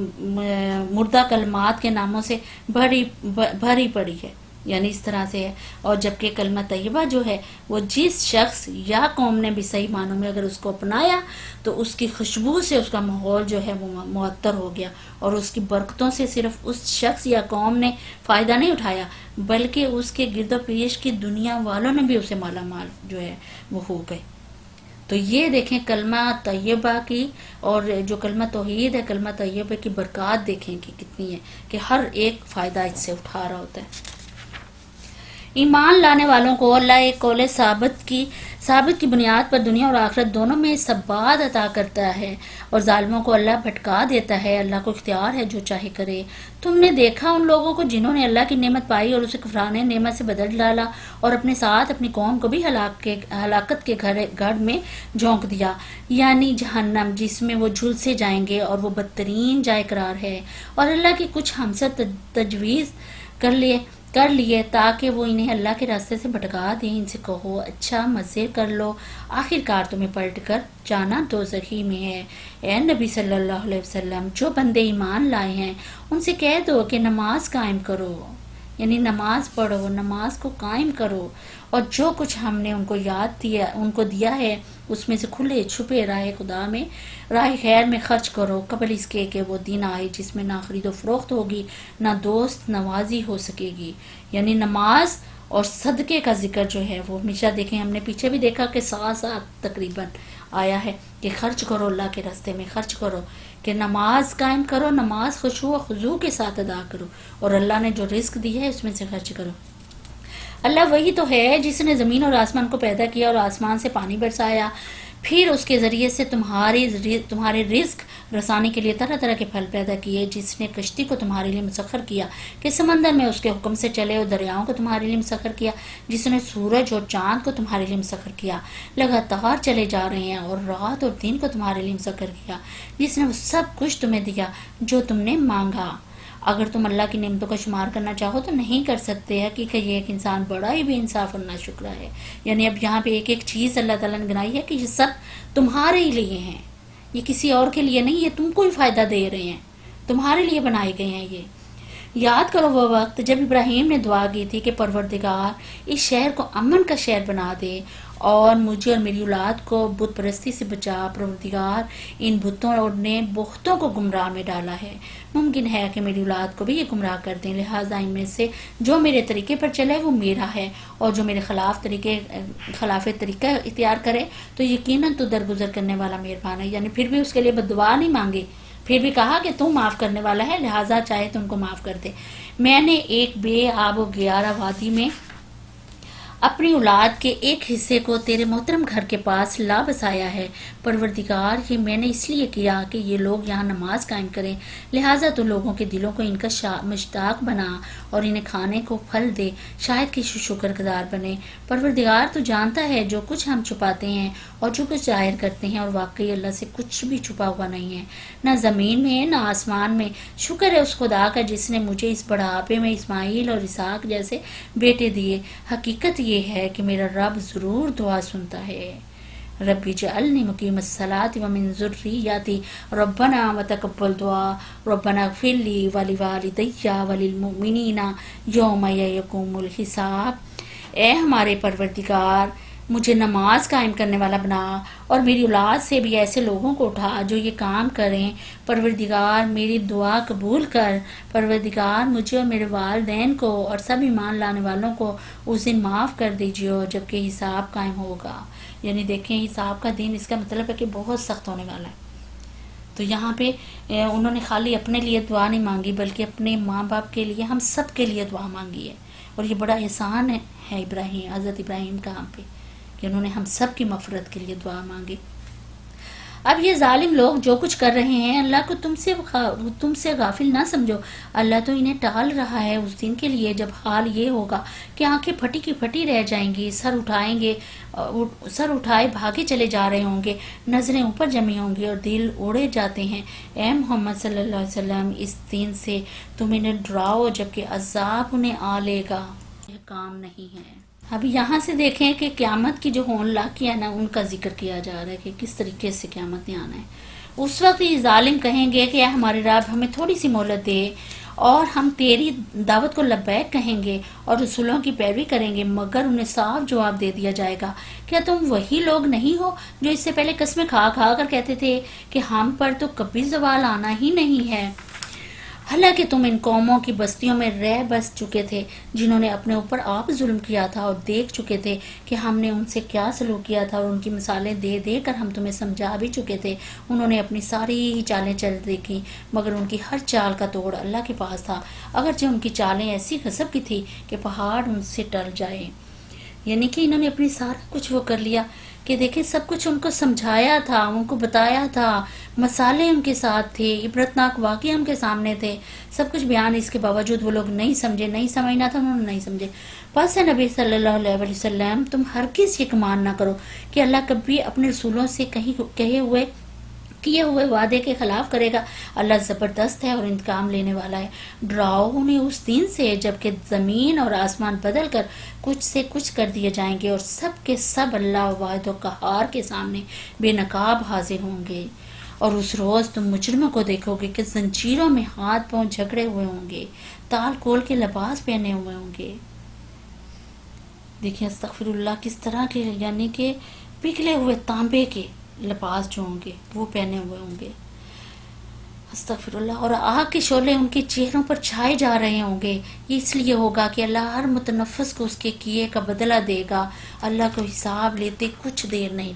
مردہ کلمات کے ناموں سے بھری پڑی ہے. یعنی اس طرح سے ہے. اور جبکہ کلمہ طیبہ جو ہے وہ جس شخص یا قوم نے بھی صحیح معنوں میں اگر اس کو اپنایا تو اس کی خوشبو سے اس کا ماحول جو ہے وہ معطر ہو گیا، اور اس کی برکتوں سے صرف اس شخص یا قوم نے فائدہ نہیں اٹھایا بلکہ اس کے گرد و پیش کی دنیا والوں نے بھی اسے مالا مال جو ہے وہ ہو گئے. تو یہ دیکھیں کلمہ طیبہ کی، اور جو کلمہ توحید ہے کلمہ طیبہ کی برکات دیکھیں کہ کتنی ہے کہ ہر ایک فائدہ اس سے اٹھا رہا ہوتا ہے. ایمان لانے والوں کو اللہ ایک قول ثابت کی بنیاد پر دنیا اور آخرت دونوں میں ثبات عطا کرتا ہے، اور ظالموں کو اللہ بھٹکا دیتا ہے. اللہ کو اختیار ہے جو چاہے کرے. تم نے دیکھا ان لوگوں کو جنہوں نے اللہ کی نعمت پائی اور اسے کفران نعمت سے بدل ڈالا اور اپنے ساتھ اپنی قوم کو بھی ہلاکت کے گڑھ میں جھونک دیا، یعنی جہنم جس میں وہ جھلسے جائیں گے اور وہ بدترین جائے قرار ہے. اور اللہ کی کچھ ہمسر تجویز کر لیے تاکہ وہ انہیں اللہ کے راستے سے بھٹکا دیں. ان سے کہو اچھا مزے کر لو، آخر کار تمہیں پلٹ کر جانا دوزخ ہی میں ہے. اے نبی صلی اللہ علیہ وسلم، جو بندے ایمان لائے ہیں ان سے کہہ دو کہ نماز قائم کرو، یعنی نماز پڑھو، نماز کو قائم کرو، اور جو کچھ ہم نے ان کو دیا ہے اس میں سے کھلے چھپے راہ خیر میں خرچ کرو، قبل اس کے کہ وہ دن آئے جس میں نہ خرید و فروخت ہوگی نہ دوست نوازی ہو سکے گی. یعنی نماز اور صدقے کا ذکر جو ہے وہ ہمیشہ دیکھیں، ہم نے پیچھے بھی دیکھا کہ 7 تقریباً آیا ہے کہ خرچ کرو، اللہ کے راستے میں خرچ کرو، کہ نماز قائم کرو، نماز خشوع و خضوع کے ساتھ ادا کرو، اور اللہ نے جو رزق دی ہے اس میں سے خرچ کرو. اللہ وہی تو ہے جس نے زمین اور آسمان کو پیدا کیا اور آسمان سے پانی برسایا، پھر اس کے ذریعے سے تمہارے رزق رسانے کے لیے طرح طرح کے پھل پیدا کیے، جس نے کشتی کو تمہارے لیے مسخر کیا کہ سمندر میں اس کے حکم سے چلے، اور دریاؤں کو تمہارے لیے مسخر کیا، جس نے سورج اور چاند کو تمہارے لیے مسخر کیا، لگاتار چلے جا رہے ہیں، اور رات اور دن کو تمہارے لیے مسخر کیا، جس نے وہ سب کچھ تمہیں دیا جو تم نے مانگا. اگر تم اللہ کی نعمتوں کا شمار کرنا چاہو تو نہیں کر سکتے. حقیقت یہ ایک انسان بڑا ہی بے انصاف اور ناشکرا ہے. یعنی اب یہاں پہ ایک ایک چیز اللہ تعالیٰ نے گنائی ہے کہ یہ سب تمہارے ہی لیے ہیں، یہ کسی اور کے لیے نہیں، یہ تم کو ہی فائدہ دے رہے ہیں، تمہارے لیے بنائے گئے ہیں. یاد کرو وہ وقت جب ابراہیم نے دعا کی تھی کہ پروردگار اس شہر کو امن کا شہر بنا دے اور مجھے اور میری اولاد کو بت پرستی سے بچا۔ پروردگار ان بتوں نے بہتوں کو گمراہ میں ڈالا ہے، ممکن ہے کہ میری اولاد کو بھی یہ گمراہ کر دیں، لہٰذا ان میں سے جو میرے طریقے پر چلے وہ میرا ہے، اور جو میرے خلاف طریقہ اختیار کرے تو یقیناً تو درگزر کرنے والا مہربان ہے۔ یعنی پھر بھی اس کے لیے بددعا نہیں مانگی، پھر بھی کہا کہ تو معاف کرنے والا ہے، لہٰذا چاہے تو ان کو معاف کر دے۔ میں نے ایک بے آب و گیارہ وادی میں اپنی اولاد کے ایک حصے کو تیرے محترم گھر کے پاس لا بسایا ہے۔ پروردگار یہ میں نے اس لیے کیا کہ یہ لوگ یہاں نماز قائم کریں، لہٰذا تو لوگوں کے دلوں کو ان کا مشتاق بنا اور انہیں کھانے کو پھل دے، شاید کہ شکر گزار بنے۔ پروردگار تو جانتا ہے جو کچھ ہم چھپاتے ہیں اور جو کچھ ظاہر کرتے ہیں، اور واقعی اللہ سے کچھ بھی چھپا ہوا نہیں ہے، نہ زمین میں نہ آسمان میں۔ شکر ہے اس خدا کا جس نے مجھے اس بڑھاپے میں اسماعیل اور اسحاق جیسے بیٹے دیے۔ حقیقت یہ ہے کہ میرا رب ضرور دعا سنتا ہے۔ ربی جعلنی مقیم الصلاۃ ومن ذریتی ربنا وتقبل دعا ربنا اغفر لی ولوالدی وللمؤمنین یوم یقوم الحساب۔ اے ہمارے پروردگار، مجھے نماز قائم کرنے والا بنا اور میری اولاد سے بھی ایسے لوگوں کو اٹھا جو یہ کام کریں۔ پروردگار میری دعا قبول کر۔ پروردگار مجھے اور میرے والدین کو اور سب ایمان لانے والوں کو اس دن معاف کر دیجیے جبکہ حساب قائم ہوگا۔ یعنی دیکھیں حساب کا دن، اس کا مطلب ہے کہ بہت سخت ہونے والا ہے۔ تو یہاں پہ انہوں نے خالی اپنے لیے دعا نہیں مانگی بلکہ اپنے ماں باپ کے لیے، ہم سب کے لیے دعا مانگی ہے، اور یہ بڑا احسان ہے حضرت ابراہیم کا ہم پہ کہ انہوں نے ہم سب کی مغفرت کے لیے دعا مانگی۔ اب یہ ظالم لوگ جو کچھ کر رہے ہیں اللہ کو تم سے غافل نہ سمجھو، اللہ تو انہیں ٹال رہا ہے اس دن کے لیے جب حال یہ ہوگا کہ آنکھیں پھٹی کی پھٹی رہ جائیں گی، سر اٹھائے بھاگے چلے جا رہے ہوں گے، نظریں اوپر جمی ہوں گی اور دل اڑے جاتے ہیں۔ اے محمد صلی اللہ علیہ وسلم، اس دن سے تم انہیں ڈراؤ جبکہ عذاب انہیں آ لے گا، یہ کام نہیں ہے۔ اب یہاں سے دیکھیں کہ قیامت کی جو ہون لاقی ہے نا، ان کا ذکر کیا جا رہا ہے کہ کس طریقے سے قیامت نے آنا ہے۔ اس وقت یہ ظالم کہیں گے کہ اے ہمارے رب ہمیں تھوڑی سی مہلت دے اور ہم تیری دعوت کو لبیک کہیں گے اور رسولوں کی پیروی کریں گے، مگر انہیں صاف جواب دے دیا جائے گا، کیا تم وہی لوگ نہیں ہو جو اس سے پہلے قسمیں کھا کھا کر کہتے تھے کہ ہم پر تو کبھی زوال آنا ہی نہیں ہے، حالانکہ تم ان قوموں کی بستیوں میں رہ بس چکے تھے جنہوں نے اپنے اوپر آپ ظلم کیا تھا، اور دیکھ چکے تھے کہ ہم نے ان سے کیا سلوک کیا تھا، اور ان کی مثالیں دے دے کر ہم تمہیں سمجھا بھی چکے تھے۔ انہوں نے اپنی ساری چالیں چل دیکھی مگر ان کی ہر چال کا توڑ اللہ کے پاس تھا، اگرچہ ان کی چالیں ایسی غضب کی تھی کہ پہاڑ ان سے ٹل جائے۔ یعنی کہ انہوں نے اپنی سارا کچھ وہ کر لیا کہ دیکھیں سب کچھ ان کو سمجھایا تھا، ان کو بتایا تھا، مسالے ان کے ساتھ تھے، عبرتناک واقعے ان کے سامنے تھے، سب کچھ بیان، اس کے باوجود وہ لوگ نہیں سمجھے، نہیں سمجھنا تھا انہوں نے نہیں سمجھے۔ بس نبی صلی اللہ علیہ وسلم تم ہرگز یہ گمان نہ کرو کہ اللہ کبھی اپنے رسولوں سے کیے ہوئے وعدے کے خلاف کرے گا، اللہ زبردست ہے اور انتقام لینے والا ہے۔ ڈراؤ انہیں اس دن سے جبکہ زمین اور آسمان بدل کر کچھ سے کچھ کر دیے جائیں گے اور سب کے سب اللہ واحد و قہار کے سامنے بے نقاب حاضر ہوں گے، اور اس روز تم مجرموں کو دیکھو گے کہ زنجیروں میں ہاتھ پاؤں جکڑے ہوئے ہوں گے، تال کھول کے لباس پہنے ہوئے ہوں گے۔ دیکھیں استغفر اللہ، کس طرح کے یعنی کہ پگھلے ہوئے تانبے کے لباس جو ہوں گے وہ پہنے ہوئے ہوں گے، استغفر اللہ، اور آگ کے شعلے ان کے چہروں پر چھائے جا رہے ہوں گے۔ یہ اس لیے ہوگا کہ اللہ ہر متنفس کو اس کے کیے کا بدلہ دے گا۔ اللہ کو حساب لیتے کچھ دیر نہیں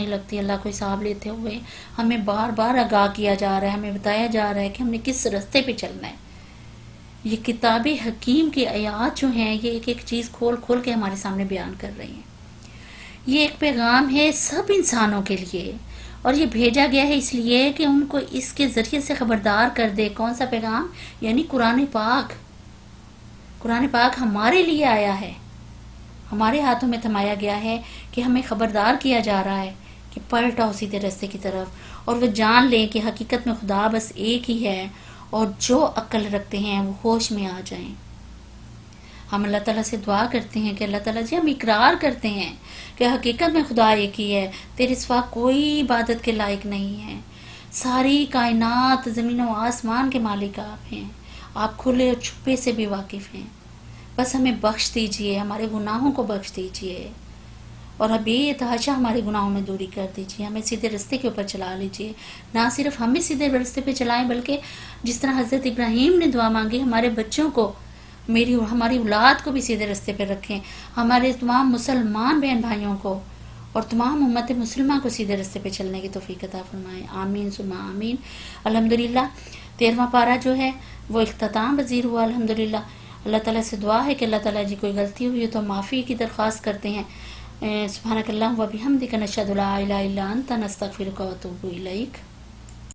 لگتی، اللہ کو حساب لیتے ہوئے ہمیں بار بار آگاہ کیا جا رہا ہے، ہمیں بتایا جا رہا ہے کہ ہم نے کس راستے پہ چلنا ہے۔ یہ کتاب حکیم کی آیات جو ہیں یہ ایک ایک چیز کھول کھول کے ہمارے سامنے بیان کر رہی ہیں۔ یہ ایک پیغام ہے سب انسانوں کے لیے، اور یہ بھیجا گیا ہے اس لیے کہ ان کو اس کے ذریعے سے خبردار کر دے۔ کون سا پیغام؟ یعنی قرآن پاک ہمارے لیے آیا ہے، ہمارے ہاتھوں میں تھمایا گیا ہے کہ ہمیں خبردار کیا جا رہا ہے کہ پلٹ آؤ سیدھے راستے کی طرف، اور وہ جان لیں کہ حقیقت میں خدا بس ایک ہی ہے، اور جو عقل رکھتے ہیں وہ ہوش میں آ جائیں۔ ہم اللہ تعالیٰ سے دعا کرتے ہیں کہ اللہ تعالیٰ جی ہم اقرار کرتے ہیں کہ حقیقت میں خدا ایک ہی ہے، تیرے سوا کوئی عبادت کے لائق نہیں ہے، ساری کائنات زمین و آسمان کے مالک آپ ہیں، آپ کھلے اور چھپے سے بھی واقف ہیں. بس ہمیں بخش دیجئے، ہمارے گناہوں کو بخش دیجئے، اور اب یہ تحاشا ہمارے گناہوں میں دوری کر دیجئے، ہمیں سیدھے رستے کے اوپر چلا لیجئے. نہ صرف ہمیں سیدھے رستے پہ چلائیں، بلکہ جس طرح حضرت ابراہیم نے دعا مانگی، ہمارے بچوں کو، ہماری اولاد کو بھی سیدھے رستے پہ رکھیں، ہمارے تمام مسلمان بہن بھائیوں کو اور تمام امت مسلمہ کو سیدھے رستے پہ چلنے کی توفیق عطا فرمائیں. آمین ثم آمین. الحمدللہ 13واں پارہ جو ہے وہ اختتام پذیر ہوا الحمدللہ. اللہ تعالیٰ سے دعا ہے کہ اللہ تعالیٰ جی کوئی غلطی ہوئی ہے تو معافی کی درخواست کرتے ہیں. سبحانک اللہم و بحمدک نشہد لا الہ الا انت نستغفرک و نتوب الیک.